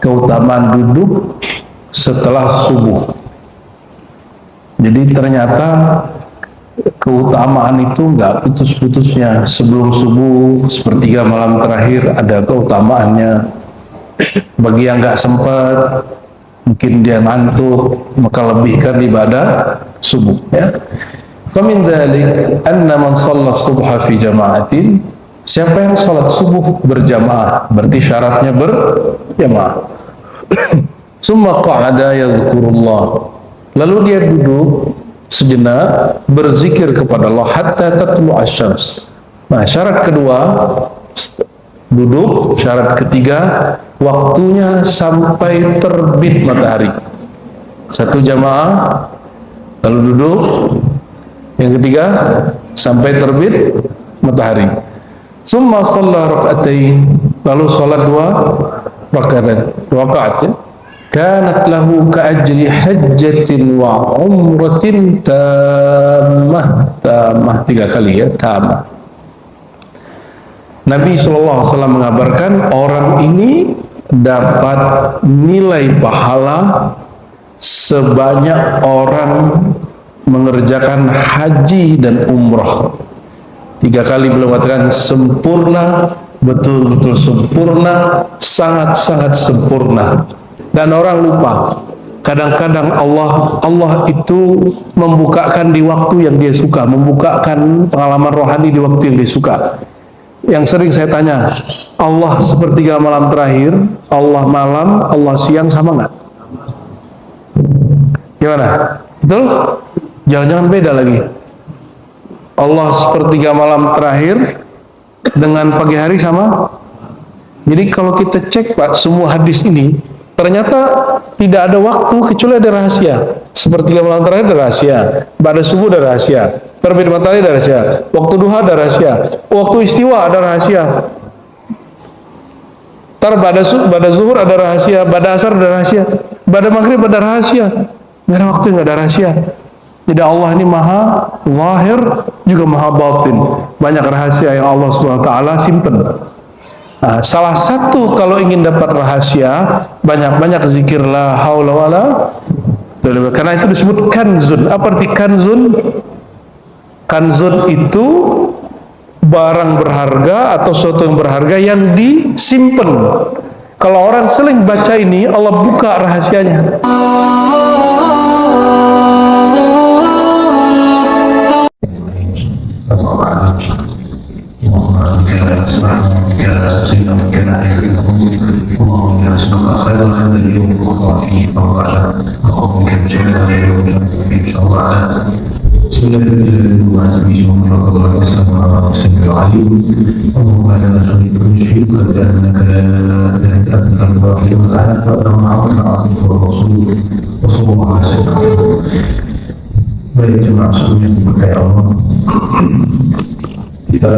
keutamaan duduk setelah subuh. Jadi ternyata keutamaan itu nggak putus-putusnya. Sebelum subuh, sepertiga malam terakhir ada keutamaannya. Bagi yang nggak sempat, mungkin dia ngantuk, maka lebihkan ibadah subuh. Ya. Famin dzalik anna man shalla subha fi jama'atin, siapa yang salat subuh berjamaah, berarti syaratnya berjamaah. Summa qa'ada yadhkurullah, lalu dia duduk sejenak berzikir kepada Allah hatta tatlu asyams. Nah, syarat kedua duduk, syarat ketiga waktunya sampai terbit matahari. Satu jamaah lalu duduk, yang ketiga sampai terbit matahari. Summa shalla rak'atain, lalu salat dua rakaat, ya. Kanat lahu ka'ajri hajjatin wa umratin tamah. Tamah 3 kali, ya, tamah. Nabi SAW mengabarkan orang ini dapat nilai pahala sebanyak orang mengerjakan haji dan umrah. 3 kali beliau katakan sempurna, betul-betul sempurna, sangat-sangat sempurna. Dan orang lupa, kadang-kadang Allah itu membukakan di waktu yang dia suka, membukakan pengalaman rohani di waktu yang dia suka. Yang sering saya tanya, Allah sepertiga malam terakhir, Allah malam, Allah siang sama nggak? Gimana? Betul? Jangan-jangan beda lagi. Allah sepertiga malam terakhir dengan pagi hari sama? Jadi kalau kita cek, Pak, semua hadis ini ternyata tidak ada waktu kecuali ada rahasia. Sepertiga malam terakhir ada rahasia, pada subuh ada rahasia, terbit matahari ada rahasia, waktu duha ada rahasia, waktu istiwa ada rahasia, pada zuhur ada rahasia, pada asar ada rahasia, pada maghrib ada rahasia. Nggak ada waktu, nggak ada rahasia. Jadi Allah ini maha zahir juga maha batin, banyak rahasia yang Allah SWT simpen. Nah, salah satu kalau ingin dapat rahasia, banyak-banyak zikir la haula wala, karena itu disebut kanzun. Apa arti kanzun? Kanzun itu barang berharga atau sesuatu yang berharga yang disimpan. Kalau orang seling baca ini, Allah buka rahasianya. Baik jemaah sekalian yang diberkahi Allah, kita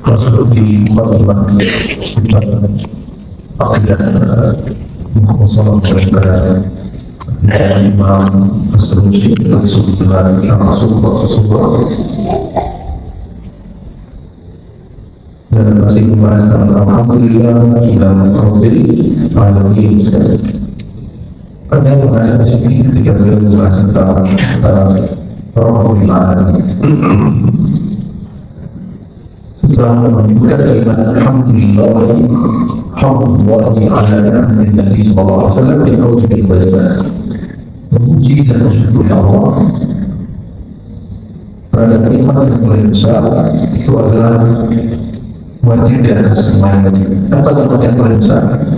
masuk di bab akidah mukhtasar daripada Imam As-Sanusi Rasulullah dan masih membahas tentang alhamdulillah dan rabbil alamin. Pada mengenai sini ketika beliau membahas tentang Rabbul Alamin, setelah menyebutkan kalimat alhamdulillah ala ni'matin Nabi sallallahu alaihi wasallam di awal ibadah, memuji dan bersyukur Allah terhadap nikmat yang paling besar, itu adalah wajib di atas semuanya. Apa nikmat yang paling besar?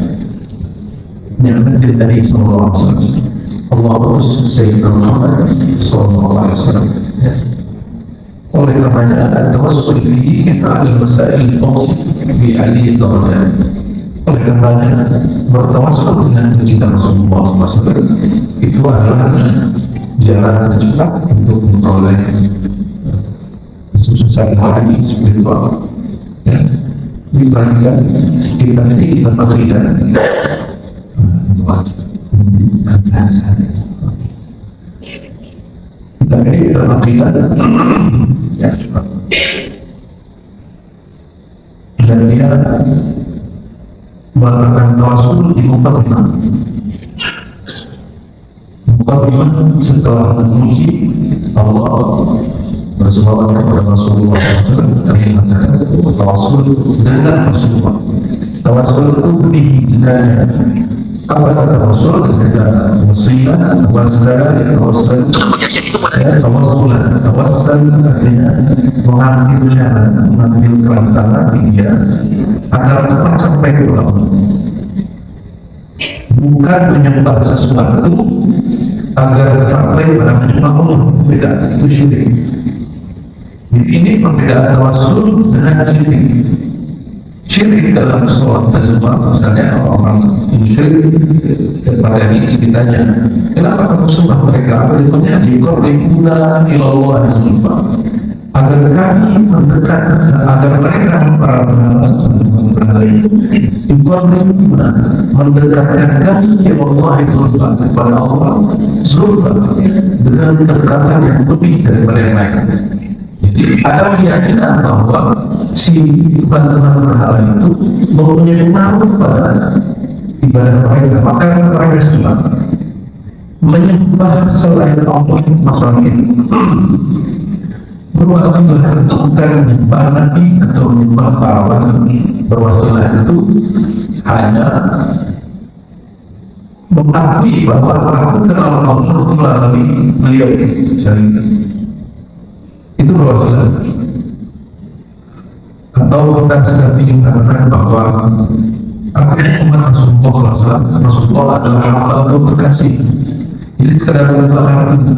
Nikmatin Nabi sallallahu alaihi wasallam. Allah utus Sayyidina Muhammad sallallahu alaihi wasallam. Oleh karenanya at-tawassul bihi kita al masail fadl bi ali darajat. Oleh karenanya bertawassul dengan kita Rasulullah SAW itu adalah jalan tercepat untuk memperoleh kesuksesan hati spiritual. Ya, dibandingkan kita ini kita fakir. Kita ini termakinan ya, dan dia melakukan tawasul di mukadimah. Mukadimah setelah memuji Allah berselawat kepada Rasulullah SAW, kami mengatakan tawasul dengan Rasulullah. Tawasul itu dihidupkan. Apa kata Rasul? Kata wasilah, wassalah, tawasul. Tawassulan, tawassal artinya mengambil jalan, mengambil perantara dia agar cepat sampai ke Allah. Bukan menyembah sesuatu agar sampai pada menyembah Allah. Tidak, itu syirik. Jadi ini perbedaan tawassul dengan syirik. Syirik dalam sholat tersebut, misalnya orang musyrik kepada diri ditanya, kenapa kamu sembah mereka? Berikutnya diqarribuna ilallah subhanahu agar kami mendekat, agar mereka para diqarribuna mendekatkan kami ilallah subhanahu kepada Allah subhanahu dengan kedekatan yang lebih daripada yang lain. Jadi ada keyakinan bahwa si Tuhan-Tuhan berhala itu mempunyai pengaruh pada ibadah mereka, maka mereka semua menyembah selain Allah masalah ini. Berwasilah itu bukan menyembah Nabi atau menyembah para wali. Berwasilah itu hanya mengakui bahwa aku kenal Allah melalui beliau itu berwasilah. Atau kita sedang ingin mengatakan bahwa aku umat Rasulullah SAW, Rasulullah adalah hamba Allah berkasih. Jadi sekadar menyembah itu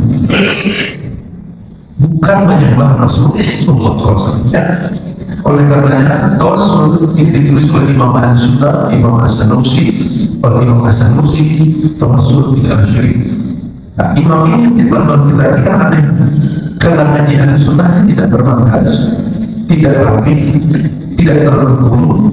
bukan menyembah Rasulullah SAW. Ya. Oleh karenanya tawassul ini ditulis oleh Imam Al-Sunnah, Imam As-Sanusi, oleh Imam As-Sanusi, tawassul tidak syirik. Nah, imam ini telah kita aneh karena ngaji Al-Sunnah tidak bermanhaj, tidak rapi, tidak tergolong.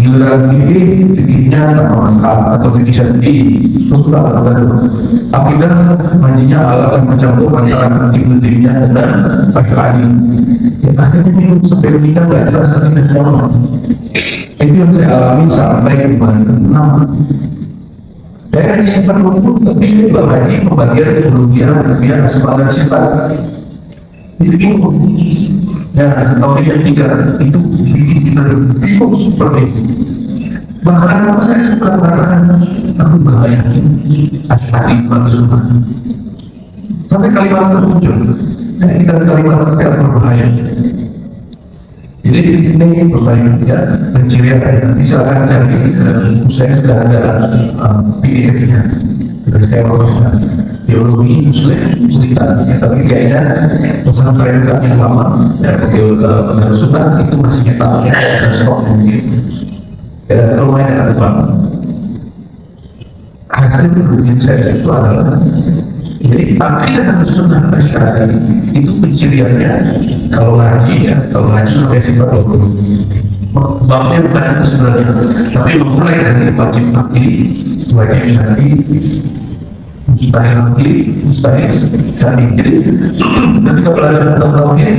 Giliran fikihnya masalah atau fikih syafi'i, terus baru akidah ngajinya ala campur antara Ibnu Taimiyah dan Asy'ari. Ya akhirnya minum sampai menikah nggak jelas akidah orang. Itu yang saya alami sampai ke bulan 6. Dari sifat hukum tapi saya berbagi pembagian kerugian sebagai sifat itu ya atau yang tiga itu bikin kita bingung seperti itu. Bahkan saya suka mengatakan aku bayangin Asy'ari itu sunnah sampai kalimat termuncul kita kalimat tidak berbahaya. Jadi ini berbahaya ya pencirian nanti silakan cari saya sudah ada PDF-nya dari saya profesional teologi muslim ya, tapi kayaknya pesan mereka yang lama ya benar sunnah itu masih kita dan stok mungkin ya lumayan ada banget. Hasil yang saya itu adalah jadi akidah Sunnah Asy'ari itu penciriannya kalau ngaji sampai sifat hukum. Babnya bukan itu sebenarnya, tapi memulai dari wajib akli, wajib syar'i, mustahil akli, mustahil syar'i. Jadi ketika belajar tentang tauhid,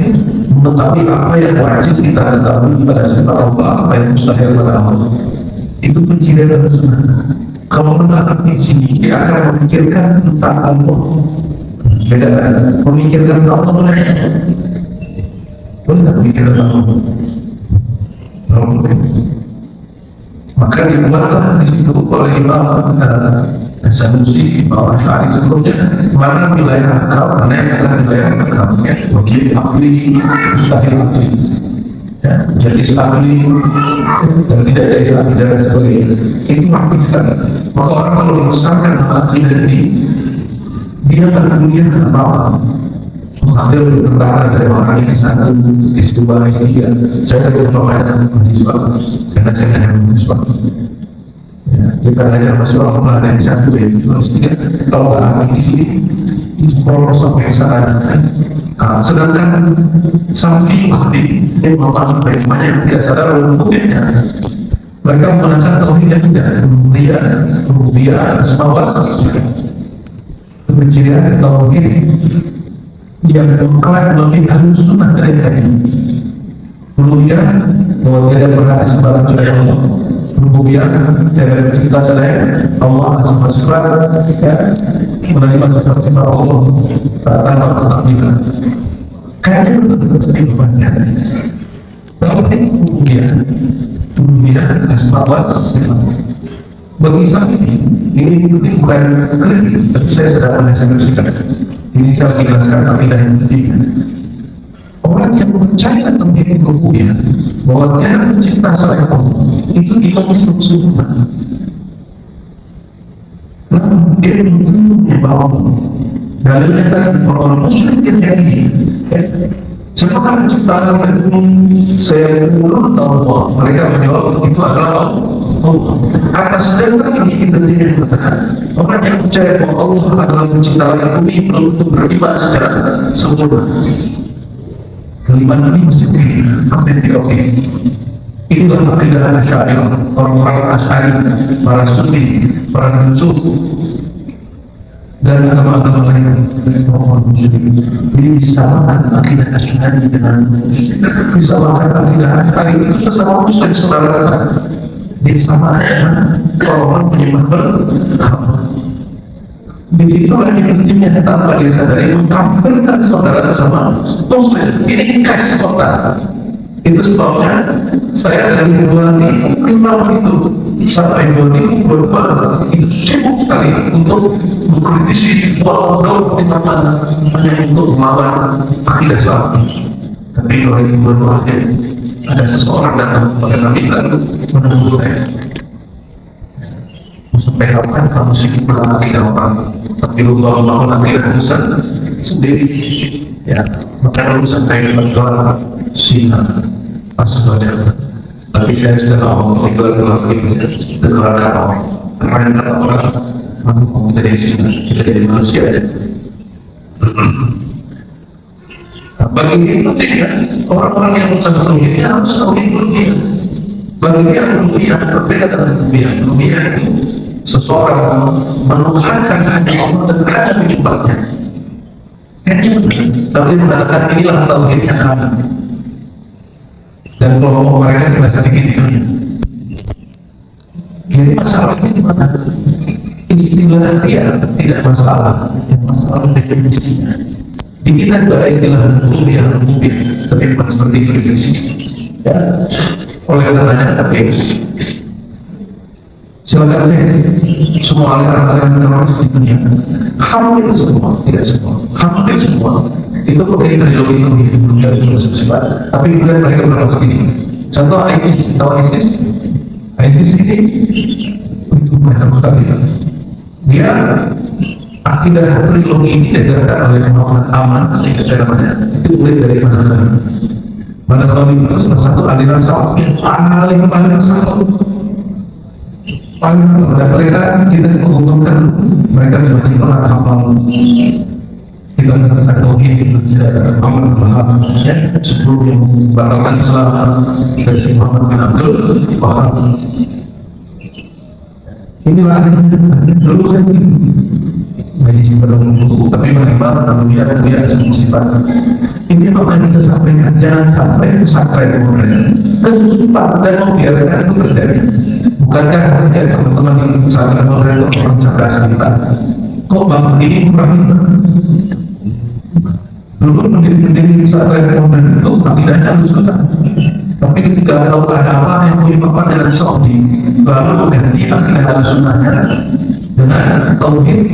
mengetahui apa yang wajib kita ketahui pada sifat Allah, apa yang mustahil pada Allah, itu pencirian dari Sunnah. Kalau mendapat di sini, dia akan memikirkan tentang Allah. Beda kan? Memikirkan tentang Allah boleh? Boleh tak memikirkan tentang Allah? Boleh. Maka dibuatlah di situ oleh Imam As-Sanusi, Imam Asy'ari sebelumnya, mana wilayah akal, mana yang adalah wilayah akalnya, wajib akli, mustahil akli. Ya, jadi akli dan tidak ada Islam dan sebagainya itu makhluk sekali. Maka orang kalau membesarkan akli ini dia akan kuliah apa mengambil tentara dari orang ini satu S2 S3 saya tidak membayar mahasiswa karena saya hanya mahasiswa ya, kita belajar mahasiswa ada yang satu ya S3 kalau nggak di sini kalau sampai sana. Sedangkan Salafi yang merupakan banyak yang tidak sadar rububiyahnya, mereka menggunakan tauhid yang tidak rububiyah semawat pencirian tauhid yang mengklaim lebih halus sunnah dari rububiyah bahwa tidak pernah sembarang kepada Allah, rububiyah dari pencipta saya Allah sifat-sifat ya, menerima sifat-sifat Allah tanpa ketakdiran. Kayaknya betul-betul itu banyak. Tapi rububiyah asma wa sifat. Bagi saya ini bukan kritik, tapi saya sedang menasihkan. Ini saya lagi jelaskan akidah yang penting. Orang yang percaya tentang rububiyah bahwa Dia pencipta saya itu imannya sungguh-sungguh. Nah, dia menerima bahwa dalilnya tadi orang musyrik yang yakini. Siapakah penciptaan itu? Saya menurut Allah. Mereka menjawab itu adalah Allah. Atas dasar ini kita tidak mengatakan orang yang percaya bahwa Allah adalah pencipta langit bumi perlu untuk beriman secara sempurna. Kalimat ini mesti oke. Inilah akidah Asy'ari, orang-orang Asy'ari, para Sufi, para filsuf, dan agama-agama lain orang musyrik. Disamakan akidah Asy'ari dengan disamakan akidah Asy'ari itu sesama muslim saudara kata. Disamakan dengan orang penyembah berhala. Di situ yang pentingnya tanpa dia sadari mengkafirkan saudara sesama muslim. Ini khas kota. Itu sebabnya saya dari bulan ini kenal itu sampai bulan ini berubah. Itu sibuk sekali untuk mengkritisi walau di mana hanya untuk melawan akidah Islam. Tapi 2022 ada seseorang datang kepada kami dan menegur saya. Sampai kapan kamu sibuk dengan akidah orang? Tapi lu bangun akidah urusan sendiri. Ya, maka urusan saya dengan doa Sina asal. Tapi saya sudah ngomong deklarasi orang. Karena orang mau dari sini, kita jadi manusia. Bagi ini penting ya, orang-orang yang tahu ini harus tahu ini. Bagi dia rububiyah berbeda dengan rububiyah. Rububiyah itu seseorang menuhankan hanya Allah dan hanya menyembahnya. Ini tapi mengatakan inilah tauhidnya kami. Dan kelompok mereka tidak sedikit di dunia. Jadi masalahnya di mana? Istilah dia tidak masalah, yang masalah definisinya. Di kita ada istilah rububiyah, tapi bukan seperti itu definisinya. Ya, oleh karenanya tapi silakan semua aliran-aliran teroris di dunia, hampir semua, tidak semua, hampir semua itu pakai teknologi itu dunia itu sifat. Tapi kemudian mereka berkata begini. Contoh ISIS, tahu ISIS? ISIS ini itu macam sekali. Dia akidah trilogi ini diajarkan oleh Muhammad Aman, sehingga saya namanya itu mulai dari mana? Mana tahu itu salah satu aliran salaf yang paling satu. Paling dan mereka tidak menguntungkan mereka wajib hafal kita atau ini amal bahar ya sebelum yang membatalkan Islam dari Muhammad bin Abdul Wahab. Inilah dulu saya menjadi sebelum buku tapi menimba dia semua sifat. Ini makanya kita sampaikan jangan sampai pesantren kemudian kesusupan dan membiarkan itu terjadi. Bukankah teman-teman yang pesantren kemudian itu orang cerdas kita? Kok bang ini kurang? Dulu pendiri pesantren kemudian itu akidahnya harus sunnah. Tapi ketika tahu ada apa yang menyebabkan dengan Saudi, baru ganti akidah harus sunnahnya dengan tauhid.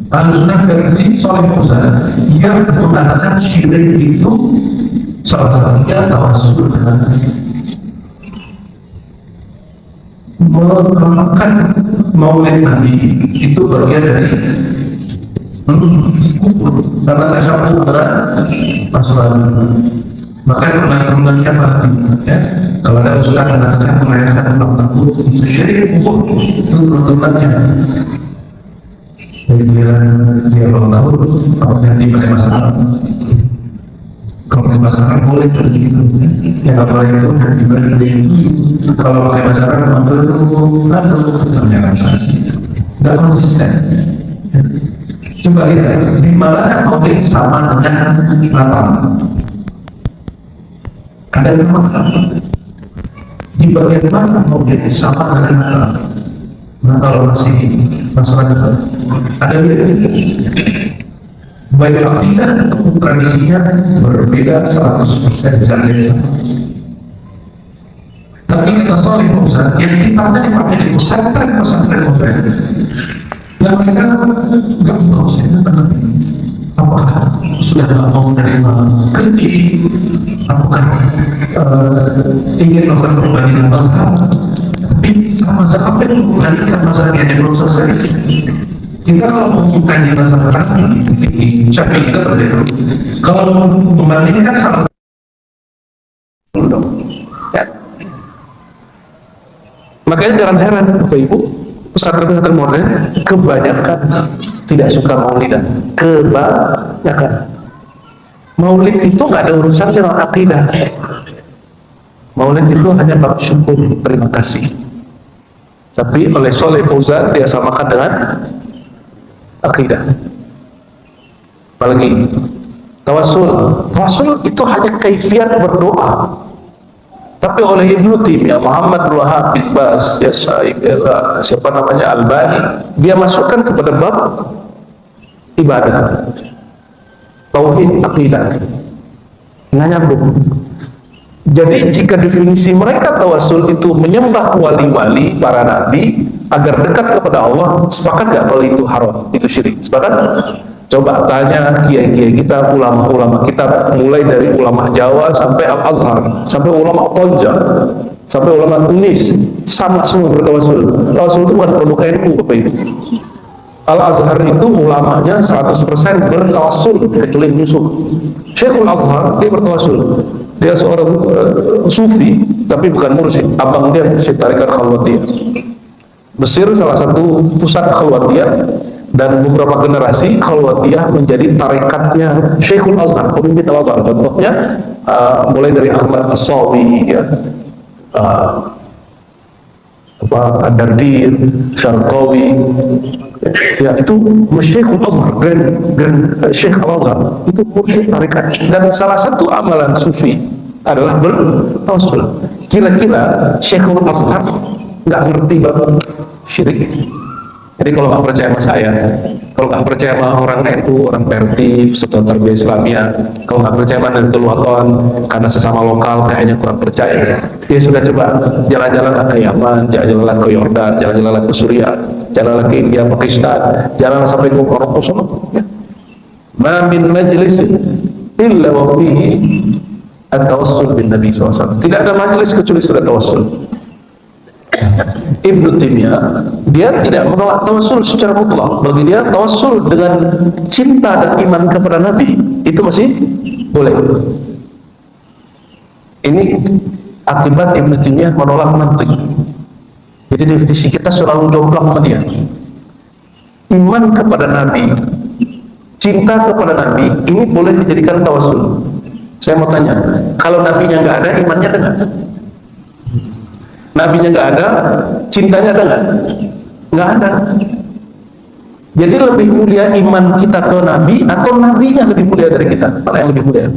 Al-Sunnah dari sini Saleh Fauzan dia mengatakan syirik itu salah satunya tawassul dengan memakan maulid Nabi itu bagian dari kufur karena tasawuf berat masalah. Maka teman-temannya mati ya. Kalau ada usulan mengatakan merayakan ulang tahun itu syirik kufur itu teman-temannya. Dari giliran dia ulang tahun kalau ganti pakai masalah. Kalau pakai masalah boleh begitu. Yang apa itu diberi kalau pakai masalah mengambil organisasi tidak konsisten. Coba lihat di mana konflik sama dengan Natal. Ada teman di bagian mana maulid sama dengan Natal? Natal masih masalah ada bedanya. Baik akidah ataupun tradisinya berbeda 100% dengan yang sama. Tapi kita soal Ustaz, yang kitabnya dipakai di pesantren modern, yang mereka nggak tahu saya tentang apakah sudah nggak mau menerima kritik, apakah ingin melakukan perbandingan mazhab, tapi mazhab apa yang mengembalikan mazhab yang belum selesai? Kita kalau mengkaji mazhab fikih, Syafi'i kita berbeda. Kalau membandingkan sama ya. Makanya jangan heran Bapak Ibu, pesantren-pesantren modern kebanyakan tidak suka maulidan. Kebanyakan maulid itu nggak ada urusan dengan akidah. Maulid itu hanya bab syukur, terima kasih. Tapi oleh Shalih Fauzan dia samakan dengan akidah. Apalagi tawassul itu hanya kaifiat berdoa. Tapi oleh Ibnu Taimiyah, Muhammad bin Wahab bin Bas, ya siapa namanya Albani, dia masukkan kepada bab ibadah, tauhid, akidah, nggak nyambung. Jadi jika definisi mereka tawassul itu menyembah wali-wali para nabi agar dekat kepada Allah, sepakat nggak kalau itu haram, itu syirik? Sepakat? Coba tanya kiai-kiai kita, ulama-ulama kita, mulai dari ulama Jawa sampai Al-Azhar, sampai ulama Tonja, sampai ulama Tunis, sama semua bertawassul. Tawassul itu bukan produk NU, Bapak Ibu. Al-Azhar itu ulamanya 100% bertawassul, kecuali Yusuf. Syekhul Azhar dia bertawassul. Dia seorang sufi, tapi bukan mursyid. Abang dia mursyid tarikat Khalwatiyah. Mesir salah satu pusat Khalwatiyah, dan beberapa generasi Khalwatiyah menjadi tarikatnya Syekhul Azhar, pemimpin Al-Azhar. Contohnya mulai dari Ahmad As-Sawi, ya, Ad-Dardir, Syarqawi, ya, itu Syekhul Azhar, grand Syekh Al-Azhar, itu mursyid tarikat. Dan salah satu amalan sufi adalah bertawassul. Kira-kira Syekhul Azhar nggak ngerti bab syirik? Jadi kalau nggak percaya sama saya, kalau nggak percaya sama orang NU, orang Perti, Persatuan Tarbiyah Islamiyah, kalau nggak percaya sama Nahdlatul Wathon karena sesama lokal kayaknya kurang percaya, ya sudah, coba jalan-jalanlah ke Yaman, jalan-jalanlah ke Yordan, jalan-jalanlah ke Suriah, jalanlah ke India, Pakistan, jalanlah sampai ke Maroko sana. Ya. Ma min majlisin illa wa fihi at-tawassul bin Nabi SAW. Tidak ada majelis kecuali sudah tawassul. Ibnu Taimiyah dia tidak menolak tawassul secara mutlak. Bagi dia tawassul dengan cinta dan iman kepada Nabi itu masih boleh. Ini akibat Ibnu Taimiyah menolak mantik. Jadi definisi kita selalu jomplang sama dia. Iman kepada Nabi, cinta kepada Nabi, ini boleh dijadikan tawassul. Saya mau tanya, kalau Nabinya nggak ada, imannya ada nggak? Nabinya nggak ada, cintanya ada nggak? Nggak ada. Jadi lebih mulia iman kita ke Nabi atau Nabinya lebih mulia dari kita? Mana yang lebih mulia?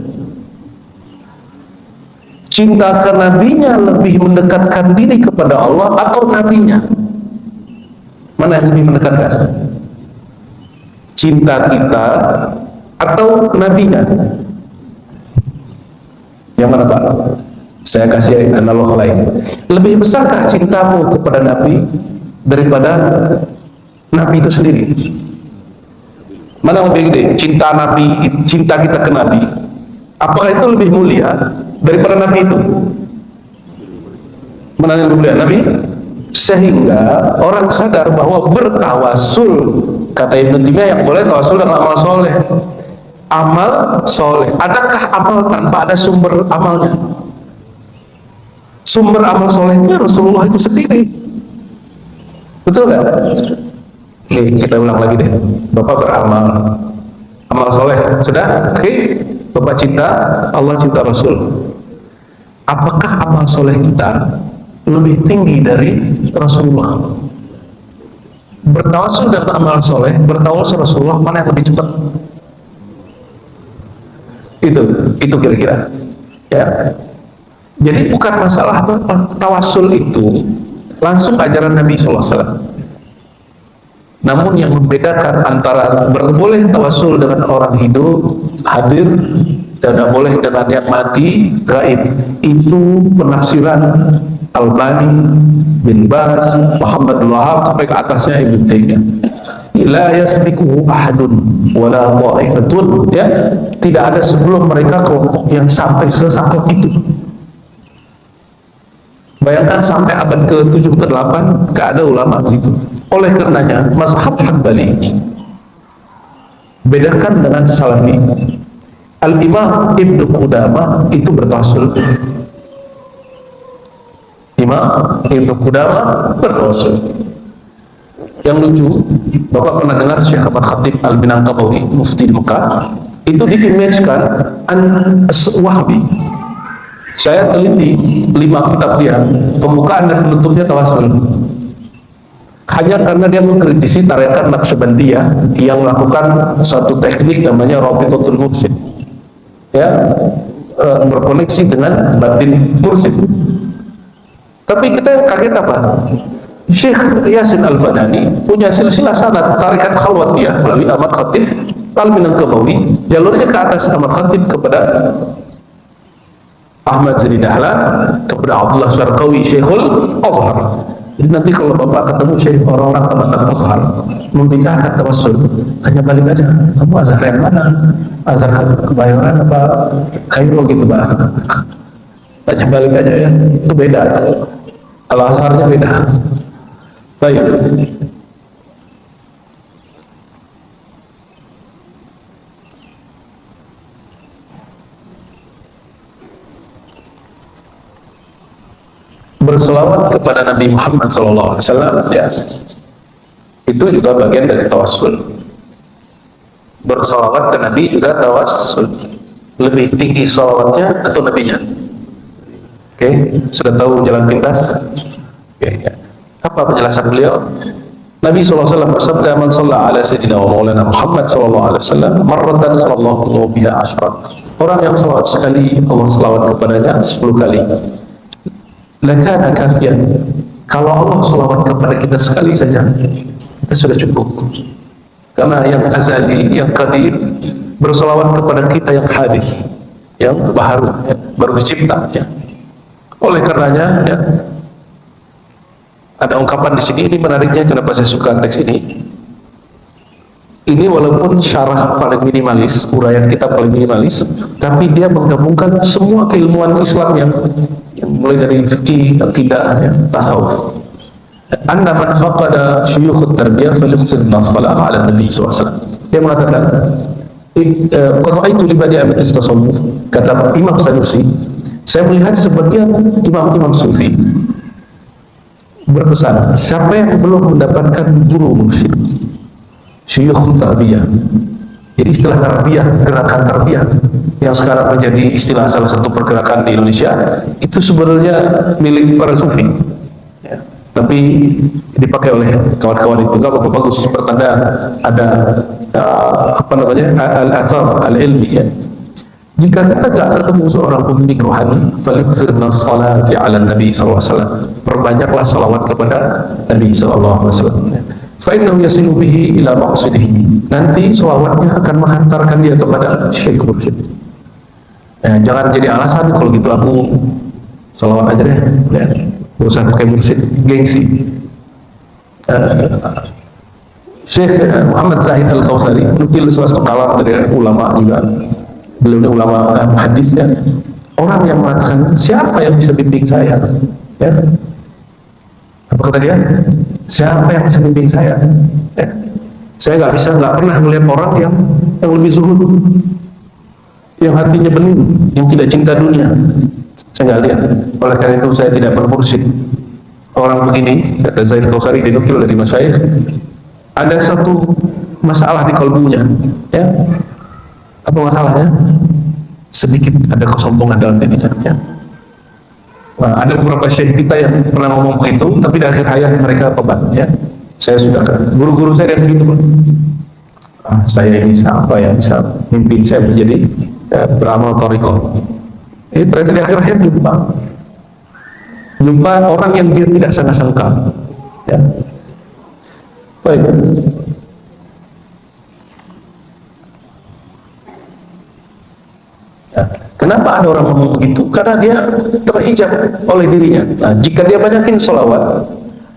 Cinta ke Nabinya lebih mendekatkan diri kepada Allah atau Nabinya? Mana yang lebih mendekatkan? Cinta kita atau Nabinya? Yang mana Pak? Saya kasih analog lain. Lebih besarkah cintamu kepada Nabi daripada Nabi itu sendiri? Mana yang lebih gede? Cinta Nabi, cinta kita ke Nabi, apakah itu lebih mulia daripada Nabi itu? Mana yang lebih mulia? Nabi? Sehingga orang sadar bahwa bertawassul, kata Ibnu Taimiyah, yang boleh tawassul dengan amal soleh. Amal soleh. Adakah amal tanpa ada sumber amalnya? Sumber amal solehnya Rasulullah itu sendiri. Betul nggak? Nih kita ulang lagi deh. Bapak beramal, amal soleh sudah, oke? Bapak cinta Allah, cinta Rasul. Apakah amal soleh kita lebih tinggi dari Rasulullah? Bertawassul dengan amal soleh, bertawassul Rasulullah, mana yang lebih cepat? Itu kira-kira. Ya. Jadi bukan masalah apa, tawasul itu langsung ajaran Nabi SAW. Namun yang membedakan antara boleh tawasul dengan orang hidup hadir dan tidak boleh dengan yang mati gaib, itu penafsiran Albani, bin Baz, Muhammad Wahab sampai ke atasnya Ibnu Taimiyah. La yasbiquhu ahadun wala ta'ifatun, ya, tidak ada sebelum mereka kelompok yang sampai sesaklek itu. Bayangkan sampai abad ke-7 ke-8 gak ada ulama begitu. Oleh karenanya mazhab Hambali bedakan dengan Salafi. Al-Imam Ibnu Qudamah itu bertawasul. Imam Ibnu Qudamah bertawasul. Yang lucu, Bapak pernah dengar Syekh Ahmad Khatib Al-Minangkabawi, mufti di Mekah, itu diimagekan Wahabi. Saya teliti 5 kitab dia, pembukaan dan penutupnya tawasul. Hanya karena dia mengkritisi tarekat Naqsyabandiyah yang melakukan satu teknik namanya Rabitatul Mursyid, ya, berkoneksi dengan batin mursyid. Tapi kita yang kaget apa? Syekh Yasin Al-Fadani punya silsilah sanad tarekat Khalwatiyah melalui Ahmad Khatib Al-Minangkabawi, jalurnya ke atas Ahmad Khatib kepada Ahmad Zani Dahlan, kepada Abdullah Syarqawi Syekhul Azhar. Jadi nanti kalau Bapak ketemu Syekh orang-orang tamatan Azhar membidahkan tawassul, hanya balik aja, kamu Azhar yang mana? Azhar Kebayoran apa Kairo gitu, Pak? Hanya balik aja, ya, itu beda. Al-Azharnya beda. Baik. Berselawat kepada Nabi Muhammad SAW, ya, itu juga bagian dari tawassul. Berselawat ke Nabi juga tawassul. Lebih tinggi selawatnya atau nabinya? Oke, sudah tahu jalan pintas? Oke, ya. Apa penjelasan beliau? Nabi SAW bersabda, "Man shalla ala sayyidina wa maulana Muhammad SAW marratan sallallahu biha asyrat." Orang yang selawat sekali, Allah selawat kepadanya 10 kali. Lakana kafiyan. Kalau Allah selawat kepada kita sekali saja, kita sudah cukup. Karena yang azali, yang qadir, berselawat kepada kita yang hadis, yang baru, ya, baru dicipta, ya. Oleh karenanya, ya, ada ungkapan di sini, ini menariknya kenapa saya suka teks ini. Ini walaupun syarah paling minimalis, uraian kita paling minimalis, tapi dia menggabungkan semua keilmuan Islam yang mulai dari fikih, akidah, ya, tasawuf. Anna man faqada syuyukh tarbiyah falyuqsid as-salah ala Nabi SAW. Dia mengatakan, qad ra'aitu li badi'at at-tasawuf, kata Imam Sanusi, saya melihat sebagian imam-imam sufi berpesan, siapa yang belum mendapatkan guru mursyid, syuyukh tarbiyah. Jadi istilah tarbiyah, gerakan tarbiyah yang sekarang menjadi istilah salah satu pergerakan di Indonesia, itu sebenarnya milik para sufi, ya, tapi dipakai oleh kawan-kawan itu. Gak apa-apa, bagus, pertanda ada apa namanya, al-athar al-ilmi, ya. Jika kita tidak ketemu seorang pemimpin rohani, faliksirna salati ala Nabi SAW, perbanyaklah salawat kepada Nabi SAW. Fa'innahu yasilu bihi ila maqsidihi. Nanti salawatnya akan menghantarkan dia kepada Syekh Mursyid. Ya, jangan jadi alasan kalau gitu aku salawat aja deh, ya, gak usah pakai mursyid, gengsi. Syekh Muhammad Zahid Al-Kausari menukil salah satu kalam dari ulama juga. Beliau ini ulama hadisnya, orang yang mengatakan siapa yang bisa bimbing saya, ya, apa kata dia? Siapa yang bisa bimbing saya? Ya. Saya nggak pernah melihat orang yang lebih zuhud, yang hatinya bening, yang tidak cinta dunia. Saya nggak lihat. Oleh karena itu saya tidak bermursyid. Orang begini, kata Zaid Kausari, dinukil dari masyayikh, ada suatu masalah di kalbunya, ya. Apa masalahnya? Sedikit ada kesombongan dalam dirinya, ya. Nah, ada beberapa syekh kita yang pernah ngomong begitu, tapi di akhir hayat mereka tobat, ya. Saya sudah kan, guru-guru saya yang begitu, saya ini siapa yang bisa mimpin saya menjadi beramal thariqah. Ternyata di akhir hayat jumpa. jumpa orang yang dia tidak sangka-sangka. Ya. Baik. Ya. Kenapa ada orang ngomong begitu? Karena dia terhijab oleh dirinya. Nah, jika dia banyakin sholawat,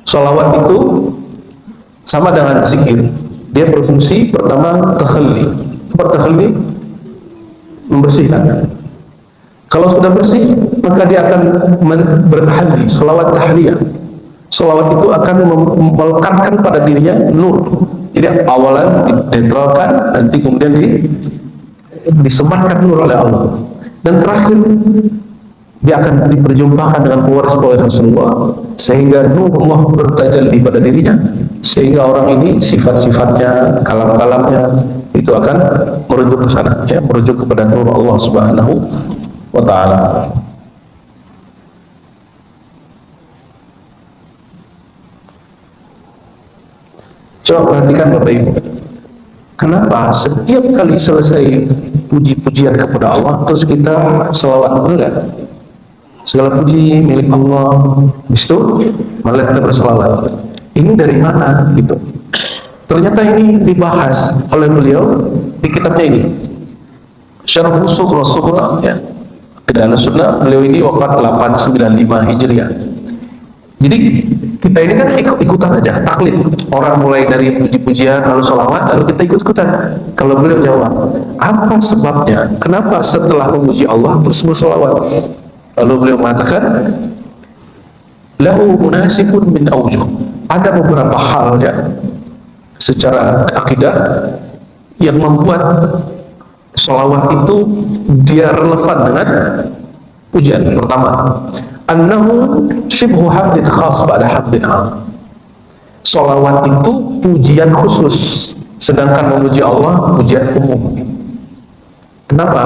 sholawat itu sama dengan zikir. Dia berfungsi pertama takhalli. Apa takhalli? Membersihkan. Kalau sudah bersih, maka dia akan bertahalli, sholawat tahliyah. Sholawat itu akan melekatkan pada dirinya nur. Jadi awalan dinetralkan, nanti kemudian disematkan nur oleh Allah. Dan terakhir dia akan diperjumpakan dengan pewaris-pewaris Rasulullah, sehingga nur Allah bertajalli pada dirinya, sehingga orang ini sifat-sifatnya, kalam-kalamnya itu akan merujuk ke sana, ya, merujuk kepada nur Allah Subhanahu wa ta'ala. Coba perhatikan Bapak Ibu, kenapa setiap kali selesai puji-pujian kepada Allah terus kita selawat? Enggak, segala puji milik Allah, habis itu malah kita berselawat. Ini dari mana gitu? Ternyata ini dibahas oleh beliau di kitabnya ini, Syarh Sughra Sughra, ya, Aqidah Sunnah. Beliau ini wafat 895 Hijriah. Jadi kita ini kan ikut-ikutan aja, taklid. Orang mulai dari puji-pujian lalu sholawat, lalu kita ikut-ikutan. Kalau beliau jawab, apa sebabnya? Kenapa setelah memuji Allah terus bersolawat? Lalu beliau mengatakan, lahu munasibun min awjuh. Ada beberapa hal ya secara akidah yang membuat sholawat itu dia relevan dengan pujian. Pertama, annahu shibhu hamdin khas pada hamdin am. Sholawat itu pujian khusus, sedangkan memuji Allah pujian umum. Kenapa?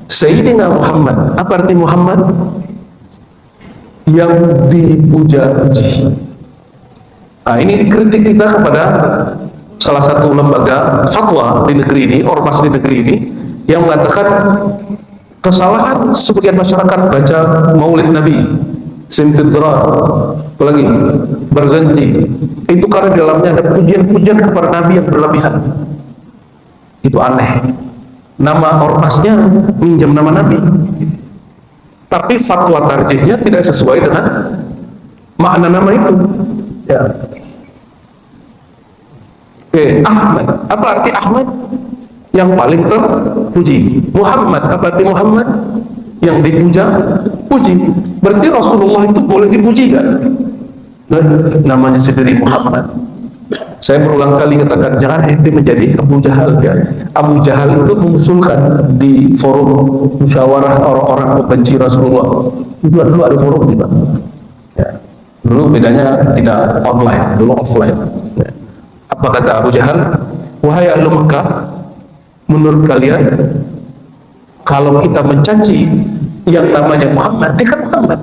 Sayyidina Muhammad, apa arti Muhammad? Yang dipuja-puji. Nah, ini kritik kita kepada salah satu lembaga fatwa di negeri ini, ormas di negeri ini, yang mengatakan kesalahan sebagian masyarakat baca maulid Nabi, simtidrar, apalagi Barzanji, itu karena di dalamnya ada pujian-pujian kepada Nabi yang berlebihan. Itu aneh. Nama ormasnya minjam nama Nabi, tapi fatwa tarjihnya tidak sesuai dengan makna nama itu. Ya. Oke, Ahmad, apa arti Ahmad? Yang paling terpuji. Muhammad, apa arti Muhammad? Yang dipuja, puji. Berarti Rasulullah itu boleh dipuji kan? Nah, namanya sendiri Muhammad. Saya berulang kali katakan, jangan ente menjadi Abu Jahal ya. Abu Jahal itu mengusulkan di forum musyawarah orang-orang membenci Rasulullah. Itu dulu ada forum juga. Ya. Dulu bedanya tidak online, dulu offline. Ya. Apa kata Abu Jahal? Wahai ahlu Mekah, menurut kalian kalau kita mencaci yang namanya Muhammad, dia kan Muhammad.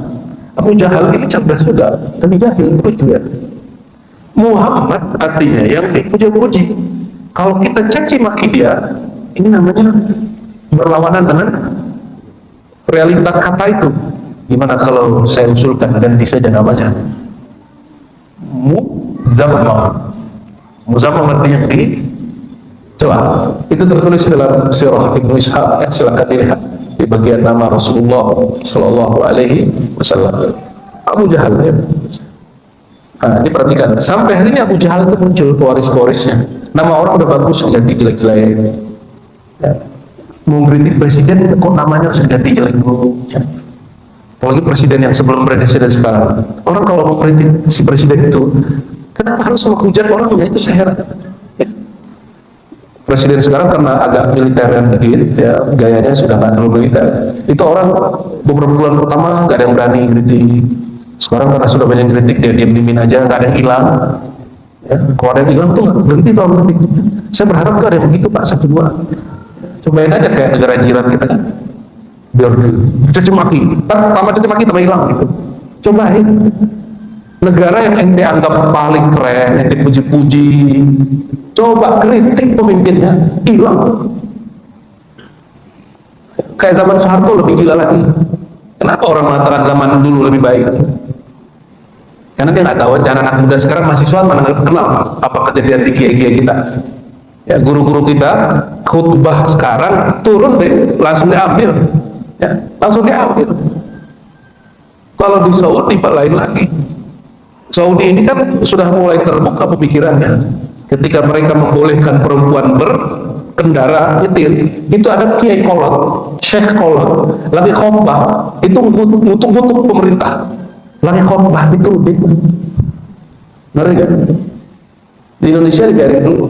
Abu Jahal ini cerdas juga, tapi jahil juga. Muhammad artinya yang dipuja-puji. Kalau kita caci maki dia, ini namanya berlawanan dengan realita kata itu. Gimana kalau saya usulkan ganti saja namanya Muzammam. Muzammam artinya coba, itu tertulis dalam Sirah Ibnu Ishaq, ya, silakan dilihat di bagian nama Rasulullah Sallallahu Alaihi Wasallam. Abu Jahal ya. Nah, ini perhatikan, sampai hari ini Abu Jahal itu muncul pewaris-pewarisnya. Nama orang udah bagus, ganti jelek-jelek. Ya. Mau kritik presiden, kok namanya harus ganti jelek dulu? Ya. Apalagi presiden yang sebelum presiden sekarang. Orang kalau mau kritik si presiden itu, kenapa harus menghujat orangnya? Itu saya heran. Ya. Presiden sekarang karena agak militeran dikit, ya, gayanya sudah nggak terlalu militer. Itu orang beberapa bulan pertama nggak ada yang berani kritik. Sekarang karena sudah banyak kritik, dia diam-diamin aja, nggak ada yang hilang. Ya, kalau ada yang hilang tuh berhenti tuh kritik. Saya berharap tuh ada yang begitu Pak, satu dua. Cobain aja kayak negara jiran kita kan, biar caci maki, tambah caci maki tambah hilang gitu. Cobain negara yang ente anggap paling keren, ente puji-puji, coba kritik pemimpinnya, hilang. Kayak zaman Soeharto lebih gila lagi. Kenapa orang mengatakan zaman dulu lebih baik? Karena dia nggak tahu cara anak muda sekarang mahasiswa mana kenal apa kejadian di kiai-kiai kita. Ya, guru-guru kita khutbah sekarang turun deh, langsung diambil. Ya, langsung diambil. Kalau di Saudi Pak lain lagi. Saudi ini kan sudah mulai terbuka pemikirannya. Ketika mereka membolehkan perempuan berkendara nyetir, itu ada kiai kolot, syekh kolot, lagi khotbah, itu ngutuk-ngutuk pemerintah. Lagi khotbah itu ngeri kan? Di Indonesia dibiarin dulu.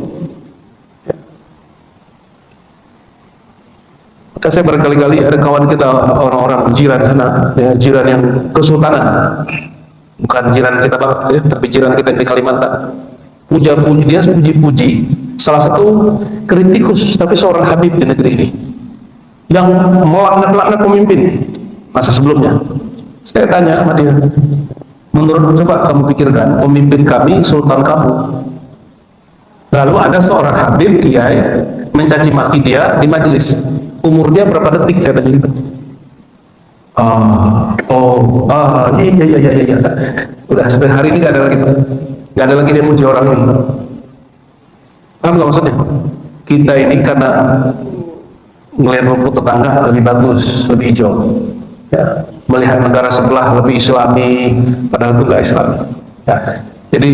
Maka saya berkali-kali ada kawan kita orang-orang jiran sana, ya, jiran yang kesultanan, bukan jiran kita banget, ya, tapi jiran kita di Kalimantan. Puja-puji dia, puji-puji. Salah satu kritikus, tapi seorang habib di negeri ini, yang melaknat-laknat pemimpin masa sebelumnya. Saya tanya sama dia, menurut coba kamu pikirkan, pemimpin kami, sultan kamu. Lalu ada seorang habib kiai mencaci maki dia di majelis. Umur dia berapa detik, saya tanya gitu. Iya. Udah sampai hari ini nggak ada lagi dia muji orang ini. Paham nggak maksudnya? Kita ini karena melihat rumput tetangga lebih bagus, lebih hijau. Ya, melihat negara sebelah lebih islami, padahal itu nggak islami. Ya, jadi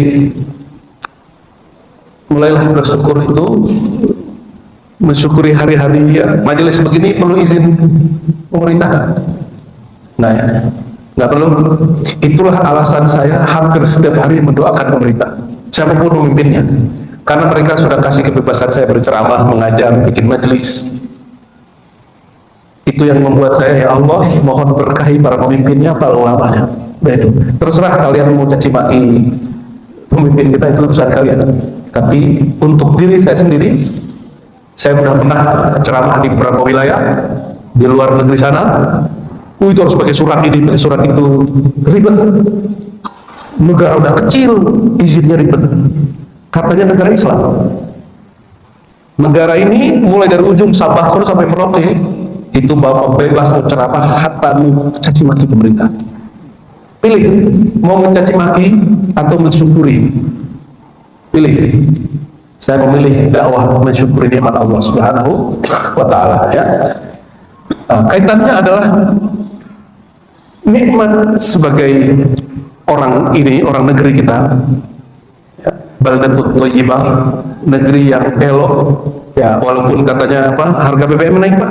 mulailah bersyukur itu. Mensyukuri hari-hari ya, majelis begini perlu izin pemerintah. Nah ya, nggak perlu. Itulah alasan saya hampir setiap hari mendoakan pemerintah, siapapun pemimpinnya, karena mereka sudah kasih kebebasan saya berceramah, mengajar, bikin majelis. Itu yang membuat saya, ya Allah, mohon berkahi para pemimpinnya, para ulamanya. Nah itu, terserah kalian mau caci maki pemimpin kita, itu urusan kalian. Tapi untuk diri saya sendiri, saya sudah pernah ceramah di beberapa wilayah di luar negeri sana. Itu harus pakai surat ini, pakai surat itu, ribet. Negara udah kecil, izinnya ribet. Katanya negara Islam. Negara ini mulai dari ujung Sabah sampai Merauke, itu bapak bebas mau ceramah, hatta mau caci maki pemerintah. Pilih, mau mencaci maki atau mensyukuri. Pilih. Saya memilih dakwah mensyukuri nikmat Allah Subhanahu wa Ta'ala. Ya. Kaitannya adalah nikmat sebagai orang ini, orang negeri kita, ya, baldatut thayyibah, negeri yang elok. Ya, walaupun katanya apa, harga BBM naik Pak,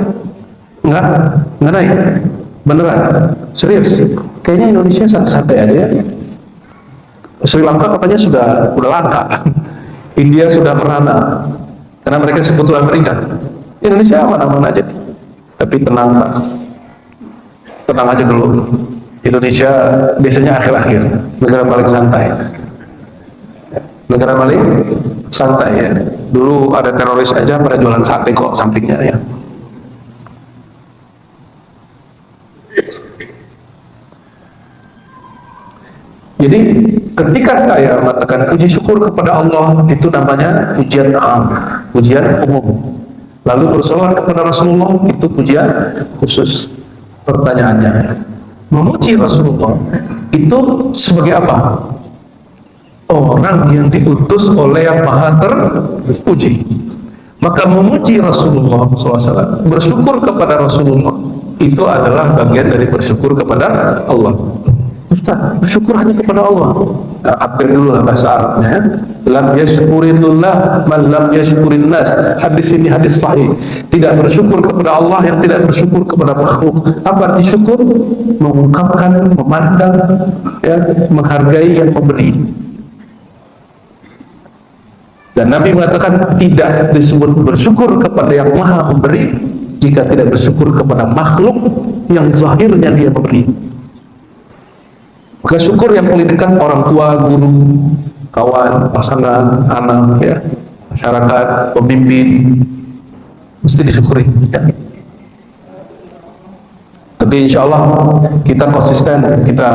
nggak naik, beneran, serius. Kayaknya Indonesia santai aja ya. Sri Lanka katanya sudah langka. India sudah merana karena mereka sekutu Amerika. Indonesia aman-aman aja, tapi tenang Pak, tenang aja dulu. Indonesia biasanya akhir-akhir, negara paling santai, negara paling santai ya. Dulu ada teroris aja pada jualan sate kok sampingnya ya. Jadi ketika saya mengatakan puji syukur kepada Allah, itu namanya pujian pujian umum. Lalu bersolawat kepada Rasulullah, itu pujian khusus. Pertanyaannya, memuji Rasulullah itu sebagai apa? Orang yang diutus oleh yang maha terpuji. Maka memuji Rasulullah SAW, bersyukur kepada Rasulullah, itu adalah bagian dari bersyukur kepada Allah. Ustaz, bersyukur hanya kepada Allah. Upgrade dulu lah bahasa Arabnya. Lam yashkurillah man lam yashkurin nas. Hadis ini hadis sahih. Tidak bersyukur kepada Allah yang tidak bersyukur kepada makhluk. Apa arti syukur? Mengungkapkan, memandang, ya, menghargai yang memberi. Dan Nabi mengatakan tidak disebut bersyukur kepada yang maha memberi jika tidak bersyukur kepada makhluk yang zahirnya dia memberi. Maka syukur yang paling dekat orang tua, guru, kawan, pasangan, anak, ya, masyarakat, pemimpin, mesti disyukuri. Ya. Tapi insya Allah kita konsisten, kita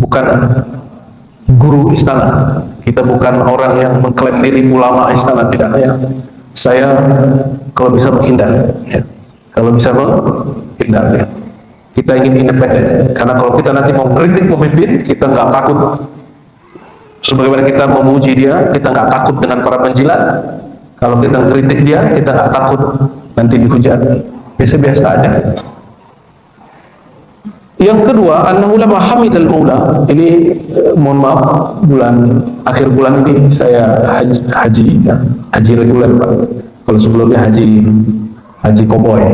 bukan guru istana, kita bukan orang yang mengklaim diri ulama istana, tidak ya. Saya kalau bisa menghindar, ya. Kalau bisa menghindar, ya. Kita ingin independen, karena kalau kita nanti mau kritik pemimpin, kita nggak takut Sebagaimana kita memuji dia, kita nggak takut dengan para penjilat. Kalau kita kritik dia, kita nggak takut nanti dihujat. Biasa-biasa aja. Yang kedua, annahu lama hamidal maula. Ini mohon maaf, akhir bulan ini saya haji ya. Haji reguler, Pak. Kalau sebelumnya haji koboi.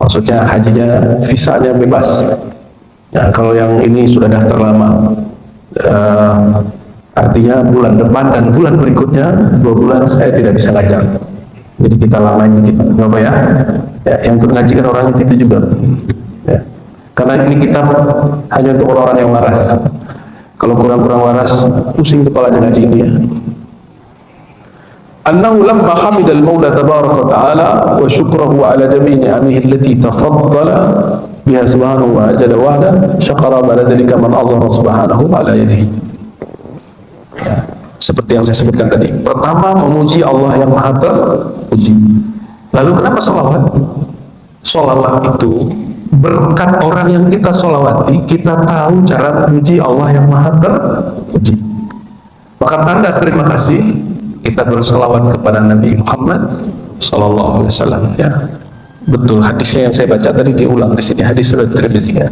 Maksudnya hajinya visanya bebas. Ya, kalau yang ini sudah daftar lama. Artinya bulan depan dan bulan berikutnya 2 bulan saya tidak bisa ngajar. Jadi kita lamain dikit, Bapak ya. Yang ikut ngaji kan orang itu juga. Ya. Karena ini kitab hanya untuk orang-orang yang waras. Kalau kurang-kurang waras, pusing kepalanya ngaji ini ya. Annahu lamma hamidal maula tabaraka wa ta'ala wa syukrahu ala jami'i ni'amihi allati tafaddala biha subhanahu wa jalla wa ala syakara ba'da dhalika man azhara subhanahu ala yadihi. Ya, seperti yang saya sebutkan tadi. Pertama, memuji Allah yang maha terpuji. Lalu kenapa salawat? Salawat itu berkat orang yang kita salawati, kita tahu cara memuji Allah yang maha terpuji. Maka tanda terima kasih kita bersalawat kepada Nabi Muhammad Sallallahu Alaihi Wasallam. Ya, betul hadisnya yang saya baca tadi diulang di sini, hadis riwayat Tirmidzi. Ya.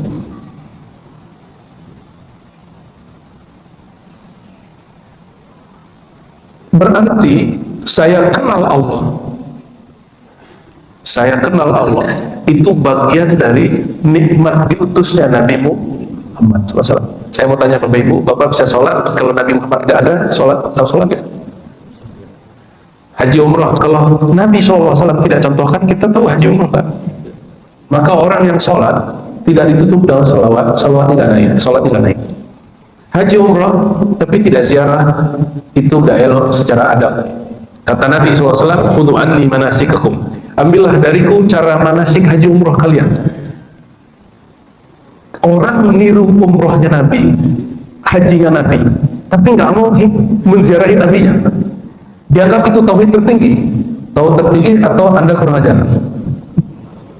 Berarti saya kenal Allah. Saya kenal Allah. Itu bagian dari nikmat diutusnya Nabi Muhammad SAW. Saya mau tanya Bapak Ibu, Bapak bisa sholat kalau Nabi Muhammad tidak ada sholat? Tahu sholat ya? Haji umrah, kalau Nabi SAW tidak contohkan, kita tahu haji umrah kan? Maka orang yang sholat tidak ditutup dengan salawat, salawatnya nggak naik, sholatnya nggak naik. Haji umrah tapi tidak ziarah, itu nggak elok secara adab. Kata Nabi SAW, khudhu anni manasikakum, ambillah dariku cara manasik haji umrah kalian. Orang meniru umrahnya Nabi, hajinya Nabi, tapi nggak mau menziarahi Nabinya. Dianggap itu tauhid tertinggi. Tauhid tertinggi atau Anda kurang ajar?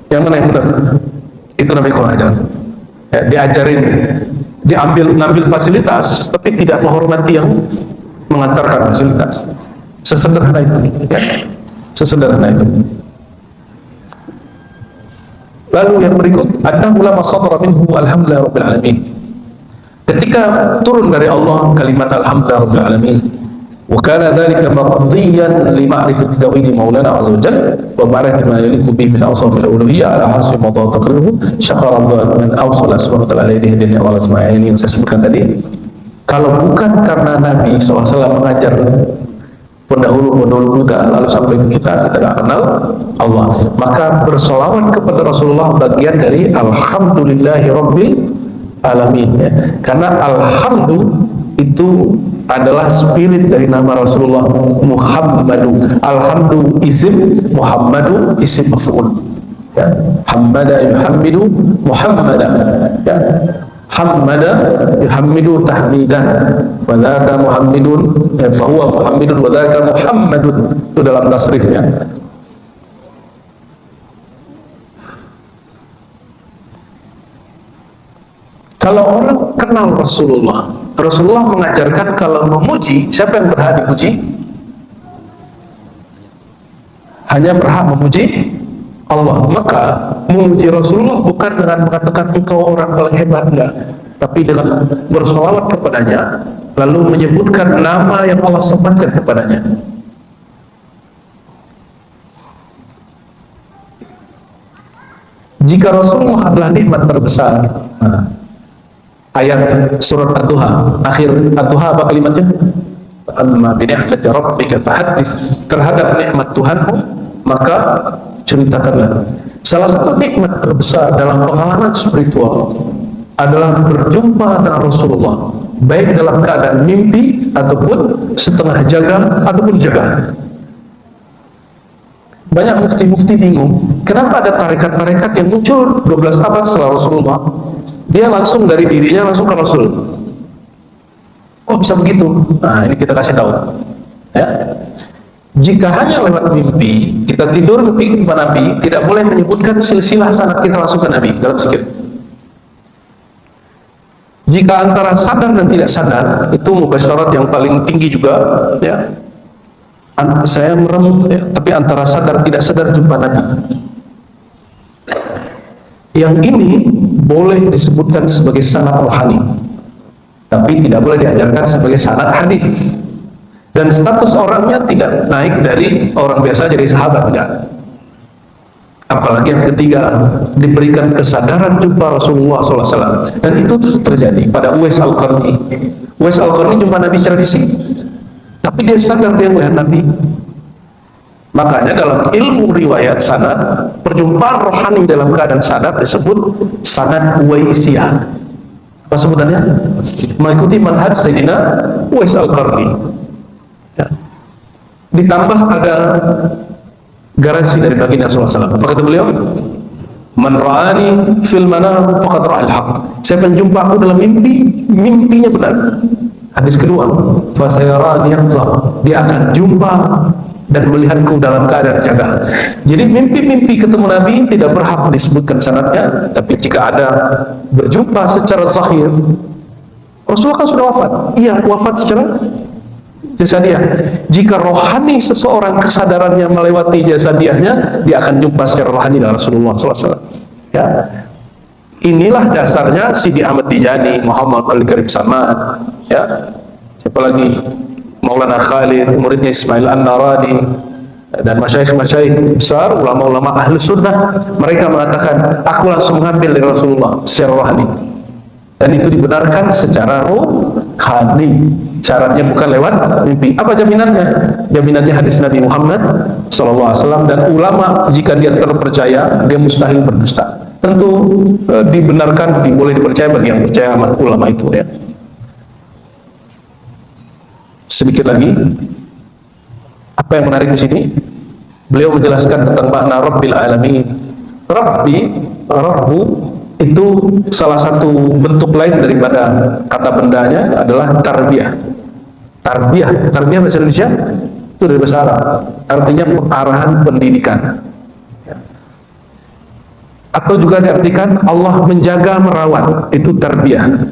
Yang mana yang benar? Itu Nabi kurang ajar. Ya, diajarin, ngambil fasilitas, tapi tidak menghormati yang mengantarkan fasilitas. Sesederhana itu. Ya. Sesederhana itu. Lalu yang berikut, annahu lama sabara minhu alhamdulillah rabbil alamin. Ketika turun dari Allah kalimat alhamdulillah rabbil alamin, wa kana dzalika maqdiyan li ma'rifati tauhid maulana azza wajalla wa ma'rifati ma yaliqu bihi min awsaf al-uluhiyyah ala hasbi mawdu' taqriruhu syakara Allah man awsala subhanahu wa ta'ala ilayhi din wa asma'i yang saya sebutkan tadi. Kalau bukan karena Nabi SAW mengajar pendahulu kita, lalu sampai ke kita nggak kenal Allah, maka bersolawat kepada Rasulullah bagian dari alhamdulillahi rabbil alamin ya. Karena alhamdu itu adalah spirit dari nama Rasulullah Muhammadu. Alhamdu isim, Muhammadu isim maf'ul ya. Hamada yuhammidu Muhammada ya. Hammada yuhammidu tahmidan wa dzaka muhammidun fa huwa muhammidun wa dzaka muhammadun. Itu dalam tasrifnya. Kalau orang kenal Rasulullah, Rasulullah mengajarkan kalau memuji, siapa yang berhak dipuji? Hanya berhak memuji Allah. Maka memuji Rasulullah bukan dengan mengatakan engkau orang paling hebat, enggak, tapi dengan bersolawat kepadanya, lalu menyebutkan nama yang Allah sebutkan kepadanya. Jika Rasulullah adalah nikmat terbesar, ayat surat Ad-Duha, akhir Ad-Duha apa kalimatnya? Amma bi ni'mati rabbika fahaddits, terhadap nikmat Tuhanmu maka ceritakanlah. Salah satu nikmat terbesar dalam pengalaman spiritual adalah berjumpa dengan Rasulullah, baik dalam keadaan mimpi ataupun setengah jaga ataupun jaga. Banyak mufti-mufti bingung, kenapa ada tarekat-tarekat yang muncul 12 abad setelah Rasulullah, dia langsung dari dirinya langsung ke Rasul. Kok bisa begitu? Nah, ini kita kasih tahu ya. Jika hanya lewat mimpi, kita tidur mimpi kepada Nabi, tidak boleh menyebutkan silsilah sanad kita langsung ke Nabi dalam zikir. Jika antara sadar dan tidak sadar, itu mubasyarat yang paling tinggi juga, ya. Saya merem, ya, tapi antara sadar tidak sadar jumpa Nabi. Yang ini boleh disebutkan sebagai sanad rohani, tapi tidak boleh diajarkan sebagai sanad hadis. Dan status orangnya tidak naik dari orang biasa jadi sahabat, enggak. Apalagi yang ketiga, diberikan kesadaran jumpa Rasulullah SAW, dan itu terjadi pada Uwais Al-Qarni. Uwais Al-Qarni jumpa Nabi secara fisik, tapi dia sadar dia melihat Nabi. Makanya dalam ilmu riwayat sanad, perjumpaan rohani dalam keadaan sadar disebut sanad Uwaisiyah. Apa sebutannya? Mengikuti manhaj Sayyidina Uwais Al-Qarni. Ya. Ditambah ada garansi dari baginda SAW. Apa kata beliau? Man ra'ani fil manam faqad ra'al haq. Siapa yang jumpa aku dalam mimpi, mimpinya benar. Hadis kedua, fa sayarani yaqza. Dia akan jumpa dan melihatku dalam keadaan jaga. Jadi mimpi-mimpi ketemu Nabi tidak berhak disebutkan sanadnya, tapi jika ada berjumpa secara zahir, Rasulullah kan sudah wafat. Iya, wafat secara jasadiah. Jika rohani seseorang kesadarannya melewati jasadiahnya, dia akan jumpa secara rohani dengan Rasulullah SAW. Ya, inilah dasarnya Sidi Ahmad Tijani, Muhammad Al-Karim Samad, ya, siapa lagi, Maulana Khalid, muridnya Ismail An-Narani, dan masyaikh-masyaikh besar, ulama-ulama ahli sunnah, mereka mengatakan, aku langsung mengambil dari Rasulullah secara rohani. Dan itu dibenarkan secara rohani. Syaratnya bukan lewat mimpi. Apa jaminannya? Jaminannya hadis Nabi Muhammad SAW, dan ulama jika dia terpercaya, dia mustahil berdusta. Tentu dibenarkan, boleh dipercaya bagi yang percaya sama ulama itu, ya. Sedikit lagi, apa yang menarik di sini? Beliau menjelaskan tentang makna Rabbil Alamin. Rabbu itu salah satu bentuk lain daripada kata bendanya adalah tarbiyah. Tarbiyah bahasa Indonesia itu dari bahasa Arab, artinya pengarahan pendidikan. Atau juga diartikan Allah menjaga merawat, itu tarbiyah.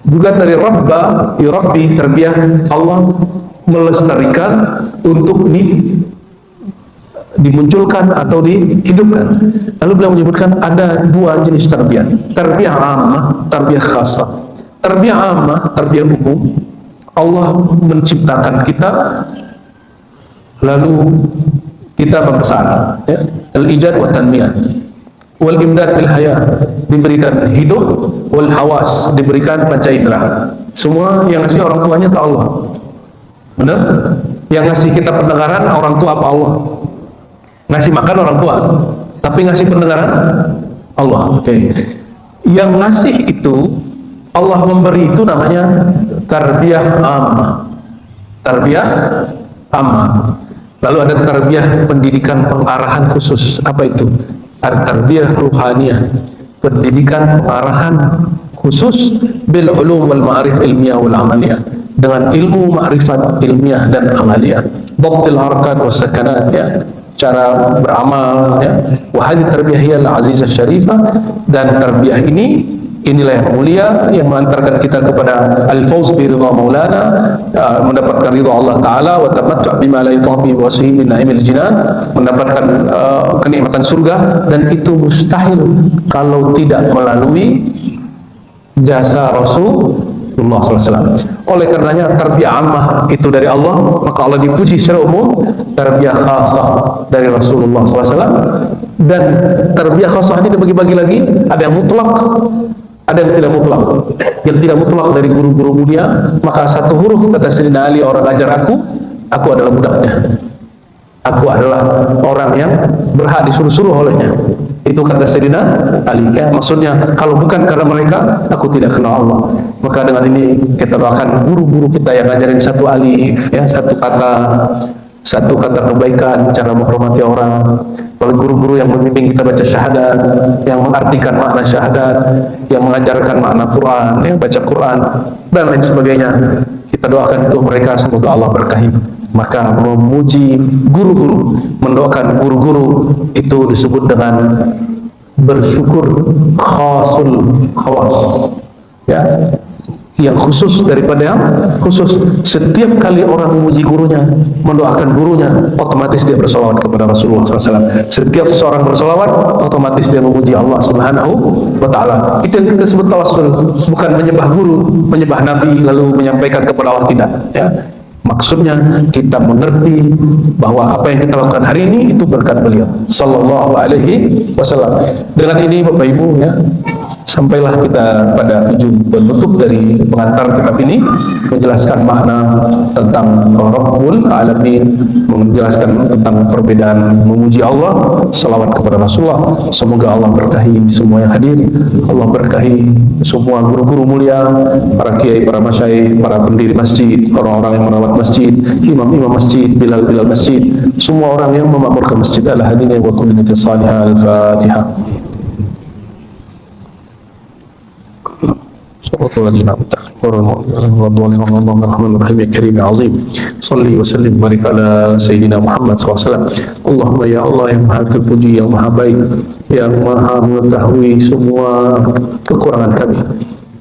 Juga dari Rabba, Rabbi, tarbiyah, Allah melestarikan untuk dimunculkan atau dihidupkan. Lalu beliau menyebutkan ada dua jenis tarbiyah. Tarbiyah ammah, tarbiyah khasah. Tarbiyah ammah, tarbiyah umum. Allah menciptakan kita, lalu kita membesar, ya. Al-ijad wa tanmiyah, wal imdad bil haya, diberikan hidup, wal hawas, diberikan panca indera. Semua yang ngasih orang tuanya itu Allah. Benar? Yang ngasih kita pendengaran orang tua apa Allah? Ngasih makan orang tua, tapi ngasih pendengaran Allah. Oke. Yang ngasih itu Allah memberi, itu namanya tarbiyah ammah. Tarbiyah ammah. Lalu ada tarbiyah pendidikan pengarahan khusus. Apa itu? Tarbiyah ruhaniyah, pendidikan pengarahan khusus bil ulum wal ma'arif ilmiah wal amaliyah, dengan ilmu ma'rifat ilmiah dan amaliyah, dhabtil harakat was sakanat, ya, cara beramal, ya. Wa hadhihi tarbiyah hiya al-azizah syarifah, dan tarbiyah inilah yang mulia, yang mengantarkan kita kepada al-fawz bi ridha maulana, mendapatkan ridha Allah Ta'ala, wa tamattu' bima la yutahbi wa wasihim min na'imil jinan, mendapatkan kenikmatan surga, dan itu mustahil kalau tidak melalui jasa Rasulullah SAW. Oleh karenanya tarbiyah ammah itu dari Allah, maka Allah dipuji secara umum. Tarbiyah khasah dari Rasulullah SAW, dan tarbiyah khasah ini dibagi-bagi lagi, ada yang mutlak, ada yang tidak mutlak. Yang tidak mutlak dari guru-guru mulia, maka satu huruf kata Sayyidina Ali, orang ajar aku adalah budaknya, aku adalah orang yang berhak disuruh-suruh olehnya. Itu kata Sayyidina Ali, ya, maksudnya kalau bukan karena mereka, aku tidak kenal Allah. Maka dengan ini kita doakan guru-guru kita yang ngajarin satu alif, ya, satu kata kebaikan, cara menghormati orang. Oleh guru-guru yang membimbing kita baca syahadat, yang mengartikan makna syahadat, yang mengajarkan makna Quran, yang baca Quran, dan lain sebagainya. Kita doakan untuk mereka, semoga Allah berkahi. Maka memuji guru-guru, mendoakan guru-guru, itu disebut dengan bersyukur khasul khawas. Ya, yang khusus daripada yang khusus. Setiap kali orang memuji gurunya, mendoakan gurunya, otomatis dia bersolawat kepada Rasulullah SAW. Setiap seorang bersolawat, otomatis dia memuji Allah Subhanahu wa Ta'ala. Itu yang kita sebut tawassul, bukan menyembah guru, menyembah Nabi lalu menyampaikan kepada Allah, tidak. Ya, maksudnya kita mengerti bahwa apa yang kita lakukan hari ini itu berkat beliau Sallallahu Alaihi Wasallam. Dengan ini Bapak Ibu, ya, sampailah kita pada ujung penutup dari pengantar kitab ini, menjelaskan makna tentang Rabbul Alamin, menjelaskan tentang perbedaan memuji Allah, salawat kepada Rasulullah. Semoga Allah berkahi semua yang hadir, Allah berkahi semua guru-guru mulia, para kiai, para masyayikh, para pendiri masjid, orang-orang yang merawat masjid, imam-imam masjid, bilal-bilal masjid, semua orang yang memakmurkan masjid. Al-hadina wa kullu niyatin salihah. Al-Fatihah. Salli wa sallim barik ala Sayyidina Muhammad SAW. Allahumma ya Allah yang maha terpuji, yang maha baik, yang maha mengetahui semua kekurangan kami,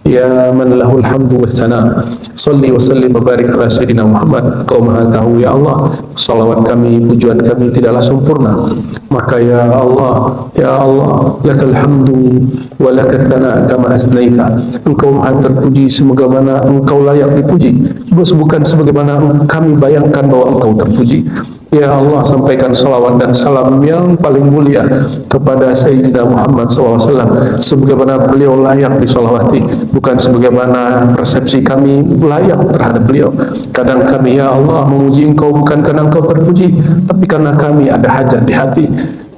ya man lahul hamdu was sana, salli wa sallim barik ala Sayyidina Muhammad. Kau maha tahu ya Allah, salawat kami, pujian kami tidaklah sempurna, maka ya Allah lakal hamdu wa lakal thana kama asnaita. Engkau maha terpuji sebagaimana engkau layak dipuji, bukan sebagaimana kami bayangkan bahwa engkau terpuji. Ya Allah, sampaikan salawat dan salam yang paling mulia kepada Sayyidina Muhammad SAW, sebagaimana beliau layak disolawati, bukan sebagaimana persepsi kami layak terhadap beliau. Kadang kami ya Allah memuji engkau bukan karena engkau terpuji, tapi karena kami ada hajat di hati.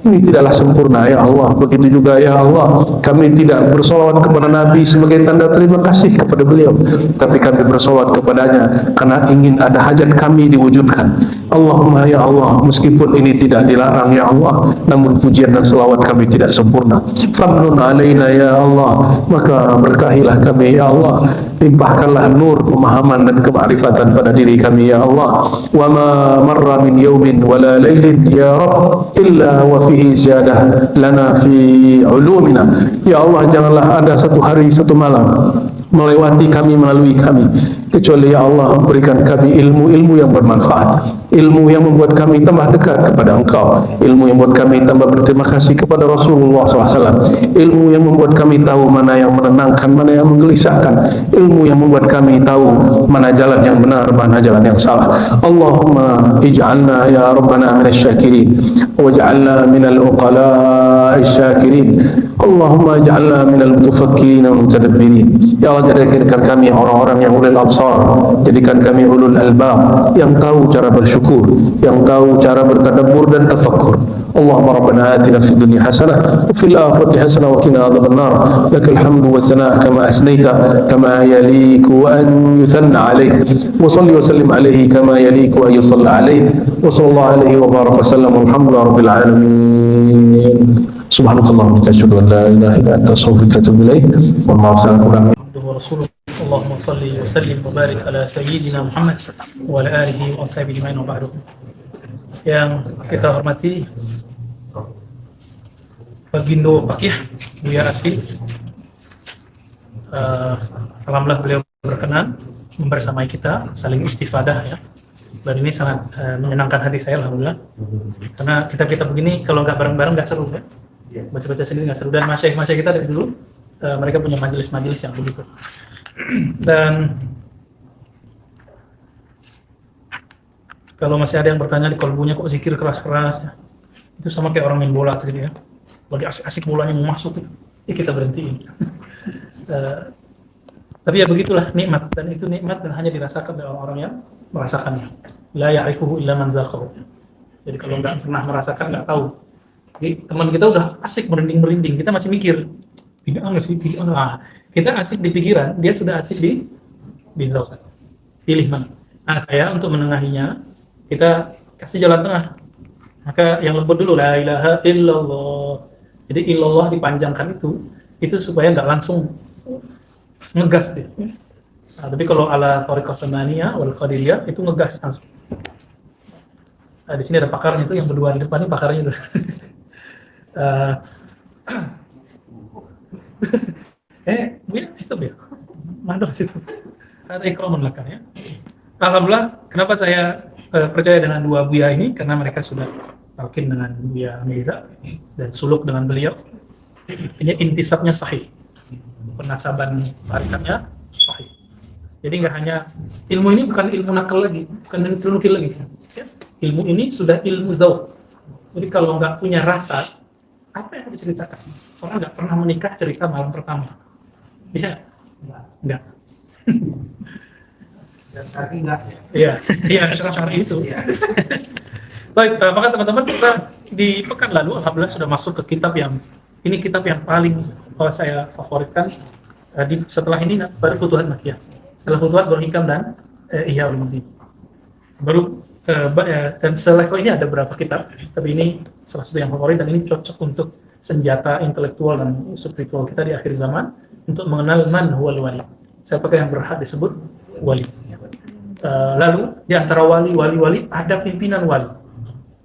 Ini tidaklah sempurna ya Allah. Begitu juga ya Allah, kami tidak bersolawat kepada Nabi sebagai tanda terima kasih kepada beliau, tapi kami bersolawat kepadanya karena ingin ada hajat kami diwujudkan. Allahumma ya Allah, meskipun ini tidak dilarang ya Allah, namun pujian dan selawat kami tidak sempurna. Famnun alaina ya Allah, maka berkahilah kami ya Allah, limpahkanlah nur pemahaman dan kemakrifatan pada diri kami ya Allah. Wa ma marra min yawmin wala lailin ya Rabb illa wa fihi ziyadah lana fi ulumina. Ya Allah, janganlah ada satu hari satu malam melewati kami, melalui kami, kecuali ya Allah berikan kami ilmu-ilmu yang bermanfaat, ilmu yang membuat kami tambah dekat kepada Engkau, ilmu yang membuat kami tambah berterima kasih kepada Rasulullah SAW, ilmu yang membuat kami tahu mana yang menenangkan, mana yang menggelisahkan, ilmu yang membuat kami tahu mana jalan yang benar, mana jalan yang salah. Allahumma ij'alna ya Rabbana minasyakirin waj'alna minal uqala'i syakirin. Allahumma ij'alna minal mutafakkirin wal mutadabbirin. Ya Allah, jadikan kami orang-orang yang ulul absar, jadikan kami ulul albab, yang tahu cara bersyukur, yang tahu cara bertadabbur dan tafakkur. Allahumma rabbana atina fid dunya hasanah wa fil akhirati hasanah wa qina adzabannar. Lakal hamdu wa sanaa kama asnaita kama yaliku an yusanna alayk. Wa salli wa sallim alayhi kama yaliku an yusalla alayh. Wa sallallahu alayhi wa baraka wa sallam. Alhamdulillahi rabbil alamin. Subhanakallah wa bihamdika, la ilaha illa anta, astaghfiruka wa atubu ilaik. Wa maaf saya kurang. Rasulullah, Allahumma salli wa sallim wa barik ala Sayyidina Muhammad wa ala alihi wa sahbihi ajma'in wa ba'du. Yang kita hormati Bagindo Pakih Buya Asfi, alhamdulillah beliau berkenan membersamai kita saling istifadah ya. Dan ini sangat menyenangkan hati saya alhamdulillah. Karena kita begini kalau nggak bareng-bareng nggak seru ya. Baca-baca sendiri nggak seru, dan masyayikh kita dari dulu mereka punya majelis-majelis yang begitu. Dan kalau masih ada yang bertanya di kolbunya kok zikir keras-keras ya, itu sama kayak orang main bola gitu ya, lagi asik-asik bolanya mau masuk itu, ya kita berhentiin. Tapi ya begitulah nikmat, dan itu nikmat dan hanya dirasakan oleh orang-orang yang merasakannya. La ya'rifuhu illa man zaqahu. Jadi kalau nggak pernah merasakan nggak tahu. Jadi teman kita udah asik merinding-merinding, kita masih mikir bid'ah nggak sih, bid'ah. Nah, kita asik di pikiran, dia sudah asik di zauq. Pilih mana? Nah, saya untuk menengahinya, kita kasih jalan tengah. Maka yang lembut dulu, la ilaha illallah. Jadi illallah dipanjangkan itu supaya nggak langsung ngegas dia. Nah, tapi kalau ala thariqah samaniyah wal qadiriyah itu ngegas langsung. Nah, di sini ada pakarnya itu, yang berdua di depan ini pakarnya itu. Situ ya. Mandor situ. Ada ikramun lakan ya. Alhamdulillah, kenapa saya percaya dengan dua buya ini? Karena mereka sudah talqin dengan Buya Mirza dan suluk dengan beliau. Artinya intisabnya sahih, penasaban tarikatnya sahih. Jadi nggak hanya ilmu ini bukan ilmu nakal lagi, bukan ilmu nukil lagi. Ya. Ilmu ini sudah ilmu zauq. Jadi kalau nggak punya rasa, apa yang mau diceritakan? Orang nggak pernah menikah cerita malam pertama, bisa nggak? Dan tadi enggak. Iya, iya, syar'i itu. Baik, maka teman-teman kita di pekan lalu alhamdulillah sudah masuk ke kitab yang ini kitab yang paling saya favoritkan. Setelah ini baru Futuhat Makkiyah. Setelah Futuhat baru Hikam dan Ihya Ulumuddin. Baru dan selevel ini ada beberapa kitab, tapi ini salah satu yang favorit dan ini cocok untuk senjata intelektual dan spiritual kita di akhir zaman untuk mengenal man huwal wali. Siapakah yang berhak disebut wali? Lalu di antara wali ada pimpinan wali.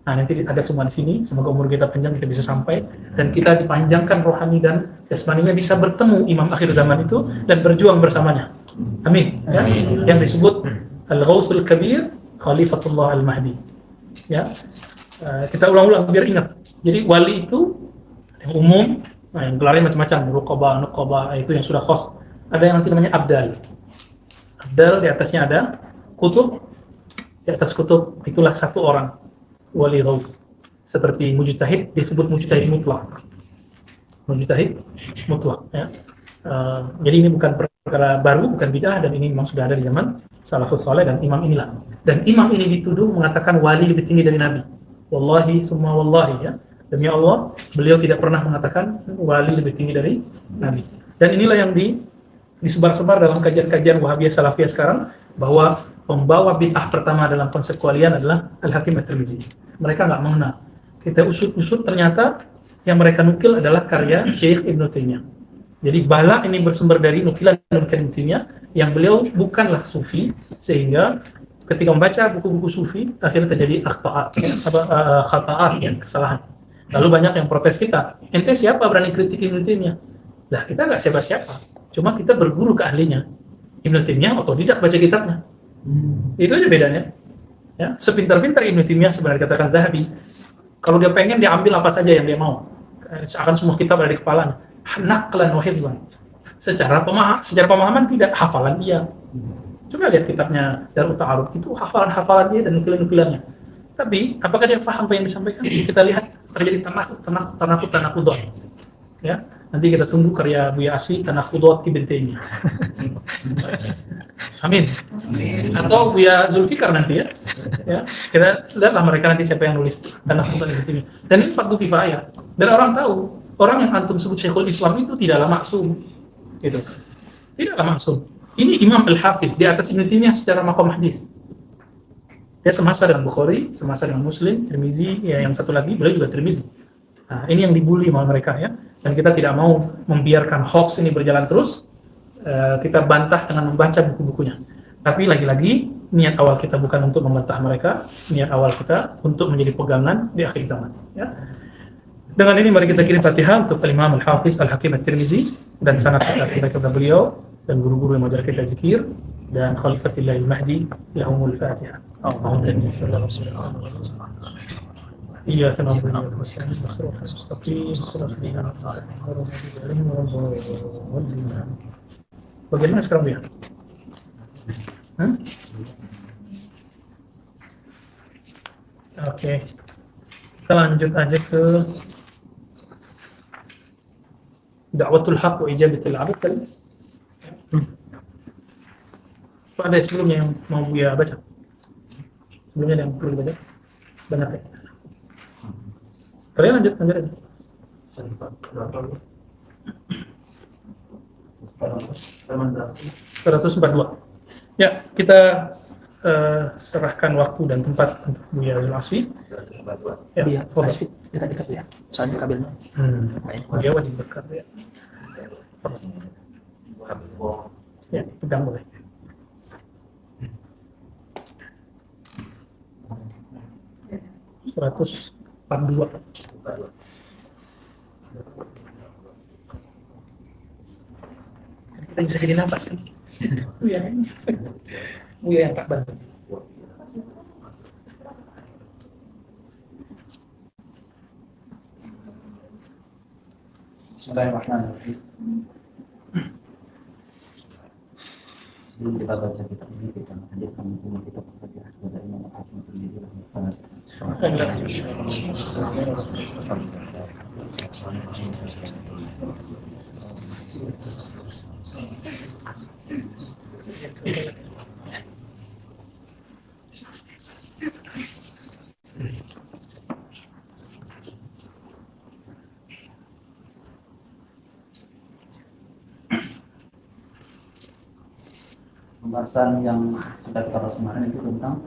Nah, nanti ada semua di sini. Semoga umur kita panjang, kita bisa sampai dan kita dipanjangkan rohani dan jasmaninya bisa bertemu imam akhir zaman itu dan berjuang bersamanya. Amin. Ya? Yang disebut Al-Ghausul Kabir Khalifatullah Al-Mahdi. Ya. Kita ulang-ulang biar ingat. Jadi wali itu yang umum, yang gelarnya macam-macam, Nuqaba, itu yang sudah khos. Ada yang nanti namanya Abdal. Abdal di atasnya ada kutub, di atas kutub itulah satu orang wali ghaus. Seperti mujtahid disebut mujtahid mutlak. Mujtahid mutlak ya. Jadi ini bukan perkara baru, bukan bid'ah dan ini memang sudah ada di zaman salafus saleh dan imam inilah. Dan imam ini dituduh mengatakan wali lebih tinggi dari nabi. Wallahi summa wallahi ya. Demi Allah, beliau tidak pernah mengatakan wali lebih tinggi dari nabi. Dan inilah yang disebar-sebar dalam kajian-kajian Wahabiyah Salafiyah sekarang bahwa pembawa bid'ah pertama dalam konsep kewalian adalah Al-Hakim At-Tirmizi. Mereka nggak mengenal. Kita usut-usut ternyata yang mereka nukil adalah karya Syekh Ibnu Taimiyah. Jadi bala ini bersumber dari nukilan Ibnu Taimiyah yang beliau bukanlah sufi sehingga ketika membaca buku-buku sufi akhirnya terjadi khata'at, kesalahan. Lalu banyak yang protes kita. Ente siapa berani kritik Ibnu Taimiyah? Lah kita nggak siapa-siapa. Cuma kita berguru ke ahlinya. Ibnu Taimiyah otodidak baca kitabnya. Itu aja bedanya. Ya, sepintar-pintar Ibnu Taimiyah sebenarnya dikatakan Zahabi, kalau dia pengen dia ambil apa saja yang dia mau. Akan semua kitab ada di kepalanya. Naqlan wa hifdhan. Secara pemahaman tidak, hafalan iya. Coba lihat kitabnya Darut Ta'aruf, itu hafalan-hafalan dia dan nukilan-nukilannya. Tapi apakah dia paham apa yang disampaikan? Kita lihat terjadi tanakudot. Ya, nanti kita tunggu karya Buya Asfi Tanakudot Ibn Taimiyah. Amin. Atau Buya Zulfikar nanti ya. Ya, kita lihatlah mereka nanti siapa yang nulis Tanakudot Ibn Taimiyah. Dan ini fardu kifayah. Dan orang tahu, orang yang antum sebut Syekhul Islam itu tidaklah maksum. Gitu. Tidaklah maksum. Ini Imam Al-Hafiz di atas Ibn Taimiyah secara maqam hadis. Dia semasa dengan Bukhari, semasa dengan Muslim, Tirmizi, ya yang satu lagi beliau juga Tirmizi. Nah, ini yang dibully sama mereka ya. Dan kita tidak mau membiarkan hoax ini berjalan terus. Kita bantah dengan membaca buku-bukunya. Tapi lagi-lagi niat awal kita bukan untuk membantah mereka, niat awal kita untuk menjadi pegangan di akhir zaman. Ya. Dengan ini mari kita kirim Fatihah untuk Imam Al-Hafiz Al-Hakim At-Tirmizi dan sanad kita sampai kepada beliau dan guru-guru yang mengajar kita zikir dan Khalifatillahil Mahdi lahumul Fatihah. إياك نعبد وإياك نستعين اهدنا الصراط المستقيم صراط الذين أنعمت عليهم. Bagaimana sekarang dia? Oke. Kita lanjut aja ke Da'watul Haq wa Ijabatul 'Abd kali. Ada sebelumnya yang mau Buya baca? Sebelumnya ada yang perlu dibaca? Banyak ya? Kalian lanjut aja. 142. Ya, kita serahkan waktu dan tempat untuk Buya Zul Asfi. Ya, Asfi, dekat-dekat ya. Soalnya kabelnya. Dia wajib dekat ya. Ya, pegang boleh. Seratus 42. Kita bisa jadi nafas kan? Buya Buya yang Pak Bandung. Bismillahirrahmanirrahim. Sebelum kita baca kitab ini, kita hadirkan hukum kita Al-Fatihah kepada Imam Al-Hakim Tirmidzi rahimahullah. Pembahasan yang sudah kita bahas kemarin itu tentang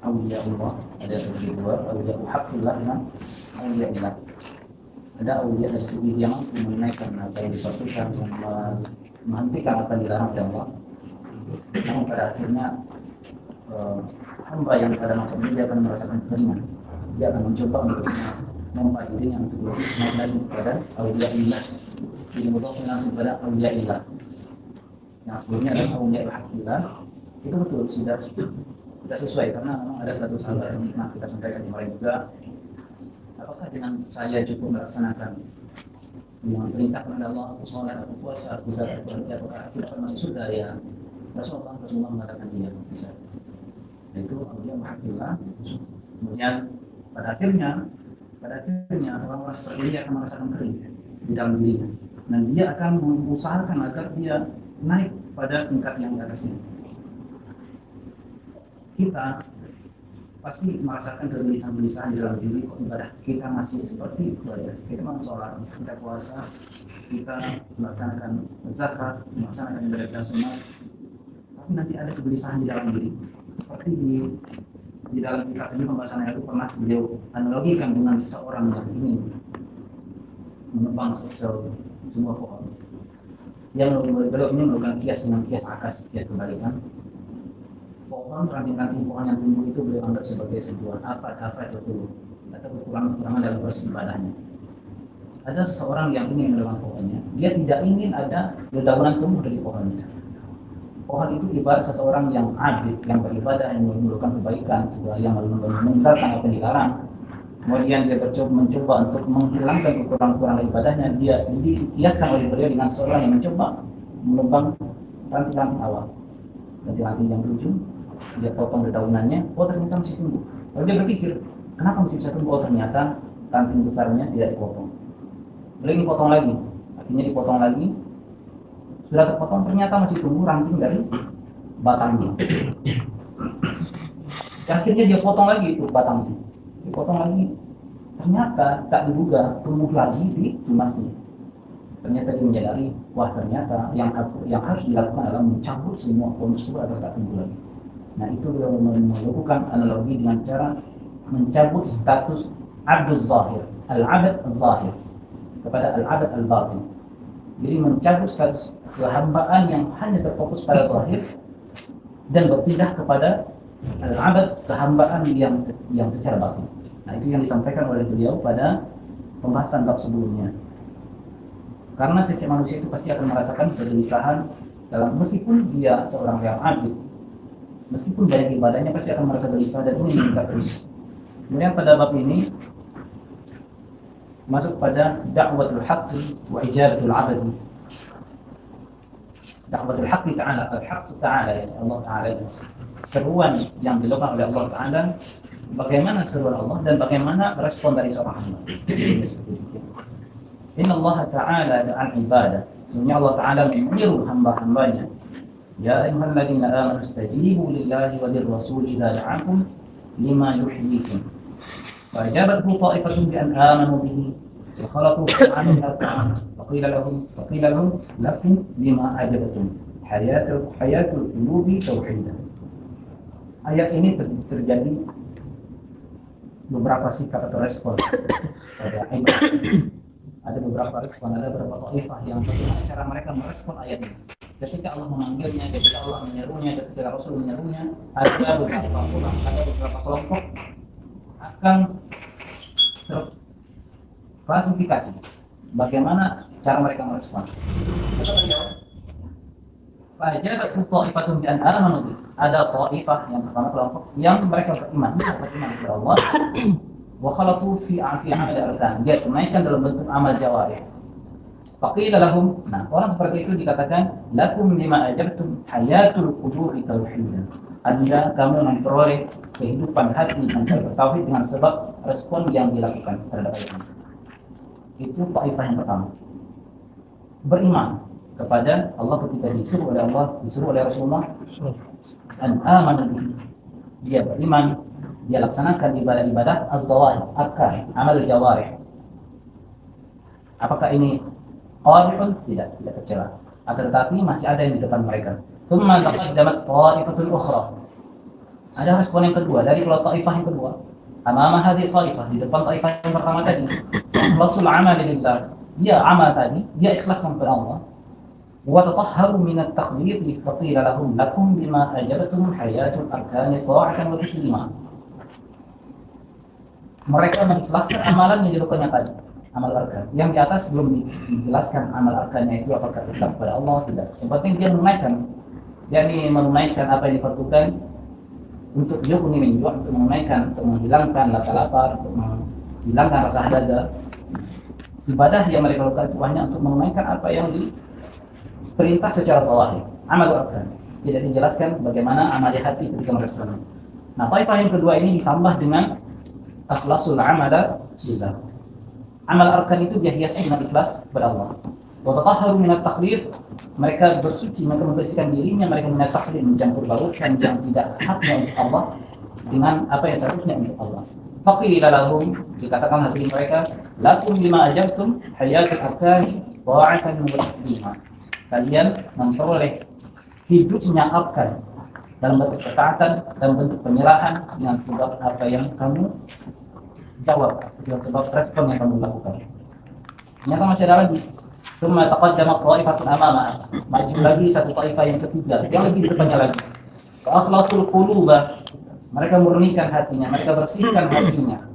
awliya Allah. Ada dua, awliya Haqqillah dan awliya Allah. Ada awliya dari segi yang menunaikan apa yang diperlukan, menghentikan apa yang dilarang oleh Allah. Namun pada akhirnya hamba yang pada masa ini dia akan merasakan keringan. Dia akan mencoba untuk membuat dirinya untuk lebih naik lagi kepada awliya Allah. Ini mudhafun langsung kepada awliya Allah. Yang sebelumnya adalah awliya Haqqillah. Itu betul sudah sesuai karena memang ada satu sahabat yang pernah kita sampaikan kemarin juga. Apakah dengan saya cukup melaksanakan yang perintahkan oleh Allah, aku sholat, aku puasa, aku zakat, aku haji, apakah tidak termasuk sudah ya? Rasulullah mengatakan iya, bisa. Itu awliya Haqqillah. Kemudian pada akhirnya orang-orang seperti ini akan merasakan kering di dalam dirinya, dan dia akan mengusahakan agar dia naik pada tingkat yang di atasnya. Kita pasti merasakan kegelisahan-gelisahan di dalam diri kok ibadah kita masih seperti itu aja. Kita mau sholat, kita puasa, kita melaksanakan zakat, melaksanakan ibadah sunnah, tapi nanti ada kegelisahan di dalam diri. Seperti di dalam kitab ini pembahasannya itu pernah beliau analogikan dengan seseorang yang ingin menebang sebuah pohon. Yang beliau ini melakukan kias dengan kias akas, kias kebalikan. Pohon, ranting-ranting pohon yang tumbuh itu beliau anggap sebagai sebuah afat atau kekurangan dalam proses ibadahnya. Ada seseorang yang ingin menebang pohonnya, dia tidak ingin ada dedaunan tumbuh dari pohonnya. Pohon itu ibarat seseorang yang abid, yang beribadah, yang melakukan kebaikan, yang meninggalkan apa yang dilarang. Kemudian dia mencoba untuk menghilangkan kekurangan ibadahnya. Dia dikiaskan oleh beliau dengan seorang yang mencoba menebang ranting-ranting awal, ranting-ranting yang ujung. Dia potong dedaunannya, ternyata masih tumbuh. Lalu dia berpikir, kenapa masih bisa tumbuh? Ternyata ranting besarnya tidak dipotong. Beliau ingin potong lagi, akhirnya dipotong lagi. Sudah terpotong, ternyata masih tumbuh ranting dari batangnya. Akhirnya dia potong lagi itu batangnya, dipotong lagi. Ternyata tak diduga tumbuh lagi di tumasnya. Ternyata dia menyadari, wah ternyata yang harus dilakukan adalah mencabut semua pohon tersebut agar tak tumbuh lagi. Nah itu beliau melakukan analogi dengan cara mencabut status abd zahir, al-abd zahir kepada al-abd al-batin. Jadi mencabut status kehambaan yang hanya terfokus pada zahir dan berpindah kepada al-abd, kehambaan yang secara batin. Nah itu yang disampaikan oleh beliau pada pembahasan bab sebelumnya. Karena setiap manusia itu pasti akan merasakan kegelisahan dalam, meskipun dia seorang yang abid, meskipun banyak ibadahnya pasti akan merasa gelisah dan ini meningkat terus. Kemudian pada bab ini masuk pada da'watul haqqi wa ijabatul 'abdi. Da'watul haqqi ta'ala, al-haqqu ta'ala ya Allah Ta'ala. Seruan yang dilakukan oleh Allah Ta'ala, bagaimana seruan Allah dan bagaimana respon dari seorang hamba. Inna Allah Ta'ala da'an ibadah. Sebenarnya Allah Ta'ala menyeru hamba-hambanya. Ya ayyuhalladzina amanu istajibu lillahi wa lirrasul idza da'akum lima yuhyikum. Fa ajabathu ta'ifatun bi an amanu bihi wa khalaqu 'anhu faqila lahum lakum lima ajabatum hayatul qulubi tauhidah. Ayat ini terjadi beberapa sikap atau respon pada ayat. Ada beberapa respon, ada beberapa ta'ifah yang bagaimana cara mereka merespon ayat ini. Ketika Allah memanggilnya, ketika Allah menyerunya, ketika Rasul menyerunya, ada beberapa orang, ada beberapa kelompok akan terklasifikasi bagaimana cara mereka merespon. Fajabat ta'ifatun bi an amanu bi. Ada ta'ifah yang pertama kelompok yang mereka beriman kepada Allah. Wa khalatu fi amal arkan. Dia tunaikan dalam bentuk amal jawarih. Faqila lahum, nah orang seperti itu dikatakan lakum lima ajabtum hayatul qulubi tauhidan. Anda kamu memperoleh kehidupan hati mencari bertauhid dengan sebab respon yang dilakukan terhadap ayat. Itu taifah yang pertama. Beriman kepada Allah ketika disuruh oleh Allah, disuruh oleh Rasulullah, dan aman. Dia beriman, dia laksanakan ibadah-ibadah az-zawahir, arkan, amal jawarih. Apakah ini qadhifun? Tidak tercela. Akan tetapi masih ada yang di depan mereka. Tsumma taqaddamat ta'ifatun ukhra. Ada respon yang kedua dari kelompok taifah yang kedua. Amama hadhihi taifah, di depan taifah yang pertama tadi. Ikhlasul amal lillah. Dia amal tadi, dia ikhlaskan kepada Allah. Wa tatahharu min at-takhlid fa qila lahum lakum bima ajabatum hayatul arkani ta'atan wa taslima. Mereka mengikhlaskan amalan yang dilakukannya tadi, amal arkan. Yang di atas belum dijelaskan amal arkannya itu apakah ikhlas kepada Allah tidak. Yang penting dia menunaikan, yakni menunaikan apa yang difardukan untuk yughni min ju', untuk menunaikan, untuk menghilangkan rasa lapar, untuk menghilangkan rasa dahaga. Ibadah yang mereka lakukan itu hanya untuk menunaikan apa yang diperintah secara zahir, amal arkan. Tidak dijelaskan bagaimana amal hati ketika merespon. Nah, taifah yang kedua ini ditambah dengan akhlasul amala lillah. Amal arkan itu dia hiasi dengan ikhlas kepada Allah. Wa tatahharu min at-takhlid, mereka bersuci, mereka membersihkan dirinya, mereka min at-takhlid, mencampur baurkan yang tidak haknya untuk Allah dengan apa yang seharusnya untuk Allah. Faqila lahum, dikatakan hati mereka, lakum lima ajabtum hayatul arkani ta'atan wa taslima. Kalian memperoleh hidupnya arkan dalam bentuk ketaatan, dalam bentuk penyerahan dengan sebab apa yang kamu jawab, dengan sebab respon yang kamu lakukan. Ternyata masih ada lagi. Tsumma taqaddamat ta'ifatun amama. Maju lagi satu taifah yang ketiga, yang lebih depannya lagi. Fa akhlasul quluba. Mereka murnikan hatinya, mereka bersihkan hatinya.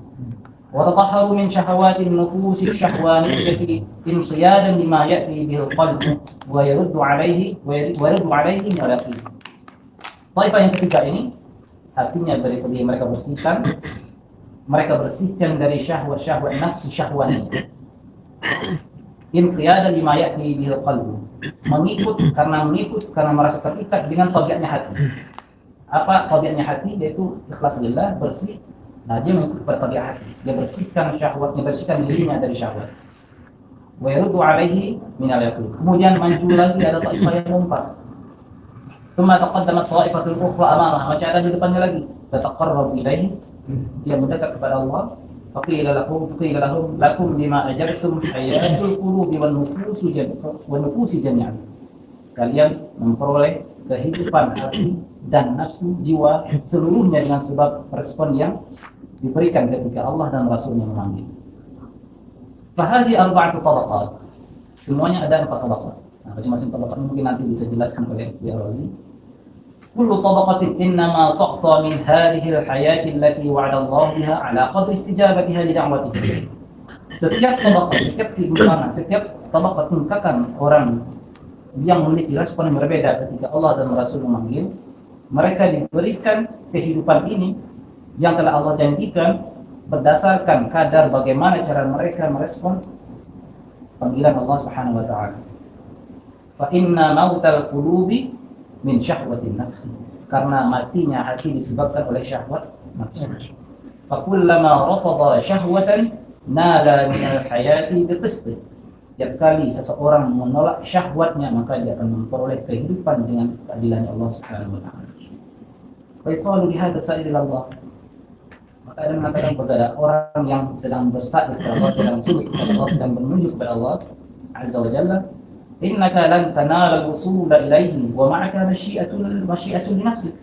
Wa tatahharu min syahawatin nufusi syahwaniyati inqiyadan lima ya'ti bil qalb wa yaruddu alaihi min al-yaqin. Taifah yang ketiga ini hatinya dari mereka bersihkan dari syahwat nafsi syahwani. Inqiyadan lima ya'ti bil qalb. Mengikut karena merasa terikat dengan tabiatnya hati. Apa tabiatnya hati? Yaitu ikhlas lillah, bersih. Nah, dia mengikut pada tabiat hati. Dia bersihkan syahwatnya, bersihkan dirinya dari syahwat. Wa yaruddu alaihi min al-yaqin. Kemudian maju lagi ada taifah yang keempat. Tsumma taqaddamat ta'ifatul ukhra amamah. Masih ada di depannya lagi. Tataqarrab ilaihi. Dia mendekat kepada Allah. Faqila lahum lakum bima ajabtum hayatul qulubi wan nufusi jami'an. Kalian memperoleh kehidupan hati dan nafsu jiwa seluruhnya dengan sebab respon yang diberikan ketika Allah dan Rasulnya memanggil. Fahadi arba'atu tabaqat. Semuanya ada 4 tabaqat. Nah, masing-masing tabaqat mungkin nanti bisa jelaskan oleh Al-Razi. Kullu tabaqatin innama tu'ta min hadhihi al-hayati allati wa'ada Allah biha ala qadri istijabatiha li da'watihi. Setiap tabaqat, setiap tingkatan, setiap tabaqat tingkatan orang yang memiliki respon yang berbeda ketika Allah dan Rasul memanggil, mereka diberikan kehidupan ini yang telah Allah janjikan berdasarkan kadar bagaimana cara mereka merespon panggilan Allah Subhanahu wa taala. Fa inna mautal qulubi min syahwatin nafsi. Karena matinya hati disebabkan oleh syahwat nafsu. Fa kullama rafadha syahwatan nala min al-hayati biqist. Setiap kali seseorang menolak syahwatnya, maka dia akan memperoleh kehidupan dengan keadilan Allah Subhanahu wa taala. Fa yaqulu li hadha sa'il Allah. Maka ada mengatakan kepada orang yang sedang bersair kepada Allah, sedang sujud kepada Allah, sedang menuju kepada Allah Azza wa Jalla, innaka lan tanala al-wusul ilaihi wa ma'aka masyiatun li nafsik.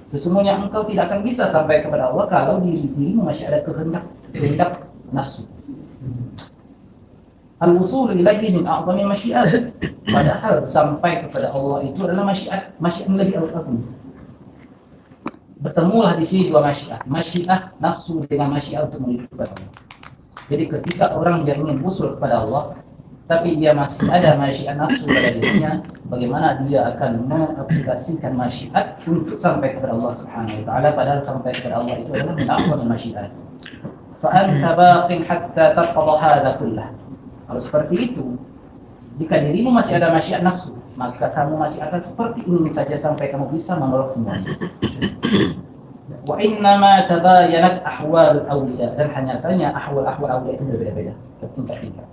Sesungguhnya engkau tidak akan bisa sampai kepada Allah kalau dirimu masih ada kehendak nafsu. Al-wusul ilaihi min a'zami masyiat. Padahal sampai kepada Allah itu adalah masyiat yang lebih agung. Bertemulah di sini dua masyiat nafsu dengan masyiat untuk menuju kepada Allah. Jadi ketika orang yang ingin usul kepada Allah, tapi dia masih ada masyiat nafsu pada dirinya, bagaimana dia akan mengaplikasikan masyiat untuk sampai kepada Allah Subhanahu wa taala, padahal sampai kepada Allah itu adalah min a'zam masyiat. Fa anta baqin hatta tarfadha hadha kullah. Kalau seperti itu, jika dirimu masih ada masyiat nafsu, maka kamu masih akan seperti ini saja sampai kamu bisa menolak semuanya. Wa innama tabayanat ahwalul awliya, dan hanya saja ahwal-ahwal awliya itu berbeda-beda, bertingkat-tingkat.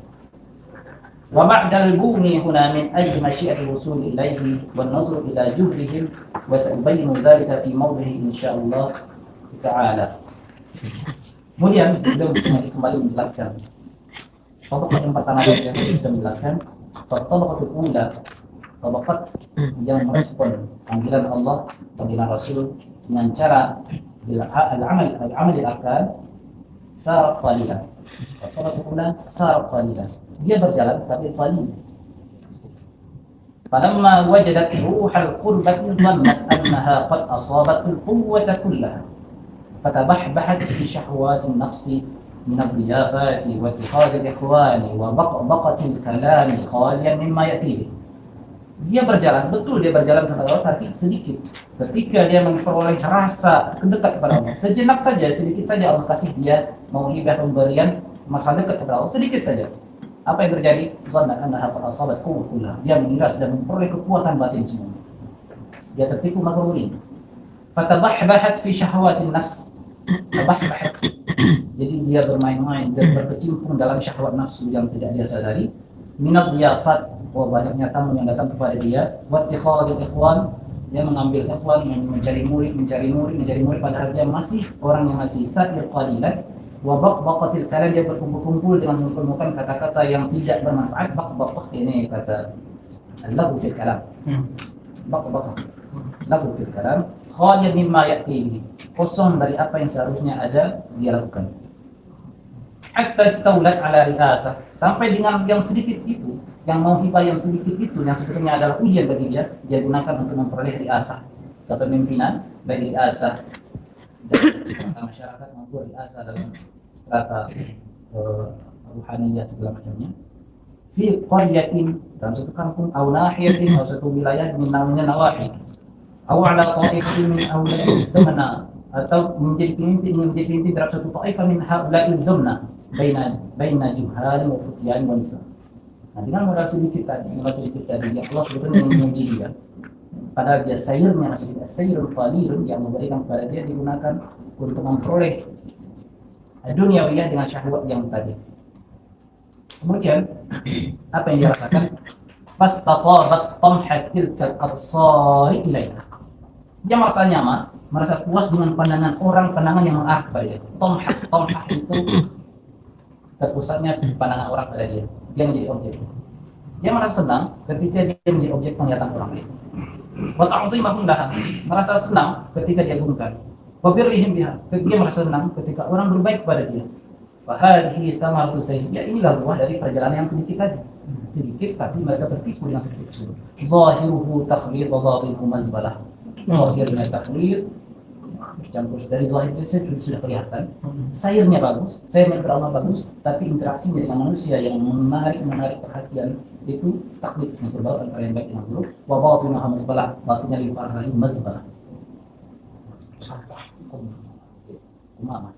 Wa ba'dal buni huna min ajli masyiatil wusul ilaihi wan nazru ila juhdihim wa sa'ubayyinu dhalika fi mawdihi insyaallah ta'ala. Kemudian beliau kembali menjelaskan tabaqat yang pertama yang sudah menjelaskan, tabaqatul ula, tabaqat yang merespon panggilan Allah, panggilan Rasul dengan cara al-amal al-arkan sarat qalilan. Tabaqatul ula sarat qalilan, dia berjalan tapi qalil. Falamma wajadat ruhal qurbati dhannat annaha qad asabatul quwwata kullaha fatabahbahat fi syahwatin nafsi من الضيافات واتخاذ الإخوان وبقبقة الكلام خاليا مما يأتيه. Dia berjalan, betul dia berjalan kepada Allah, tapi sedikit. Ketika dia memperoleh rasa dekat kepada Allah, sejenak saja, sedikit saja Allah kasih dia mauhibah pemberian masalah dekat kepada Allah, sedikit saja. Apa yang terjadi? Zanna annaha qad asabat quwwatullah. Dia mengira sudah memperoleh kekuatan batin semua. Dia tertipu maghruri. Fatabahbahat fi syahwatin nafs. Tabahbahat. Jadi dia bermain-main dan berkecimpung dalam syahwat nafsu yang tidak dia sadari. Minad dhiyafat, banyaknya tamu yang datang kepada dia. Wattikhadil ikhwan, dia mengambil ikhwan, mencari murid, padahal dia masih orang yang masih satir qalilan. Wa baqbaqatil kalam, dia berkumpul-kumpul dengan mengumpulkan kata-kata yang tidak bermanfaat. Baqbaqah ini kata lahu fil kalam. Baqbaqah lahu fil kalam khaliyan mimma ya'tihi, kosong dari apa yang seharusnya ada dia lakukan. Hatta istaulat ala riasah, sampai dengan yang sedikit itu, yang mauhibah yang sedikit itu, yang sebetulnya adalah ujian bagi dia, dia gunakan untuk memperoleh riasah, kepemimpinan, baik riasah dan masyarakat maupun riasah dalam strata ruhaniyah segala macamnya. Fi qaryatin, dalam satu kampung, atau nahiyatin, atau satu wilayah min nawahi, atau ala ta'ifatin min awla'il zamana, atau menjadi pemimpin dalam satu ta'ifah min haula'il zamna, baina juhal wa futyan wa nisa. Nah, dengan modal sedikit tadi, Allah sebetulnya menguji dia. Padahal dia sayurnya masih tidak sayrul qalilun, yang memberikan kepada dia digunakan untuk memperoleh duniawiyah dengan syahwat yang tadi. Kemudian apa yang dirasakan? Fastatabat tamhat tilka al-absari ilaiha. Dia merasa nyaman, merasa puas dengan pandangan orang, pandangan yang mengarah kepada dia. Tamhat itu terpusatnya pandangan orang pada dia. Dia menjadi objek. Dia merasa senang ketika dia menjadi objek penglihatan orang lain. Wa ta'zimahum laha, merasa senang ketika dia agungkan. Wa birrihim biha, dia merasa senang ketika orang berbaik kepada dia. Fahadhi samaratu sayyid, ya inilah buah dari perjalanan yang sedikit tadi. Sedikit tapi mereka tertipu dengan sedikit tersebut. Zahiruhu takhlid wa batinuhu mazbalah. Zahirnya takhlid, campur dari zahir saja sudah kelihatan. Sayurnya bagus, sayurnya kepada Allah bagus, tapi interaksinya dengan manusia yang menarik perhatian itu takhlid, yang berbau antara yang baik dengan buruk. Wa batinuhu mazbalah, batinnya lebih parah lagi, mazbalah. Sampah. Kumama.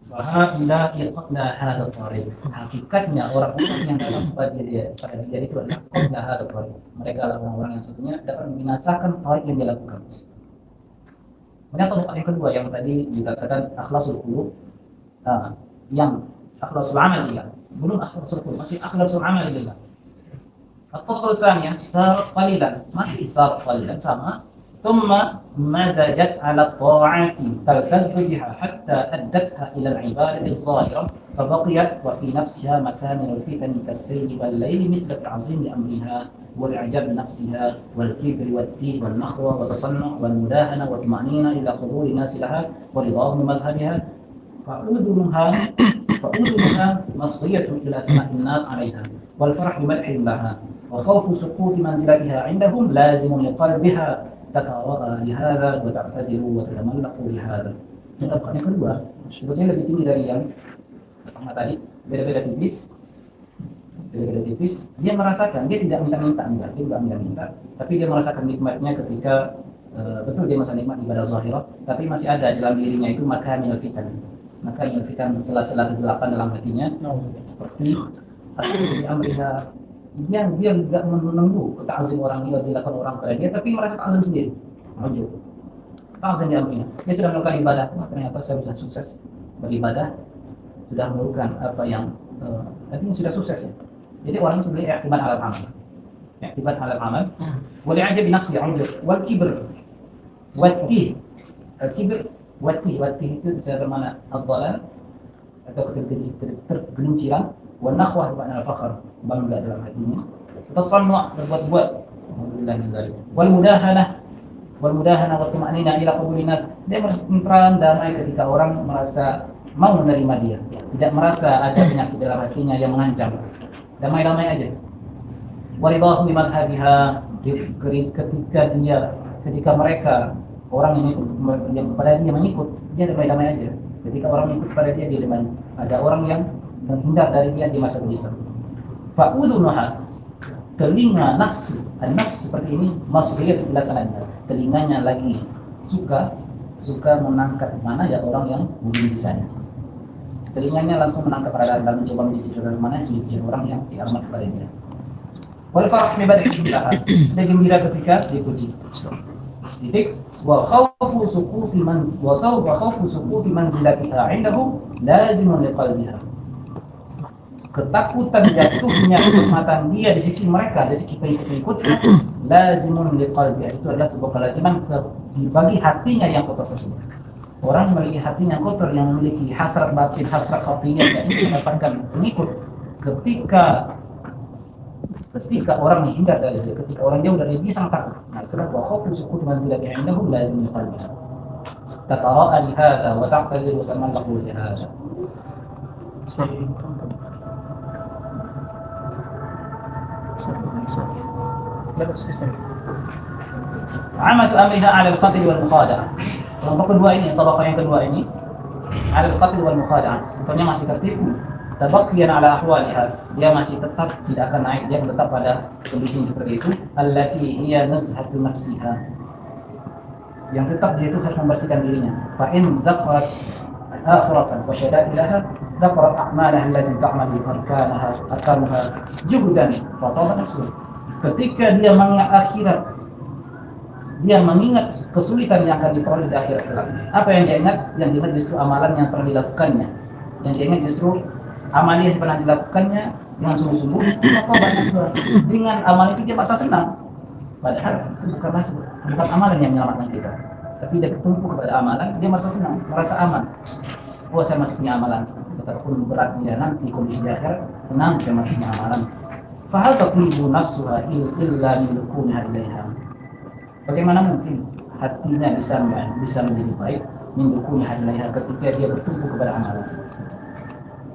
Fahadla yaqna hadha tariq. Hakikatnya orang-orang yang dalam pada dia itu adalah qadna hadha tariq. Mereka adalah orang-orang yang satunya dapat membinasakan tariq yang dia lakukan. Kemudian tabaqat yang kedua yang tadi dikatakan akhlasul qulub, yang akhlasul amaliyah, belum akhlasul qulub, masih akhlasul amaliyah. At-tabaqah tsaniyah sar qalilan, masih sar qalilan sama. ثم مزجت على الطاعات تلتذ بها حتى أدتها إلى العبادة الظاهرة فبقيت وفي نفسها مكان الفتن كالسيل والليل مثل التعظيم لأمرها والإعجاب بنفسها والكبر والتيه والنخوة والتصنع والمداهنة والطمأنينة إلى قبول الناس لها ورضاهم بمذهبها فأذنها مصغية إلى ثناء الناس عليها والفرح بمدحهم لها وخوف سقوط منزلتها عندهم لازم لقلبها tatawaqa lihada wa ta'tadilu wa tatamallaqu lihada. Tabaqat yang kedua sebetulnya lebih tinggi dari yang pertama tadi, beda-beda tipis. beda tipis, dia merasakan, dia tidak minta-minta, enggak, dia enggak minta-minta, tapi dia merasakan nikmatnya ketika betul dia masa nikmat ibadah zahirah, tapi masih ada dalam dirinya itu makanil fitan, sela-sela kegelapan dalam hatinya, seperti di Amerika, dia enggak menunggu ta'zim orang ini dilakukan orang pada dia, tapi merasa ta'zim sendiri, maju. Ta'zim di Amerika, dia sudah melakukan ibadah, ternyata saya sudah sukses beribadah, sudah melakukan apa yang artinya sudah sukses ya. Jadi orang ini sebenarnya i'timad 'ala al-amal. I'timad 'ala al-amal. Wa li'ajab nafsi 'ujub wal kibr. Watih. Al-kibr watih itu bisa bermakna ad-dhalal atau tergelinciran, wa nakhwah bermakna al-fakhr, bangga dalam hatinya. Tasannu' berbuat-buat. Alhamdulillah min dzalik. Wal mudahana wa tuma'nina ila qabulin nas. Dia merasa damai ketika orang merasa mau menerima dia, tidak merasa ada penyakit dalam hatinya yang mengancam, damai-damai aja. Waridahu bimadhabiha, ketika mereka orang yang kepada dia mengikut, dia damai-damai aja. Ketika orang mengikut kepada dia damai. Ada orang yang menghindar dari dia di masa gelisah. Fa'udhunaha, telinga nafsu, nafsu seperti ini masriyatu ila sanadna, telinganya lagi suka menangkap mana ya orang yang memiliki saya. Telinganya langsung menangkap pada dan mencoba mencicil dari mana ciri orang yang diamat kepada dia. Wal farah bi bad'iha, dia gembira ketika dipuji. Titik wa khawfu suquti manzilatiha 'indahu lazimun liqalbiha. Ketakutan jatuhnya kenikmatan dia di sisi mereka, di sisi pengikutnya, lazimun liqalbiha, itu adalah sebuah kelaziman bagi hatinya yang kotor tersebut. Orang yang memiliki hatinya kotor, yang memiliki hasrat batin, hasrat khafiyah, yang ingin mendapatkan pengikut, ketika orang menghindar dari dia, ketika orang jauh dari dia sangat takut. Nah, itulah wa khawfu suquti manzilatihi 'indahu lazim liqalbihi. Tatara'a li hadha wa ta'tadir wa tamallaqu li hadha. Amatu amriha 'ala al-qatl wal mukhada'ah. Kelompok kedua ini, tabaqah yang kedua ini, 'ala al-qatl wal mukhada'ah. Contohnya masih tertipu, tabaqiyan 'ala ahwaliha. Dia masih tetap tidak akan naik, dia tetap pada kondisi seperti itu. Allati hiya nazhatu nafsiha. Yang tetap dia itu harus membersihkan dirinya. Fa in dzakarat akhiratan wa syada'ilaha dzakarat a'malaha allati ta'malu arkanuha juhdan fa tabat nafsuha. Ketika dia mengingat akhirat, dia mengingat kesulitan yang akan diperoleh di akhirat kelak. Apa yang dia ingat? Yang dia ingat justru amalan yang pernah dilakukannya. Yang dia ingat justru amalan yang pernah dilakukannya dengan sungguh-sungguh. Maka banyak dengan amalan itu dia merasa senang. Padahal itu bukan amalan yang menyelamatkan kita. Tapi dia bertumpu kepada amalan, dia merasa senang, merasa aman. Oh, saya masih punya amalan. Betapapun berat dia nanti kondisi di akhirat, tenang, saya masih punya amalan. Fahal tatlubu nafsuha illa min dukuniha ilaiha. Bagaimana mungkin hatinya bisa menjadi baik min dukuniha ilaiha ketika dia bertumpu kepada amalan?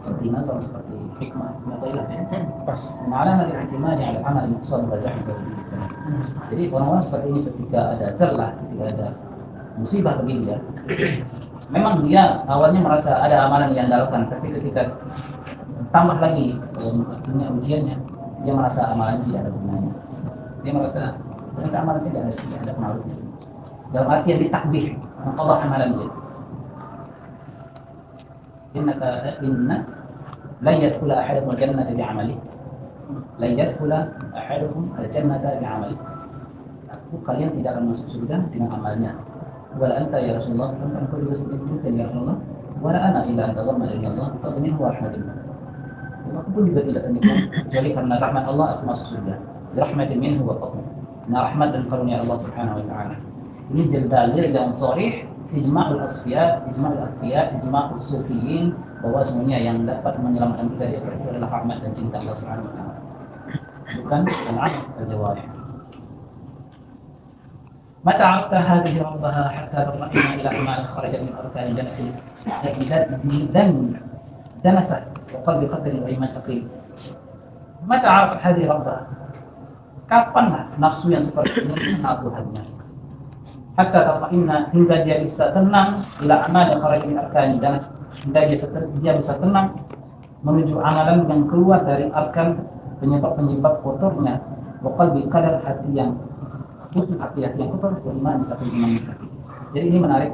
Seperti nazar, seperti hikmah, matailah ya. Pas ma'alama al-i'timadi 'ala al-'amal al-muqsad wa jahil dari sana. Jadi orang-orang seperti ini ketika ada celah, ketika ada musibah begini ya, memang dia awalnya merasa ada amalan yang diandalkan, tapi ketika tambah lagi punya ujiannya, dia merasa amalan tidak ada gunanya. Dia merasa ternyata amalan tidak ada pengaruhnya. Dalam artian ditakbir, Allah amalan dia. Inna la yadkhulu ahadukum al-jannata bi'amalihi. La yadkhulu ahadukum al-jannata bi'amalihi. Kalian tidak akan masuk surga dengan amalnya. Wala anta ya Rasulullah, engkau juga seperti ya Rasulullah. Wala ana illa anta ghamma ila Allah, fadhmin wa rahmatillah. Aku pun juga tidak demikian, kecuali karena rahmat Allah aku masuk surga. Rahmatin minhu wa fadl. Nah, rahmat dan karunia Allah Subhanahu wa taala. Ini dalil yang sahih, ijma'ul asfiya, ijma'ul sufiyin, bahwa semuanya yang dapat menyelamatkan kita di akhirat itu adalah rahmat dan cinta Allah Subhanahu wa taala. Bukan al-jawarih. متى عرفت هذه ربها حتى تطمئن إلى أعمال خرجت من أركان دنست وقلب قدر وإيمان سقيم. متى عرفت هذه ربها? Kapanlah nafsu yang seperti ini mengenal Tuhannya? Hatta tatma'inna, hingga dia bisa tenang ila amal yang kharaj min arkani danas, hingga dia bisa tenang menuju amalan yang keluar dari arkan penyebab kotornya qalbi kadar hati yang khusus, hati yang kotor, iman sakit, iman sakit. Jadi ini menarik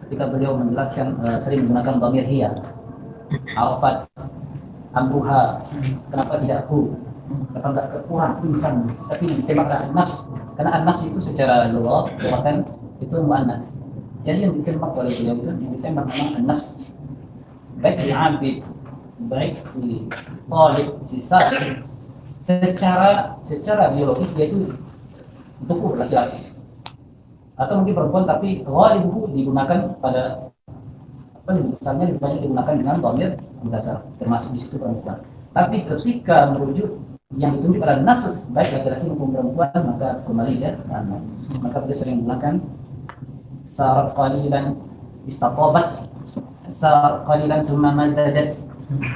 ketika beliau menjelaskan sering menggunakan dhamir hiya, Arafat, amruha, kenapa tidak aku, kenapa enggak kurang insan, tapi ditembaklah nafs, karena nafs itu secara lughatan itu muannas. Jadi yang ditembak oleh beliau itu yang ditembak memang nafs, baik si abid, baik si talib, si sa'id, secara biologis dia itu tubuh laki-laki atau mungkin perempuan, tapi ghalibuhu digunakan pada misalnya lebih banyak digunakan dengan dhamir mudzakkar, termasuk di situ perempuan. Tapi ketika merujuk yang ditunjuk pada nafs baik laki-laki maupun perempuan, maka kembali ya anak. Maka beliau sering menggunakan sarat qalilan istatabat, sarat qalilan summa mazajat.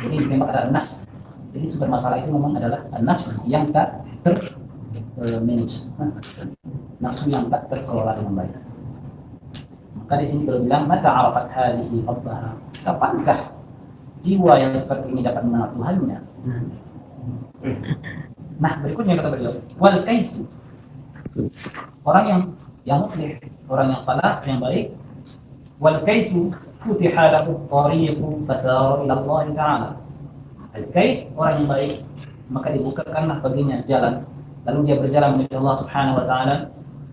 Jadi ditembak pada nafs. Jadi sumber masalah itu memang adalah nafs yang tak manage, nafsu yang tak terkelola dengan baik. Maka di sini beliau bilang, maka arafat hadihi rabbaha, kapankah jiwa yang seperti ini dapat mengenal Tuhannya? Nah, berikutnya kata beliau, wal kaisu, orang yang muflih, orang yang falah, yang baik, wal kaisu futiha lahu tariqu fasara ila Allah Ta'ala. Al kais, orang yang baik, maka dibukakanlah baginya jalan, lalu dia berjalan menuju Allah Subhanahu wa taala.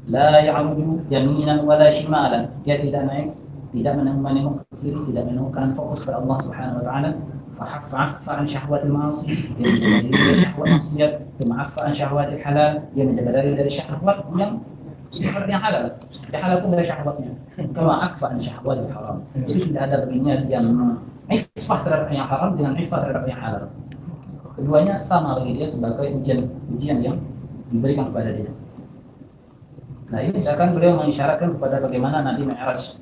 La ya'udu yaminan wala shimalan, dia tidak naik, tidak menengok ke kiri, tidak menengok kanan, fokus kepada Allah Subhanahu wa taala. Fahaffa an syahwatil ma'asi, dia menjaga diri dari syahwat maksiat. Ma'affa an syahwatil halal, dia menjaga diri dari syahwat yang halal. Yang halal pun dari syahwatnya. Kama affa an syahwatil haram, jadi tidak ada baginya yang iffah terhadap yang haram dengan iffah terhadap yang halal. Keduanya sama bagi dia sebagai ujian yang diberikan kepada dia. Nah, ini misalkan beliau mengisyaratkan kepada bagaimana Nabi Mi'raj.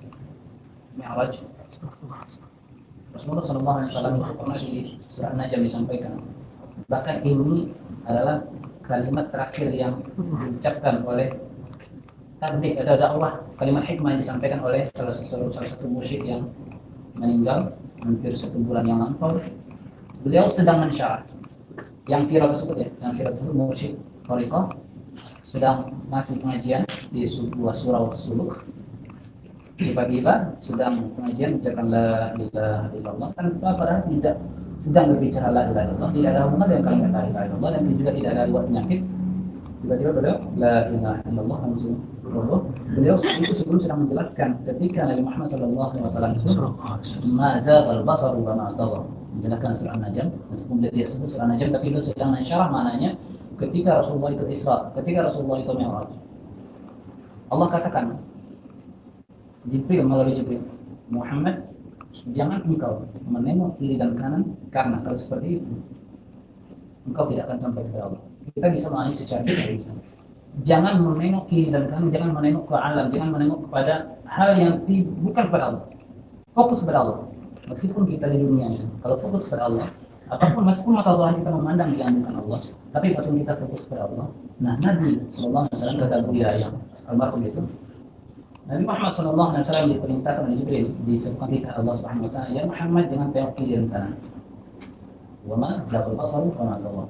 Rasulullah SAW itu pernah di surah Najm disampaikan. Bahkan ini adalah kalimat terakhir yang diucapkan oleh tabligh atau dakwah, kalimat hikmah yang disampaikan oleh salah satu mursyid yang meninggal hampir 1 bulan yang lampau. Beliau sedang mensyarah yang viral tersebut mursyid thariqah sedang ngasih pengajian di sebuah surau suluk. Tiba-tiba sedang pengajian mengucapkan la ilaha illallah, tanpa padahal tidak sedang berbicara la ilaha illallah, tidak ada hubungan dengan kalimat la ilaha illallah, dan juga tidak ada riwayat penyakit. Tiba-tiba beliau la ilaha illallah langsung berubah. Beliau itu sebelum sedang menjelaskan ketika Nabi Muhammad SAW itu ma zaghal basaru wa ma tagha, menjelaskan surah Najm. Meskipun dia tidak sebut surah Najm, tapi beliau sedang mensyarah maknanya. Ketika Rasulullah itu Isra, ketika Rasulullah itu Mi'raj, Allah katakan Jibril melalui Jibril, Muhammad, jangan engkau menengok kiri dan kanan, karena kalau seperti itu engkau tidak akan sampai kepada Allah. Kita bisa memahami secara bisa. Jangan menengok kiri dan kanan, jangan menengok ke alam, jangan menengok kepada hal yang bukan kepada Allah. Fokus kepada Allah. Meskipun kita di dunia ini, kalau fokus kepada Allah, apapun meskipun mata zahir kita memandang yang bukan Allah, tapi batin kita fokus kepada Allah. Nah, Nabi SAW kata beliau yang almarhum itu, Nabi Muhammad SAW diperintahkan oleh Jibril di sebuah ketika Allah Subhanahu wa taala, ya Muhammad, jangan tengok kiri dan kanan. Wa ma zaghal basaru wa ma tagha.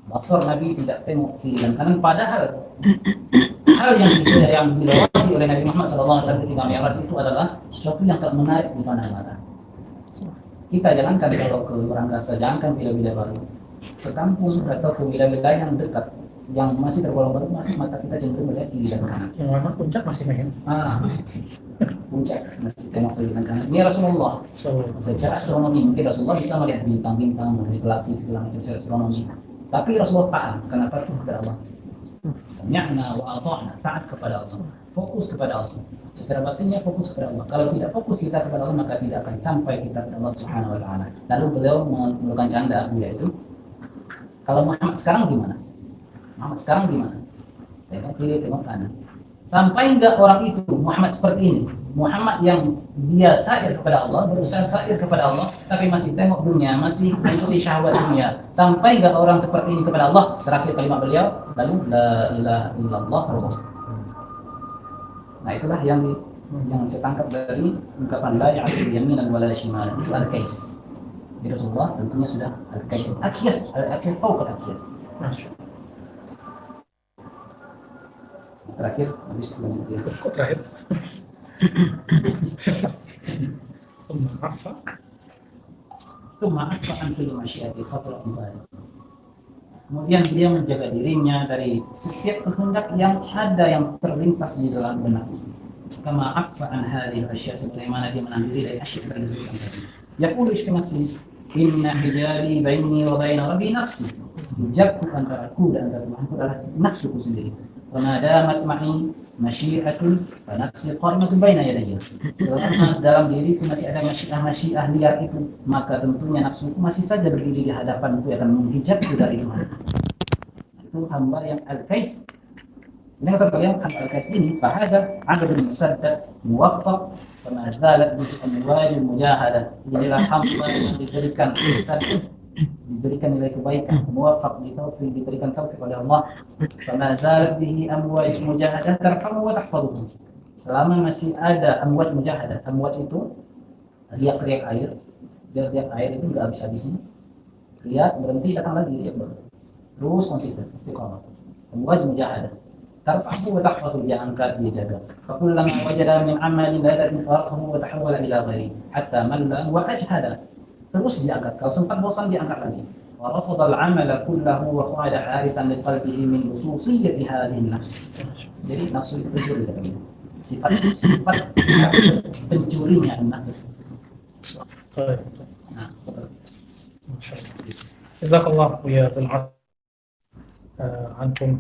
Basar Nabi tidak tengok kiri dan kanan, padahal hal yang dilewati oleh Nabi Muhammad SAW ketika Mi'raj itu adalah sesuatu yang sangat menarik di mana-mana. Kita jangankan kalau ke luar angkasa, jangankan bila-bila baru ke kampung atau ke bila-bila yang dekat, yang masih tergolong baru, masih mata kita cenderung melihat kiri dan kanan. Yang lama puncak masih main. Puncak masih tengok kiri dan kanan. Ini Rasulullah. Secara astronomi mungkin Rasulullah bisa melihat bintang-bintang, melihat galaksi segala macam secara astronomi. Tapi Rasulullah paham kenapa itu kepada Allah. Sami'na wa ata'na, taat kepada Allah, fokus kepada Allah. Secara batinnya fokus kepada Allah. Kalau tidak fokus kita kepada Allah, maka tidak akan sampai kita kepada Allah Subhanahu wa taala. Lalu beliau melakukan canda yaitu, kalau Muhammad sekarang gimana? Muhammad sekarang gimana? Tengok kiri, tengok kanan. Sampai enggak orang itu Muhammad seperti ini, Muhammad yang dia sa'ir kepada Allah, berusaha sa'ir kepada Allah, tapi masih tengok dunia, masih mengikuti syahwat dunia. Sampai enggak orang seperti ini kepada Allah. Terakhir kalimat beliau, lalu la ilaha illallah. Nah, itulah yang saya tangkap dari ungkapan la ya'budu yaminan wala shimalan, itu al-kais. Jadi Rasulullah tentunya sudah al-kais al-akyas, al-akyas fawq al-akyas. Masya Terakhir habis itu lanjut ya. kok terakhir semua apa Tsumma afa an kulli masyiati fatrah ibadi. Kemudian dia menjaga dirinya dari setiap kehendak yang ada yang terlintas di dalam benak. Kama afa an hadhihi al-asya, sebagaimana dia menahan diri dari asya yang disebutkan tadi. Yaqulu fi nafsi inna hijabi baini wa baina rabbi nafsi. Hijabku antara aku dan antara Tuhanku adalah nafsuku sendiri. Wa ma damat ma'i masyiatun fa nafsi qa'imatun baina yadayya. Selama dalam diriku masih ada masyiah liar itu, maka tentunya nafsuku masih saja berdiri di hadapanku yang akan menghijabku dari Tuhan. Itu hamba yang al-kais. Ini kata kalian hamba al-kais ini fahada abdul musaddad muwaffaq fama zalat bihi amwalul mujahadah. Inilah hamba yang diberikan musaddad, diberikan nilai kebaikan, muwaffaq diberikan taufik oleh Allah. Fama zalat bihi amwalul mujahadah tarfamu wa tahfazuhu. Selama masih ada amwat mujahadah, amwat itu riak-riak air, riak-riak air itu nggak habis-habisnya. Riak berhenti datang lagi, riak baru. Terus konsisten, istiqamah. Amwat mujahadah tarfahu wa tahfazuhu, dia angkat, dia jaga. Fakullama wajada min amalin la yadrin farqahu wa tahawwala ila ghairi hatta malla wa ajhada. Terus diangkat, kalau sempat bosan diangkat lagi. Farafadha al-amala kullahu wa qa'ada harisan li qalbihi min khususiyyati hadhihi an-nafs. Jadi nafsu itu pencuri katanya. Sifat pencurinya nafs. طيب Nah, betul. ما شاء الله جزاك الله يا ذا العرش عنكم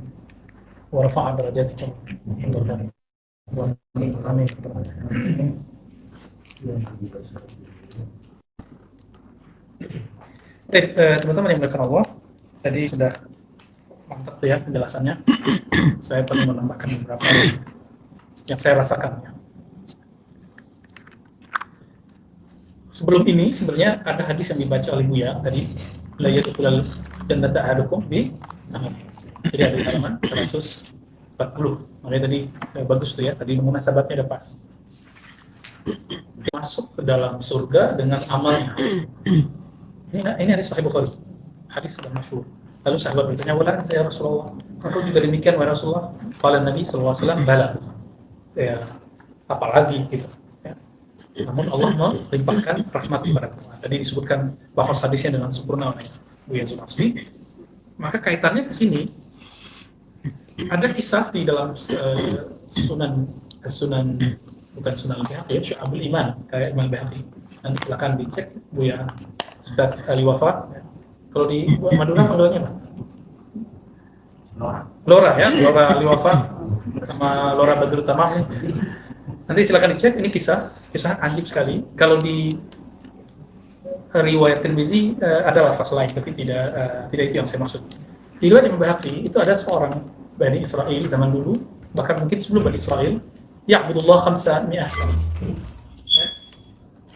ورفع درجاتكم عند الله آمين. Teman-teman yang dimuliakan Allah, tadi sudah mantap tuh ya penjelasannya. Saya perlu menambahkan beberapa yang saya rasakan ya. Sebelum ini sebenarnya ada hadis yang dibaca oleh Buya tadi, la yadkhulul jannata ahadukum bi amal. Jadi ada di halaman 140. Makanya tadi bagus tuh ya, tadi munasabatnya udah pas. Masuk ke dalam surga dengan amalnya. Ini hadis Sahih Bukhari. Hadis sudah masyhur. Lalu sahabat bertanya, "Wala anta ya Rasulullah? Engkau juga demikian wahai Rasulullah?" Qala Nabi sallallahu alaihi wasallam, "Bala." Ya, apalagi gitu. Namun Allah melimpahkan rahmat kepada kita. Tadi disebutkan lafaz hadisnya dengan sempurna oleh Buya Zumasli. Maka kaitannya ke sini ada kisah di dalam sunan bukan Sunan Al-Baihaqi, Syu'abul Iman kayak Imam Al-Baihaqi. Nanti silakan dicek Buya Ustaz Ali Wafa. Kalau di Madura panggilannya apa? Lora ya, Lora Ali Wafa sama Lora Badrul Tamam. Nanti silakan dicek, ini kisah anjib sekali. Kalau di riwayat Tirmizi ada lafaz lain, tapi tidak itu yang saya maksud. Di riwayat Imam Baihaqi itu ada seorang Bani Israel zaman dulu, bahkan mungkin sebelum Bani Israel, ya'budullah 500 sana.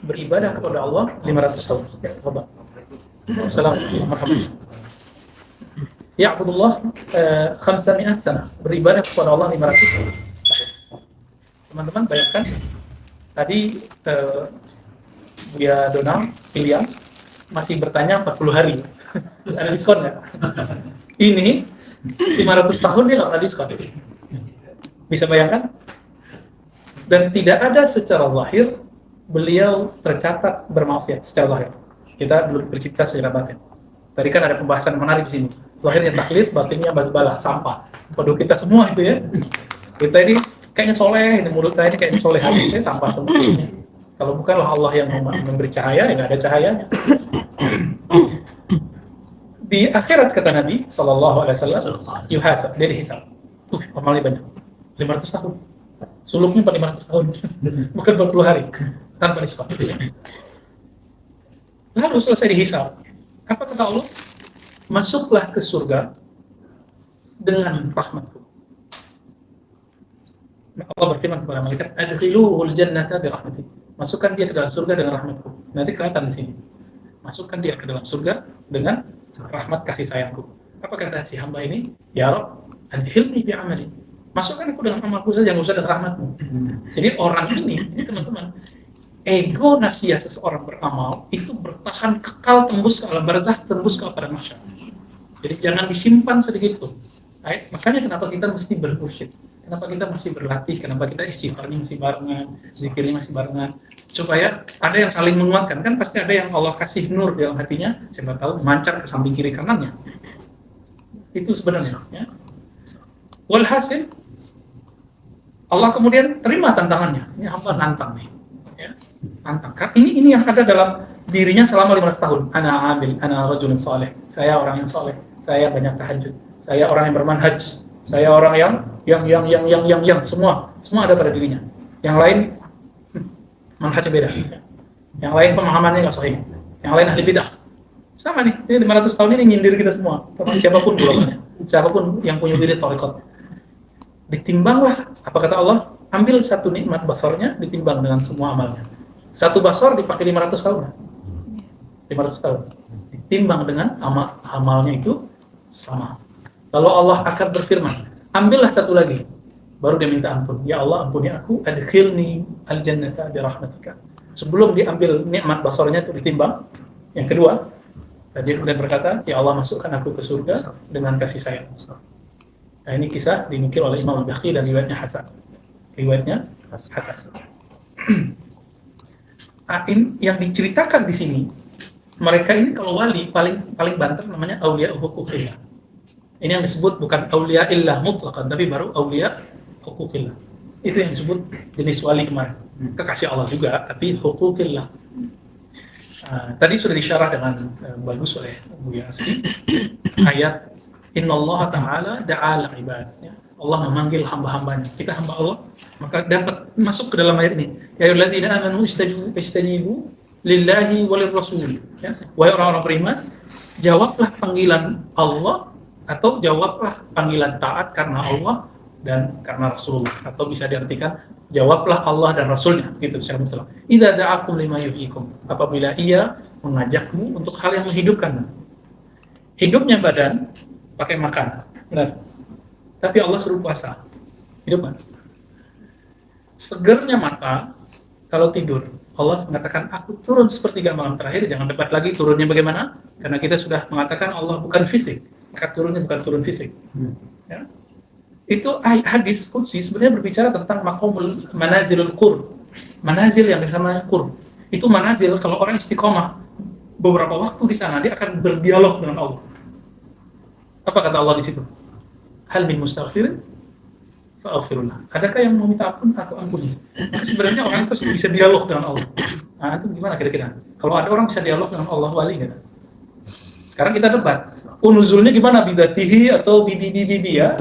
Beribadah kepada Allah 500 tahun. Ya, coba. Assalamualaikum warahmatullahi wabarakatuh. Ya'budullah 500 sana. Beribadah kepada Allah 500 tahun. Teman-teman bayangkan tadi Buya Donald William masih bertanya 40 hari ada diskon nggak? Ini 500 tahun dia nggak ada diskon. Bisa bayangkan? Dan tidak ada secara zahir beliau tercatat bermaksiat secara zahir. Kita belum bercerita secara batin. Tadi kan ada pembahasan menarik di sini. Zahirnya taklid, batinnya bazbalah, sampah. Waduh kita semua itu ya. Kita ini kayaknya soleh, ini mulut saya ini kayaknya soleh, hati saya sampah semua. Kalau bukanlah Allah yang memberi cahaya, ya nggak ada cahayanya. Di akhirat kata Nabi SAW, yuhasab, dia dihisab. Amalnya banyak, 500 tahun. Suluknya 500 tahun, bukan 40 hari, tanpa diskon. Lalu selesai dihisab, apa kata Allah? Masuklah ke surga dengan rahmatku. Allah berfirman kepada malaikat, "Adkhiluhul jannata bi rahmati." Masukkan dia ke dalam surga dengan rahmatku. Nanti kelihatan di sini. Masukkan dia ke dalam surga dengan rahmat kasih sayangku. Apa kata si hamba ini? Ya Rabb, adkhilni bi amali. Masukkan aku dengan amalku saja, enggak usah dengan rahmatmu. Jadi orang ini teman-teman, ego nafsiyah seseorang beramal itu bertahan kekal tembus ke alam barzakh, tembus ke padang mahsyar. Jadi jangan disimpan sedikit pun. Baik, makanya kenapa kita mesti bermursyid, kenapa kita masih berlatih, kenapa kita istighfarnya masih barengan, zikirnya masih barengan, supaya ada yang saling menguatkan. Kan pasti ada yang Allah kasih nur dalam hatinya, siapa tahu memancar ke samping kiri kanannya. Itu sebenarnya. Ya. Walhasil, Allah kemudian terima tantangannya. Ini hamba nantang nih. Ya, nantang. Ini yang ada dalam dirinya selama 15 tahun. Ana amil, ana rajulun saleh. Saya orang yang saleh. Saya banyak tahajud. Saya orang yang bermanhaj. Saya orang yang semua ada pada dirinya. Yang lain manhajnya beda. Yang lain pemahamannya nggak sahih. Yang lain ahli bidah. Sama nih. Ini 500 tahun ini nyindir kita semua. Siapapun golongannya. Siapapun yang punya diri thariqat. Ditimbanglah, apa kata Allah? Ambil satu nikmat basarnya, ditimbang dengan semua amalnya. Satu basar dipakai 500 tahun. 500 tahun. Ditimbang dengan amalnya itu sama. Lalu Allah akan berfirman, ambillah satu lagi. Baru dia minta ampun. Ya Allah, ampuni aku, adkhilni al-jannata bi rahmatika. Sebelum diambil nikmat basarnya itu ditimbang. Yang kedua, dia kemudian berkata, ya Allah, masukkan aku ke surga dengan kasih sayang. Nah, ini kisah dinukil oleh Imam Al-Baihaqi dan riwayatnya Hasan. Riwayatnya Hasan. Yang diceritakan di sini, mereka ini kalau wali paling banter namanya auliya huquqillah. Ini yang disebut bukan auliya illah mutlaqan, tapi baru auliya huquqillah. Itu yang disebut jenis wali kemarin. Kekasih Allah juga, tapi huquqillah. Tadi sudah disyarah dengan bagus oleh Buya Asfi ayat Inna Allah Ta'ala da'ala ibadnya. Allah memanggil hamba-hambanya. Kita hamba Allah, maka dapat masuk ke dalam ayat ini. Ya ayyuhallazina amanu istajibu lillahi walir rasul. Ya. Wahai orang-orang beriman, jawablah panggilan Allah atau jawablah panggilan taat karena Allah dan karena Rasulullah. Atau bisa diartikan jawablah Allah dan Rasulnya. Gitu secara mutlak. Idza da'akum lima yuhyikum. Apabila ia mengajakmu untuk hal yang menghidupkan. Hidupnya badan pakai makan, benar. Tapi Allah suruh puasa, hidup kan? Segernya mata kalau tidur. Allah mengatakan, aku turun sepertiga malam terakhir. Jangan debat lagi turunnya bagaimana, karena kita sudah mengatakan Allah bukan fisik, maka turunnya bukan turun fisik. Ya? Itu hadis qudsi sebenarnya berbicara tentang maqamul manazilul qurb, manazil yang disana qurb. Itu manazil kalau orang istiqomah beberapa waktu di sana dia akan berdialog dengan Allah. Apa kata Allah di situ? Hal min mustaghfirin fa'aghfirullah. Adakah yang mau minta ampun? Aku ampuni. Maka sebenarnya orang itu bisa dialog dengan Allah. Nah, itu gimana kira-kira? Kalau ada orang bisa dialog dengan Allah, wali nggak? Sekarang kita debat. Nuzulnya gimana? Bizatihi atau bibi ya?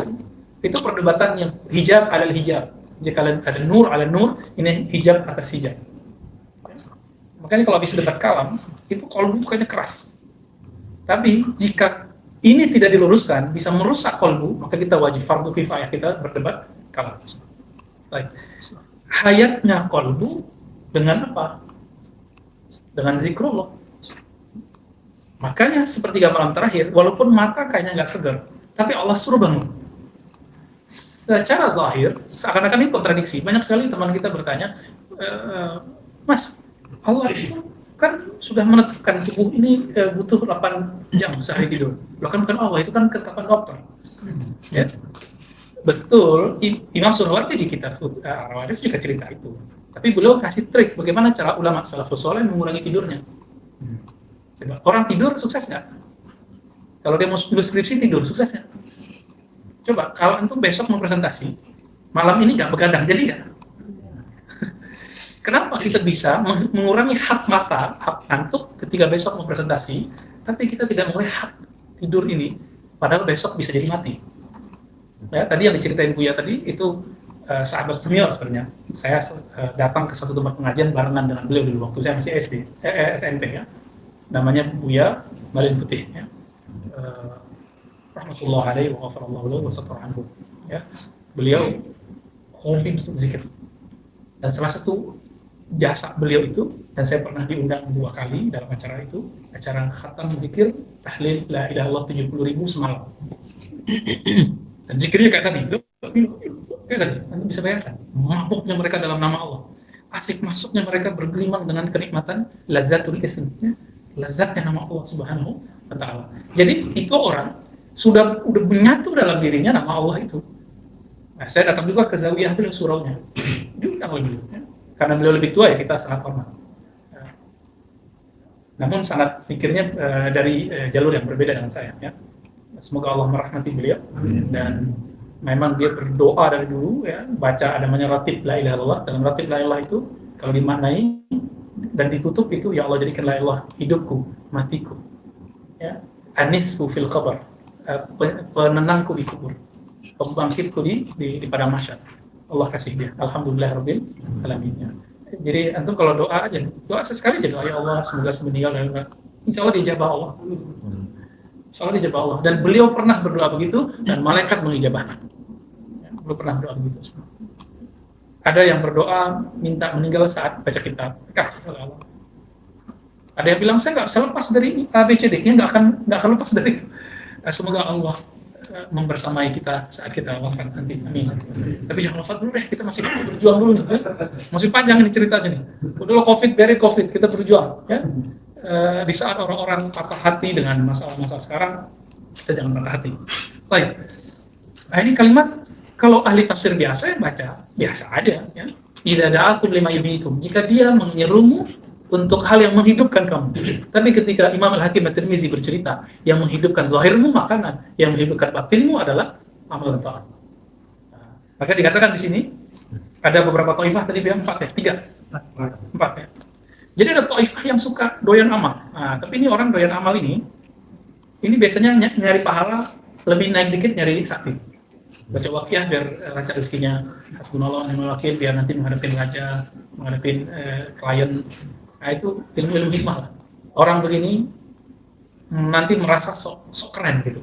Itu perdebatan yang hijab alal hijab. Jika ada nur ala nur, ini hijab atas hijab. Makanya kalau habis debat kalam, itu kolbu kayaknya keras. Tapi jika ini tidak diluruskan, bisa merusak kolbu, maka kita wajib fardu kifayah kita berdebat kalam. Baik. Hayatnya kolbu dengan apa? Dengan zikrullah. Makanya sepertiga malam terakhir, walaupun mata kayaknya nggak segar, tapi Allah suruh bangun. Secara zahir, seakan-akan ini kontradiksi. Banyak sekali teman kita bertanya, Mas, Allah itu kan sudah menetapkan tubuh ini butuh 8 jam sehari tidur. Loh kan bukan Allah, itu kan ketetapan dokter. Ya? Betul, Imam Surhawardi di kitab Ar-Rawadif juga cerita itu. Tapi beliau kasih trik bagaimana cara ulama salafus saleh mengurangi tidurnya. Coba, orang tidur sukses nggak? Kalau dia mau nulis skripsi tidur, sukses nggak? Coba, kalau antum besok mau presentasi, malam ini nggak begadang, jadi nggak? Kenapa kita bisa mengurangi hak mata, hak ngantuk ketika besok mau presentasi, tapi kita tidak mengurangi hak tidur ini, padahal besok bisa jadi mati. Ya, tadi yang diceritain Buya tadi itu sahabat senior sebenarnya. Saya datang ke satu tempat pengajian barengan dengan beliau dulu waktu saya masih SMP ya. Namanya Buya Malin Putih ya. Rahmatullah alaihi wa ghafarallahu lahu wa satara anhu. Ya. Beliau hobi zikir. Dan salah satu jasa beliau itu, dan saya pernah diundang 2 kali dalam acara itu, acara khatam zikir tahlil la ilaha illallah 70.000 semalam. Dan zikirnya kayak tadi, kayak tadi, Anda bisa bayangkan mabuknya mereka dalam nama Allah. asik masuknya mereka bergelimang dengan kenikmatan lazzatul ism, ya. Lezatnya nama Allah Subhanahu wa taala. Jadi itu orang udah menyatu dalam dirinya nama Allah itu. Nah, saya datang juga ke zawiyah beliau suraunya. Diundang oleh beliau, ya. Karena beliau lebih tua ya, kita sangat hormat. Namun sangat zikirnya dari jalur yang berbeda dengan saya, ya. Semoga Allah merahmati beliau. Dan memang dia berdoa dari dulu, ya, baca ada namanya ratib la ilaha illallah. Dalam ratib la ilaha itu kalau dimaknai dan ditutup itu, ya Allah jadikan la ilaha hidupku, matiku, ya, anisku fil qabr, penenangku di kubur, pembangkitku di padang mahsyar. Allah kasih dia. Alhamdulillah rabbil alamin, ya. Jadi antum kalau doa aja, doa sesekali aja doa, ya Allah semoga meninggal, insya Allah dijabah Allah. Insya Allah dijabah Allah. Dan beliau pernah berdoa begitu dan malaikat mengijabahkan. Ya, beliau pernah berdoa begitu. Ada yang berdoa minta meninggal saat baca kitab, kasih oleh Allah. Ada yang bilang saya nggak bisa lepas dari A, B, C, D, nggak akan lepas dari itu. Nah, semoga Allah membersamai kita saat kita wafat nanti, amin. Tapi jangan wafat dulu deh, kita masih berjuang dulu nih, ya. Masih panjang ini ceritanya nih. Udah COVID, kita berjuang, ya. Di saat orang-orang patah hati dengan masalah-masalah sekarang, kita jangan patah hati. Baik. Nah, ini kalimat kalau ahli tafsir biasa ya baca biasa aja, ya. Idza da'akum lima yuhyikum, jika dia menyerumu untuk hal yang menghidupkan kamu. Tapi ketika Imam Al-Hakim At-Tirmizi bercerita, yang menghidupkan zahirmu makanan, yang menghidupkan batinmu adalah amal dan taat. Nah, maka dikatakan di sini ada beberapa taifah tadi bilang 4 ya, 4 ya. Jadi ada taifah yang suka doyan amal. Nah, tapi ini orang doyan amal ini biasanya nyari pahala lebih naik dikit, nyari sakti. Baca wakiyah biar lancar rezekinya, hasbunallah wa ni'mal wakil biar nanti menghadapin raja, menghadapin klien. Nah, itu ilmu hikmah lah. Orang begini nanti merasa sok keren gitu.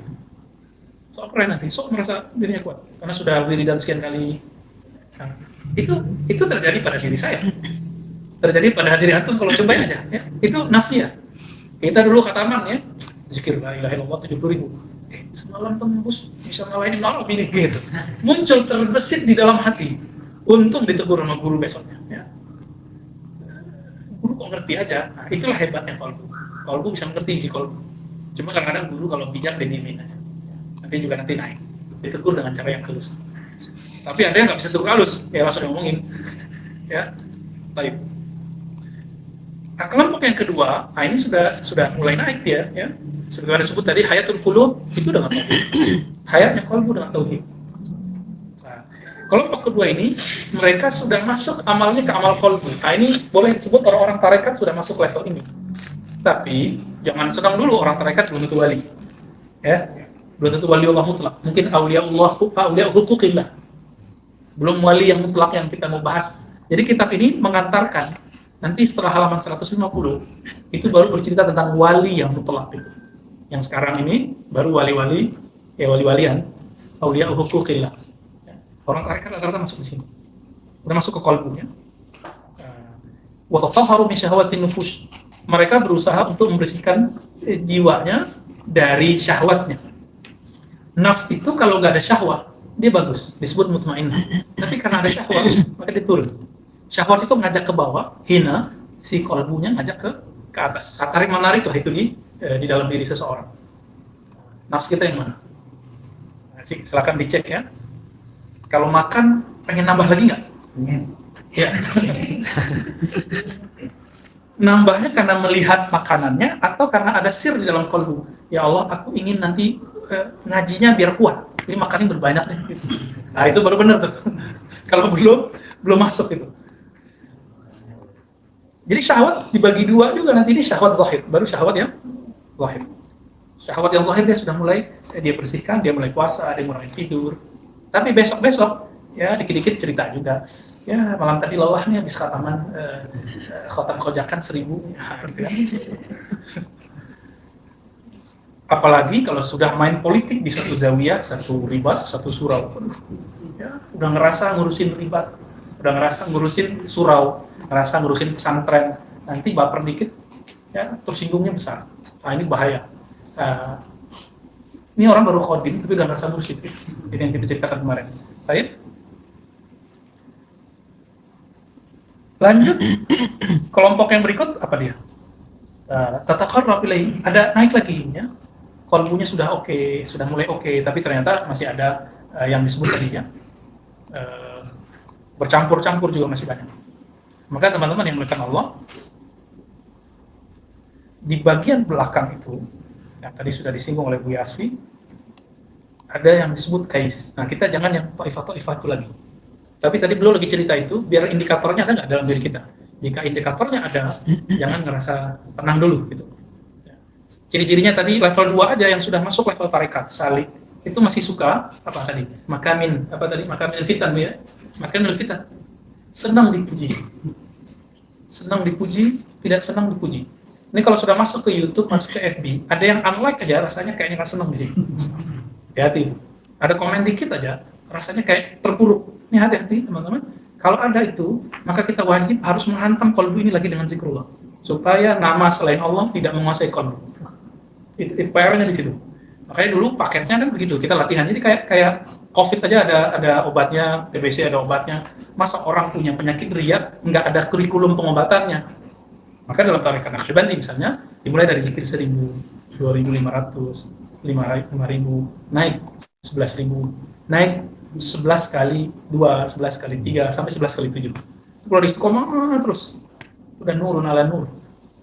Sok keren nanti, sok merasa dirinya kuat karena sudah wiridan sekian kali. Nah, itu terjadi pada diri saya. Terjadi pada diri antum kalau cobain aja, ya. Itu nafsiyah. Kita dulu khataman, ya, zikir la ilaha illallah 70.000. Semalam tembus bisa ngalahin Ibnu Arabi ini gitu. Muncul terbesit di dalam hati. Untung ditegur sama guru besoknya, ya. Guru kok ngerti aja. Nah, itulah hebatnya kolbu. Kolbu bisa mengerti sih kolbu. Cuma kadang-kadang guru kalau bijak dia diemin aja. Nanti juga naik. Ditegur dengan cara yang halus. Tapi ada yang nggak bisa tegur halus, ya langsung ngomongin. Ya, baik. Nah, kelompok yang kedua, ini sudah mulai naik dia, ya. Sebagaimana disebut tadi, hayatul qulub itu dengan tauhid. Hayatnya kolbu dengan tauhid. Nah, kelompok kedua ini, mereka sudah masuk amalnya ke amal kolbu. Nah, ini boleh disebut orang-orang tarekat sudah masuk level ini. Tapi jangan senang dulu, orang tarekat belum tentu wali, ya, belum tentu wali Allah mutlak. Mungkin aulia hukukillah, belum wali yang mutlak yang kita mau bahas. Jadi kitab ini mengantarkan nanti setelah halaman 150 itu baru bercerita tentang wali yang mutlak itu. Yang sekarang ini baru wali-wali, ya wali-walian, aulia hukukillah. Orang tarekat rata-rata masuk di sini, udah masuk ke kolbunya. Wa tatahharu min syahwatin nufus. Mereka berusaha untuk membersihkan jiwanya dari syahwatnya. Nafs itu kalau nggak ada syahwat, dia bagus, disebut mutmainnah. Tapi karena ada syahwat, maka dia turun. Syahwat itu ngajak ke bawah, hina, si kolbunya ngajak ke atas. Tarik menarik lah itu di dalam diri seseorang. Nafs kita yang mana? Nah, silakan dicek, ya. Kalau makan, pengen nambah lagi nggak? Ya. Nambahnya karena melihat makanannya atau karena ada sir di dalam kolbu. Ya Allah, aku ingin nanti ngajinya biar kuat. Jadi makannya berbanyak nih. Gitu. Nah, itu baru benar tuh. Kalau belum masuk itu. Jadi syahwat dibagi dua juga nanti, ini syahwat zahir, baru syahwat yang zahir. Syahwat yang zahir dia sudah mulai dia bersihkan, dia mulai puasa, dia mulai tidur. Tapi besok-besok ya dikit-dikit cerita juga. Ya malam tadi lelahnya habis khataman khatam kojakan 1000. Apalagi kalau sudah main politik di satu zawiyah, satu ribat, satu surau. Ya, udah ngerasa ngurusin ribat, udah ngerasa ngurusin surau, ngerasa ngurusin pesantren, nanti baper dikit, ya tersinggungnya besar. Nah ini bahaya. Ini orang baru khodim, tapi udah ngerasa ngurusin. Ini yang kita ceritakan kemarin. Baik. Lanjut, kelompok yang berikut apa dia? Tataqarrab ilaihi, ada naik lagi ya. Kolbunya sudah oke, sudah mulai oke, tapi ternyata masih ada yang disebut tadi ya. Bercampur-campur juga masih banyak. Maka teman-teman yang melakukan Allah, di bagian belakang itu, yang tadi sudah disinggung oleh Bu Yasfi, ada yang disebut kais. Nah, kita jangan yang ta'ifah itu lagi. Tapi tadi beliau lagi cerita itu, biar indikatornya ada nggak dalam diri kita. Jika indikatornya ada, jangan ngerasa tenang dulu gitu. Ciri-cirinya tadi level 2 aja yang sudah masuk level tarekat, salik, itu masih suka apa tadi? Makamin fitan ya. Makamin fitan. Senang dipuji. Senang dipuji, tidak senang dipuji. Ini kalau sudah masuk ke YouTube, masuk ke FB, ada yang unlike aja rasanya kayaknya nggak senang di sini. Hati-hati itu. Ada komen dikit aja, rasanya kayak terpuruk. Ini hati-hati teman-teman. Kalau ada itu, maka kita wajib harus menghantam kolbu ini lagi dengan zikrullah. Supaya nama selain Allah tidak menguasai kolbu. Itu PR-nya di situ. Makanya dulu paketnya kan begitu, kita latihan. Jadi kayak COVID aja ada obatnya, TBC ada obatnya. Masa orang punya penyakit riya, nggak ada kurikulum pengobatannya. Maka dalam tarekat Naqsyabandi misalnya, dimulai dari zikir 1000, 2500, 5000, naik 11.000, naik 11 kali 2, 11 kali 3, sampai 11 kali 7. Itu kalau di istiqomah terus, udah nurun ala nur.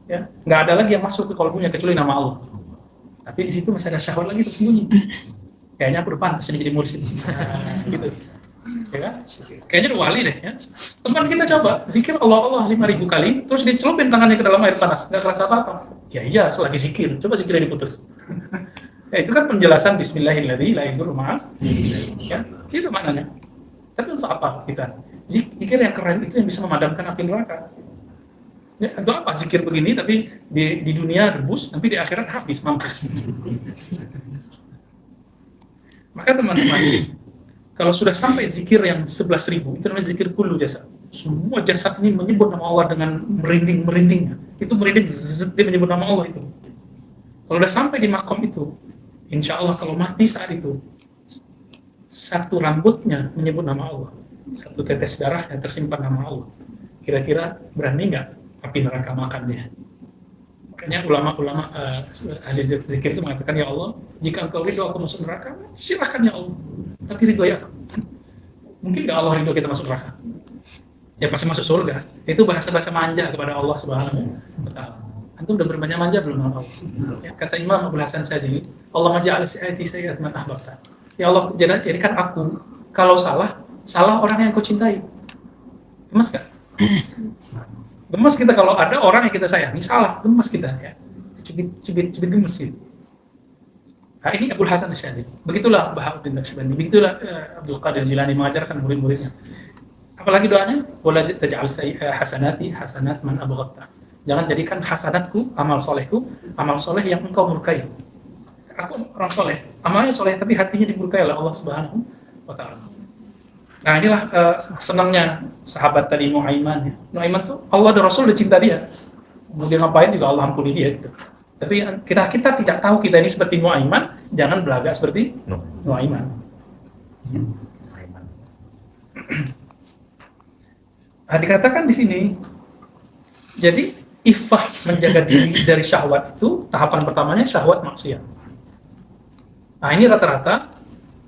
Ya, nggak ada lagi yang masuk ke kolbunya kecuali nama Allah. Tapi di situ masih ada syahwat lagi tersembunyi. Kayaknya aku udah pantas jadi mursyid. Gitu. Ya kan? Kayaknya udah wali deh ya. Teman kita coba zikir Allah 5.000 kali, terus dicelupin tangannya ke dalam air panas, nggak kerasa apa-apa. Ya iya, selagi zikir, coba zikirnya diputus. Ya itu kan penjelasan Bismillahirrahmanirrahim, la yadurru ma'as. Ya, itu maknanya. Tapi untuk apa kita? Zikir yang keren itu yang bisa memadamkan api neraka. Ya, untuk apa zikir begini tapi di dunia debus, tapi di akhirat habis mampus. Maka teman-teman, kalau sudah sampai zikir yang 11.000, itu namanya zikir kullu jasad. Semua jasad ini menyebut nama Allah dengan merinding-merindingnya. Itu merinding, dia menyebut nama Allah itu. Kalau sudah sampai di makom itu, insya Allah kalau mati saat itu, satu rambutnya menyebut nama Allah, satu tetes darah yang tersimpan nama Allah. Kira-kira berani nggak api neraka makan dia? Makanya ulama-ulama ahli zikir itu mengatakan, ya Allah, jika engkau ridho aku masuk neraka, silakan ya Allah. Tapi ridho ya aku. Mungkin nggak Allah ridho kita masuk neraka? Ya pasti masuk surga. Itu bahasa-bahasa manja kepada Allah Subhanahu wa Ta'ala. Antum udah berbanyak manja belum sama Allah? Ya, kata Imam Abdul Hasan Syadzili, Allah maja'al si'ati sayyi'at man ahbabta. Ya Allah, jadikan aku kalau salah orang yang kau cintai. Gemes gak? Gemes kita kalau ada orang yang kita sayangi salah, gemes kita ya. Cubit gemes gitu. Nah, ini Abdul Hasan Syadzili. Begitulah Bahauddin Naqsyabandi, begitulah Abdul Qadir Jilani mengajarkan murid-muridnya. Apalagi doanya, wala taj'al hasanati hasanat man abghadta. Jangan jadikan hasanatku, amal soleh yang engkau murkai. Aku orang soleh, amalnya soleh tapi hatinya dimurkai oleh Allah Subhanahu wa Ta'ala. Nah inilah senangnya sahabat tadi Nuaiman. Nuaiman tuh Allah dan Rasul udah cinta dia. Mau dia ngapain juga Allah ampuni dia gitu. Tapi kita tidak tahu kita ini seperti Nuaiman, jangan belagak seperti Nuaiman. Nah, dikatakan di sini, jadi iffah menjaga diri dari syahwat itu tahapan pertamanya syahwat maksiat. Nah ini rata-rata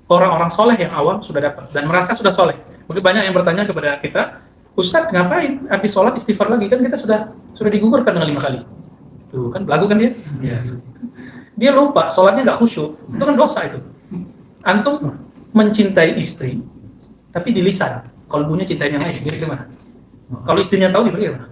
orang-orang soleh yang awam sudah dapat dan merasa sudah soleh. Mungkin banyak yang bertanya kepada kita, Ustadz ngapain habis sholat istighfar lagi? Kan kita sudah digugurkan dengan 5 kali. Tuh kan belagu kan dia? Ya. Dia lupa sholatnya nggak khusyuk. Itu kan dosa itu. Antum mencintai istri, tapi di lisan, kolbunya cintain yang lain. Jadi gimana? Kalau istrinya tahu gimana?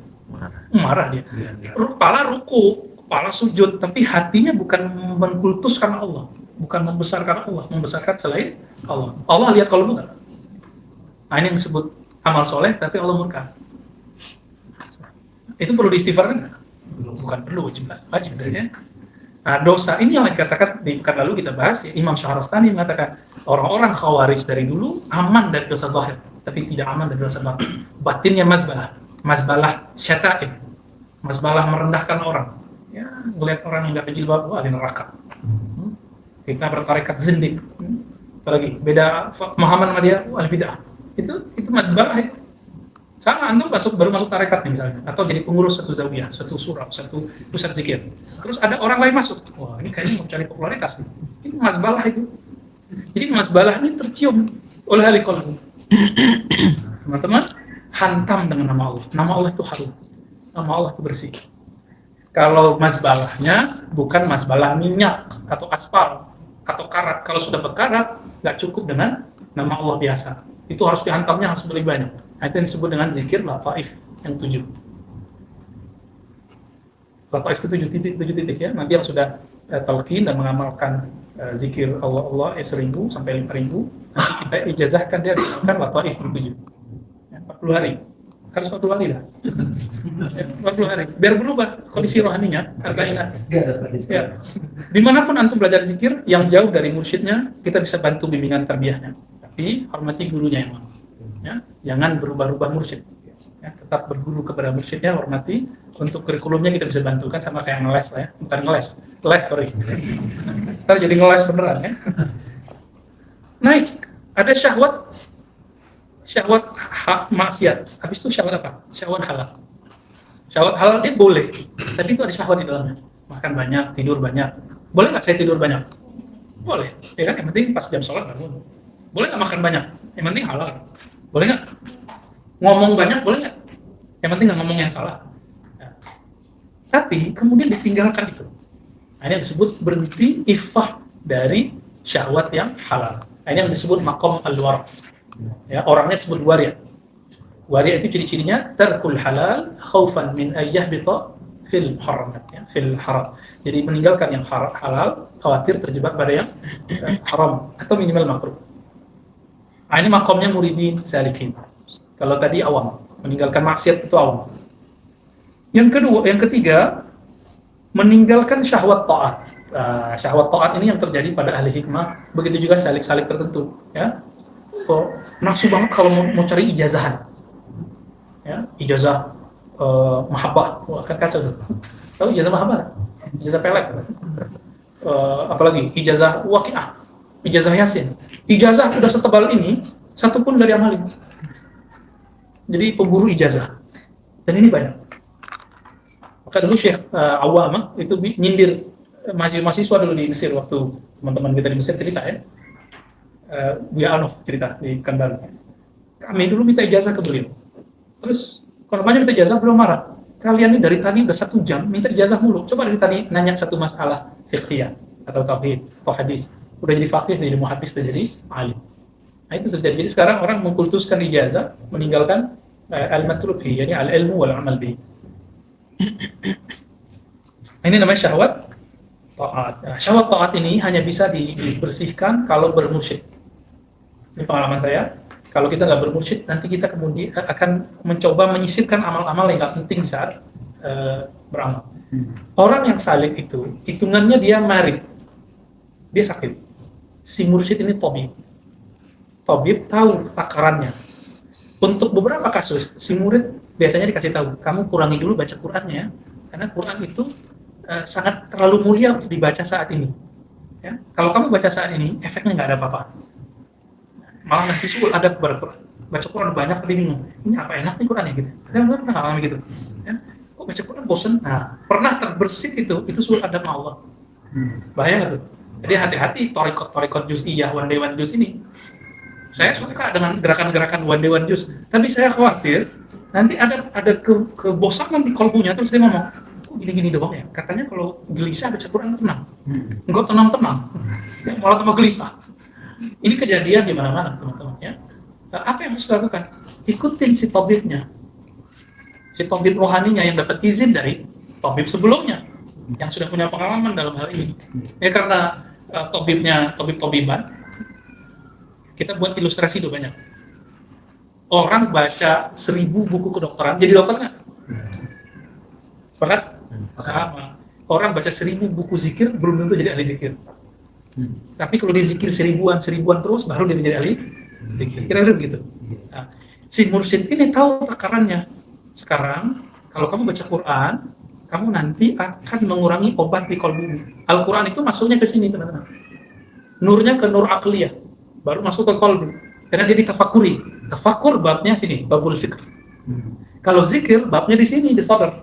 Marah dia. Kepala ruku, kepala sujud, tapi hatinya bukan mengkultuskan Allah, bukan membesarkan Allah, membesarkan selain Allah. Allah lihat kalau bukan. Nah ini yang disebut amal soleh, tapi Allah murka. Itu perlu diistighfarkan? Bukan perlu, wajib ya. Nah dosa ini yang dikatakan di pekan lalu kita bahas, ya, Imam Syahrastani mengatakan orang-orang khawarij dari dulu aman dari dosa zahir, tapi tidak aman dari dosa batin. Batinnya mazbalah syata'ib, mazbalah merendahkan orang. Ya, ngelihat orang yang nggak berjilbab, wah, di neraka. Kita bertarekat zindik. Apalagi beda Muhammad sama dia, wah, bid'ah. Itu mazbalah itu. Sama antum baru masuk tarekat nih misalnya, atau jadi pengurus satu zawiyah, satu surau, satu pusat zikir. Terus ada orang lain masuk, wah ini kayaknya mau cari popularitas nih. Ini mazbalah itu. Jadi mazbalah ini tercium oleh ahli qalb. Teman-teman, hantam dengan nama Allah. Nama Allah itu harum. Nama Allah itu bersih. Kalau mazbalahnya bukan mazbalah minyak atau aspal atau karat. Kalau sudah berkarat, nggak cukup dengan nama Allah biasa. Itu harus dihantamnya harus lebih banyak. Nah, itu yang disebut dengan zikir lataif yang 7. Lataif itu 7 titik ya. Nanti yang sudah talqin dan mengamalkan zikir Allah 1000 sampai 5000, nanti kita ijazahkan dia dengan lataif yang 7. Ya, 40 hari. Harus 40 hari dah. 40 hari. Biar berubah kondisi rohaninya, harganya. Ya. Dimanapun antum belajar zikir, yang jauh dari mursyidnya, kita bisa bantu bimbingan tarbiyahnya. Tapi hormati gurunya yang mana. Ya, jangan berubah-ubah mursyid. Ya, tetap berguru kepada mursyidnya, hormati. Untuk kurikulumnya kita bisa bantu kan sama kayak ngeles lah ya, bukan les sorry. Ntar jadi ngeles beneran ya. Naik, ada syahwat maksiat. Habis itu syahwat apa? Syahwat halal. Syahwat halal dia boleh, tapi itu ada syahwat di dalamnya. Makan banyak, tidur banyak. Boleh nggak saya tidur banyak? Boleh. Ya kan, yang penting pas jam sholat bangun. Boleh nggak makan banyak? Yang penting halal. Boleh nggak ngomong banyak? Boleh nggak? Yang penting nggak ngomong yang salah. Ya. Tapi kemudian ditinggalkan itu. Nah, ini yang disebut berhenti ifah dari syahwat yang halal. Nah, ini yang disebut maqam al-wara. Ya, orangnya disebut waria. Waria itu ciri-cirinya tarkul halal khaufan min ayyahbita fil haram. Ya, fil haram. Jadi meninggalkan yang halal, khawatir terjebak pada yang haram atau minimal makruh. Nah, ini makomnya muridin salikin. Kalau tadi awam, meninggalkan maksiat itu awam. Yang ketiga, meninggalkan syahwat taat. Syahwat taat ini yang terjadi pada ahli hikmah, begitu juga salik-salik tertentu. Ya, nafsu banget kalau mau cari ijazahan. Ya, ijazah mahabbah, wah kan kacau tuh. Tahu ijazah mahabbah? Ijazah pelet. Apalagi ijazah waqiah. Ijazah Yasin. Ijazah udah setebal ini, satu pun dari amalin. Jadi pemburu ijazah. Dan ini banyak. Maka dulu Syekh Awam itu nyindir mahasiswa dulu di Mesir waktu teman-teman kita di Mesir cerita ya. Buya Alnof cerita di Pekanbaru. Kami dulu minta ijazah ke beliau. Terus korbannya minta ijazah, beliau marah. Kalian ini dari tadi udah 1 jam minta ijazah mulu. Coba dari tadi nanya satu masalah fiqhiyah atau tauhid atau hadis. Udah jadi faqih, udah jadi muhaddis, udah jadi alim. Nah, itu terjadi. Jadi sekarang orang mengkultuskan ijazah, meninggalkan al-matlub fi, yani al-ilmu wal amal bi. Ini namanya syahwat taat. Nah, syahwat taat ini hanya bisa dibersihkan kalau bermursyid. Ini pengalaman saya. Kalau kita nggak bermursyid, nanti kita kemudian akan mencoba menyisipkan amal-amal yang nggak penting saat beramal. Orang yang salik itu, hitungannya dia marid. Dia sakit. Si mursyid ini tabib tahu takarannya. Untuk beberapa kasus, si murid biasanya dikasih tahu, kamu kurangi dulu baca Qur'annya, karena Qur'an itu sangat terlalu mulia untuk dibaca saat ini. Ya? Kalau kamu baca saat ini, efeknya nggak ada apa-apa. Malah nanti suul ada kepada Qur'an. Baca Qur'an banyak, tapi bingung. Ini apa enak nih Qur'an ya gitu. Ada yang pernah ngalamin gitu. Ya? Kok baca Qur'an bosan? Nah, pernah terbersit itu suul adab Allah. Bahaya nggak tuh? Jadi hati-hati torikot juz'iyah one day one juz ini. Saya suka dengan gerakan-gerakan one day one juz, tapi saya khawatir nanti ada kebosanan di kolbunya, terus dia ngomong, kok gini-gini doang ya? Katanya kalau gelisah baca Quran tenang. Enggak tenang-tenang, ya, malah tambah gelisah. Ini kejadian di mana-mana teman-teman ya. Nah, apa yang harus dilakukan? Ikutin si tabibnya, si tabib rohaninya yang dapat izin dari tabib sebelumnya, yang sudah punya pengalaman dalam hal ini. Ya karena tabib-tabiban, kita buat ilustrasi dulu banyak. Orang baca 1000 buku kedokteran, jadi dokter nggak? Sepakat? Sama. Orang baca 1000 buku zikir, belum tentu jadi ahli zikir. Tapi kalau dizikir seribuan terus, baru dia menjadi ahli zikir. Kira-kira begitu. Nah, si mursyid ini tahu takarannya. Sekarang, kalau kamu baca Quran, kamu nanti akan mengurangi obat di kolbu. Al-Quran itu masuknya ke sini, teman-teman. Nurnya ke nur akliyah, baru masuk ke kolbu. Karena dia ditafakuri. Tafakur babnya sini, babul fikr. Kalau zikir, babnya di sini, di sadar.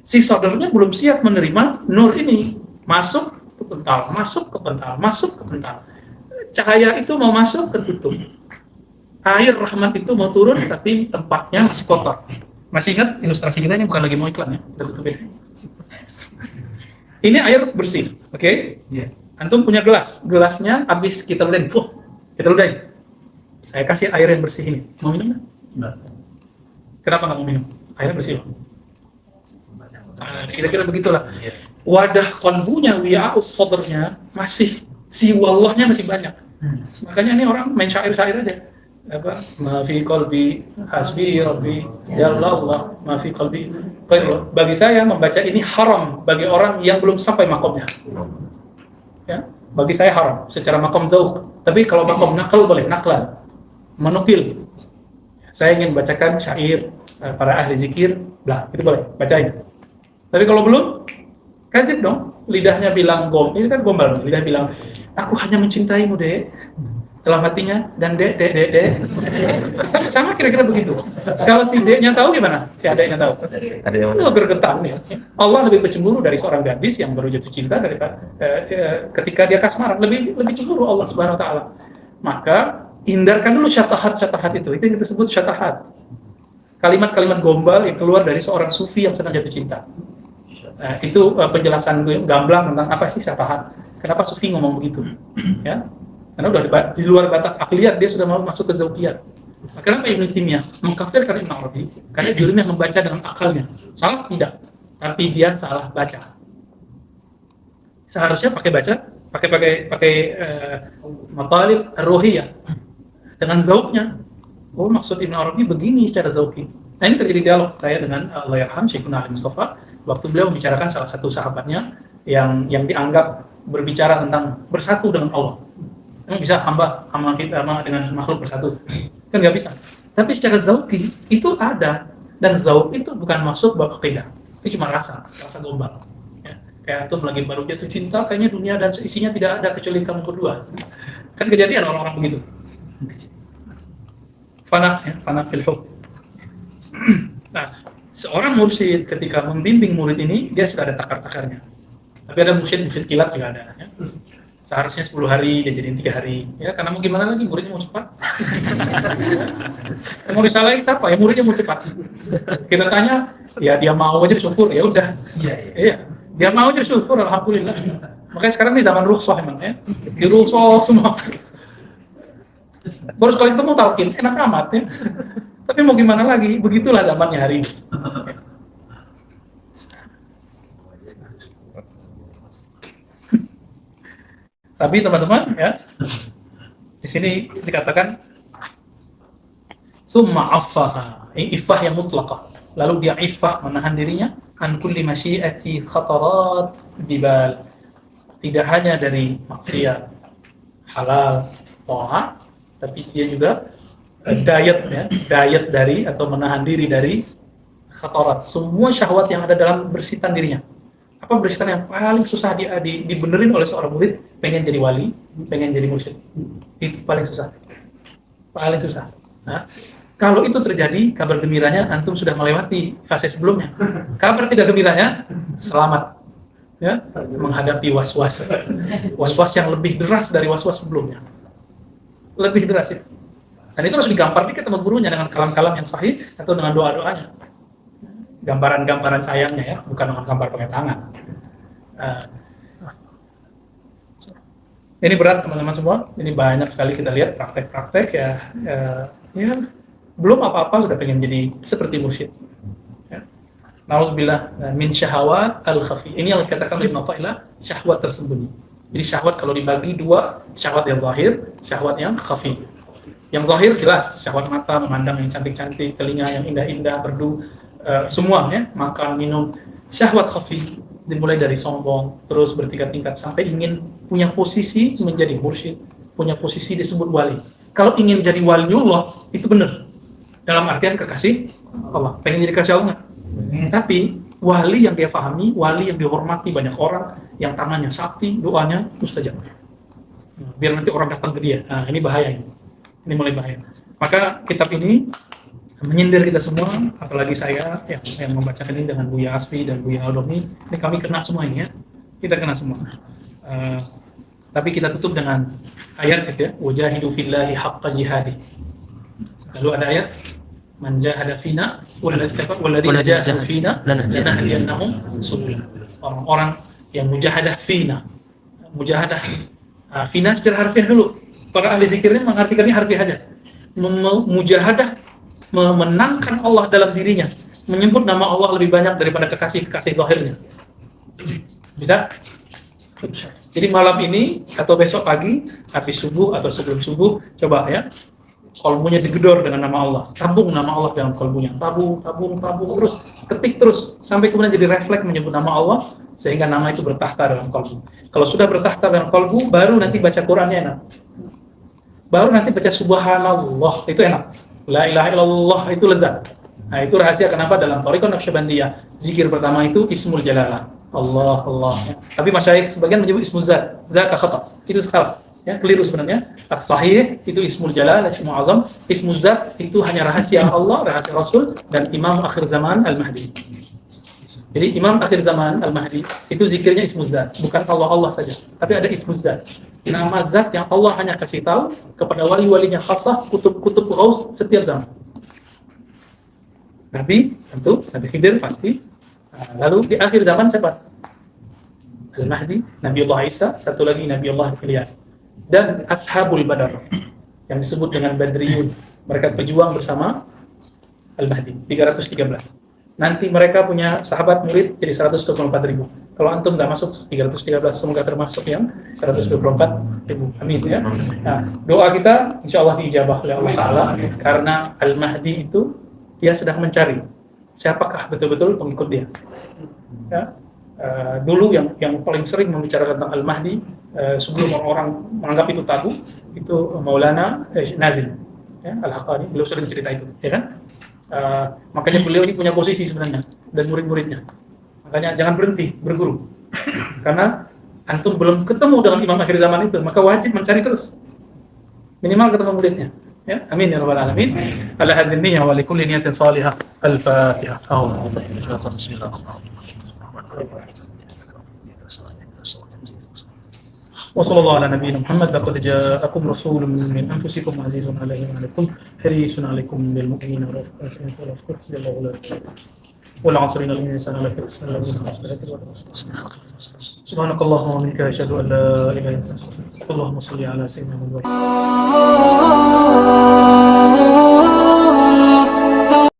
Si sadarnya belum siap menerima nur ini. Masuk ke pental, masuk ke pental, masuk ke pental. Cahaya itu mau masuk, ketutup. Air rahmat itu mau turun, tapi tempatnya masih kotor. Masih ingat ilustrasi kita ini bukan lagi mau iklan ya? Kita tutupin. Ini air bersih, oke? Antum punya gelas, gelasnya habis kita ludahin, kita ludahin. Saya kasih air yang bersih ini, mau minum nggak? Kenapa nggak mau minum? Airnya bersih. Kira-kira begitulah. Wadah kolbunya, wi'a'us sodrnya masih, si wallahnya masih banyak. Makanya ini orang main syair-syair aja. Apa? Ma fi qalbi hasbi rabbi ya Allah, ma fi qalbi khairul. Bagi saya membaca ini haram bagi orang yang belum sampai makomnya. Ya, bagi saya haram secara makom jauh. Tapi kalau makom nakal boleh, naklan, menukil. Saya ingin bacakan syair para ahli zikir, itu boleh, bacain. Tapi kalau belum, kasih dong. Lidahnya bilang ini kan gombal. Lidah bilang, aku hanya mencintaimu, Dek. Dalam hatinya, dan Dek. Sama kira-kira begitu. Kalau si Deknya tahu gimana? Si adeknya tahu. Gergetan ya. Allah lebih bercemburu dari seorang gadis yang baru jatuh cinta daripada ketika dia kasmaran. Lebih cemburu Allah Subhanahu Wa Taala. Maka hindarkan dulu syatahat itu. Itu yang kita sebut syatahat. Kalimat-kalimat gombal yang keluar dari seorang sufi yang sedang jatuh cinta. Itu penjelasan gamblang tentang apa sih syatahat. Kenapa sufi ngomong begitu? Ya, karena udah di luar batas akliyat, dia sudah mau masuk ke zaukiyat. Kenapa Ibnu Taimiyah mengkafirkan Ibnu Arabi? Karena dirinya membaca dengan akalnya. Salah tidak, tapi dia salah baca. Seharusnya pakai matalib ar-ruhiyah dengan zauknya. Oh, maksud Ibnu Arabi begini secara zauki. Nah, ini terjadi dialog saya dengan Allahyarham Syekhuna Ali Mustafa waktu beliau membicarakan salah satu sahabatnya yang dianggap berbicara tentang bersatu dengan Allah. Emang bisa hamba dengan makhluk bersatu? Kan nggak bisa. Tapi secara zauki itu ada, dan zauk itu bukan masuk bab akidah. Itu cuma rasa gombal. Ya. Kayak antum lagi baru jatuh cinta, kayaknya dunia dan seisinya tidak ada kecuali kamu berdua. Kan kejadian orang-orang begitu. Fana fil hub. Nah, seorang mursyid ketika membimbing murid ini, dia sudah ada takar-takarnya. Tapi ada mursyid kilat juga ada. Ya. Seharusnya 10 hari, dia jadiin 3 hari. Ya, karena mau gimana lagi, muridnya mau cepat. Mau disalahin siapa? Ya muridnya mau cepat. Kita tanya, ya dia mau aja syukur, ya udah. Iya. Dia mau aja syukur, alhamdulillah. Makanya sekarang ini zaman rukhsah emang ya. Di rukhsah semua. Baru sekali ketemu talqin, enak amat ya. Tapi mau gimana lagi, begitulah zamannya hari ini. Tapi teman-teman ya, di sini dikatakan summa affaha, iffah yang mutlaqah. Lalu dia iffah menahan dirinya an kulli masyiati khatarat bibal. Tidak hanya dari maksiat halal, ta'at, tapi dia juga diet dari atau menahan diri dari khatarat, semua syahwat yang ada dalam bersitan dirinya. Apa bersitan yang paling susah dibenerin oleh seorang murid? Pengen jadi wali, pengen jadi mursyid. Itu paling susah. Nah, kalau itu terjadi, kabar gembiranya antum sudah melewati fase sebelumnya. Kabar tidak gembiranya, selamat ya, menghadapi was-was yang lebih deras dari was-was sebelumnya. Lebih deras itu. Dan itu harus digampar dikit sama gurunya dengan kalam-kalam yang sahih atau dengan doa-doanya. Gambaran-gambaran sayangnya ya, bukan dengan gambar pakai tangan. Ini berat teman-teman semua. Ini banyak sekali kita lihat praktek-praktek ya belum apa-apa sudah pengen jadi seperti mursyid. Ya. Nauzubillah min syahawat al-khafi. Ini yang dikatakan oleh Ibnu Athaillah, syahwat tersembunyi. Jadi syahwat kalau dibagi dua, syahwat yang zahir, syahwat yang khafi. Yang zahir jelas, syahwat mata memandang yang cantik-cantik, telinga yang indah-indah, merdu, semua ya, makan, minum. Syahwat khafi dimulai dari sombong, terus bertingkat-tingkat sampai ingin punya posisi menjadi mursyid, punya posisi disebut wali. Kalau ingin jadi waliullah itu benar. Dalam artian kekasih Allah, pengen jadi kekasih Allah. Tapi wali yang dia pahami, wali yang dihormati banyak orang, yang tangannya sakti, doanya mustajab. Biar nanti orang datang ke dia. Nah, ini bahaya ini. Ini mulai bahaya. Maka kitab ini menyindir kita semua, apalagi saya yang membacakan ini dengan Buya Asfi dan Buya Aldomi, ini kami kena semua ini ya, kita kena semua. Tapi kita tutup dengan ayat itu ya, wajahidu fillahi haqqa jihadi. Lalu ada ayat, man jahada fina walladzina jahadu fina lanahdiyannahum subulana. Orang-orang yang mujahadah fina, mujahadah fina secara harfiah dulu. Para ahli zikirnya mengartikannya harfiah aja. Mujahadah memenangkan Allah dalam dirinya, menyebut nama Allah lebih banyak daripada kekasih-kekasih zahirnya. Bisa? Jadi malam ini atau besok pagi, habis subuh atau sebelum subuh, coba ya, kolbunya digedor dengan nama Allah, tabung nama Allah dalam kolbunya, tabung, terus ketik terus sampai kemudian jadi refleks menyebut nama Allah sehingga nama itu bertahta dalam kolbu. Kalau sudah bertahta dalam kolbu, baru nanti baca Qurannya enak, baru nanti baca Subhanallah itu enak, La ilaha illallah itu lezat. Nah itu rahasia kenapa dalam Thariqah Naqsyabandiyah zikir pertama itu Ismul Jalalah, Allah ya. Tapi masyayikh sebagian menyebut Ismul Zat, khata, itu salah ya, keliru sebenarnya. As-sahih itu Ismul Jalal, Ismul Azam. Ismul Zat itu hanya rahasia Allah, rahasia Rasul dan Imam akhir zaman Al-Mahdi. Jadi Imam akhir zaman Al-Mahdi itu zikirnya Ismul Zat, bukan Allah saja, tapi ada Ismul Zat, nama zat yang Allah hanya kasih tahu kepada wali-walinya khasah, kutub-kutub ghaus setiap zaman. Nabi tentu, Nabi Khidir pasti. Lalu di akhir zaman siapa? Al-Mahdi, Nabiullah Isa, satu lagi Nabiullah Ilyas. Dan Ashabul Badar yang disebut dengan Badriyun. Mereka berjuang bersama Al-Mahdi, 313. Nanti mereka punya sahabat murid jadi 124.000. Kalau antum nggak masuk 313, semoga termasuk yang 124.000. Amin ya. Nah, doa kita insya Allah diijabah oleh Allah Ta'ala karena Al-Mahdi itu dia sedang mencari siapakah betul-betul pengikut dia. Ya. Dulu yang paling sering membicarakan tentang Al-Mahdi sebelum orang-orang menganggap itu tabu itu Maulana Nazim ya, Al-Haqqani, beliau sering cerita itu, ya kan? Makanya beliau ini punya posisi sebenarnya dan murid-muridnya. Makanya jangan berhenti berguru. Karena antum belum ketemu dengan imam akhir zaman itu, maka wajib mencari terus. Minimal ketemu muridnya. Ya, amin ya rabbal alamin. Ala hadzal niyyah wa likulli niyatin salihah. Al-Fatihah. وصلى الله على نبينا محمد لقد جاءكم رسول من انفسكم عزيز عليه ما عنتم حريص عليكم بالمؤمنين رؤوف رحيم حسبي الله لا اله الا هو والعصر ان الانسان لفي خسر سبحانك اللهم وبحمدك اشهد ان لا اله الا انت اللهم صل على سيدنا محمد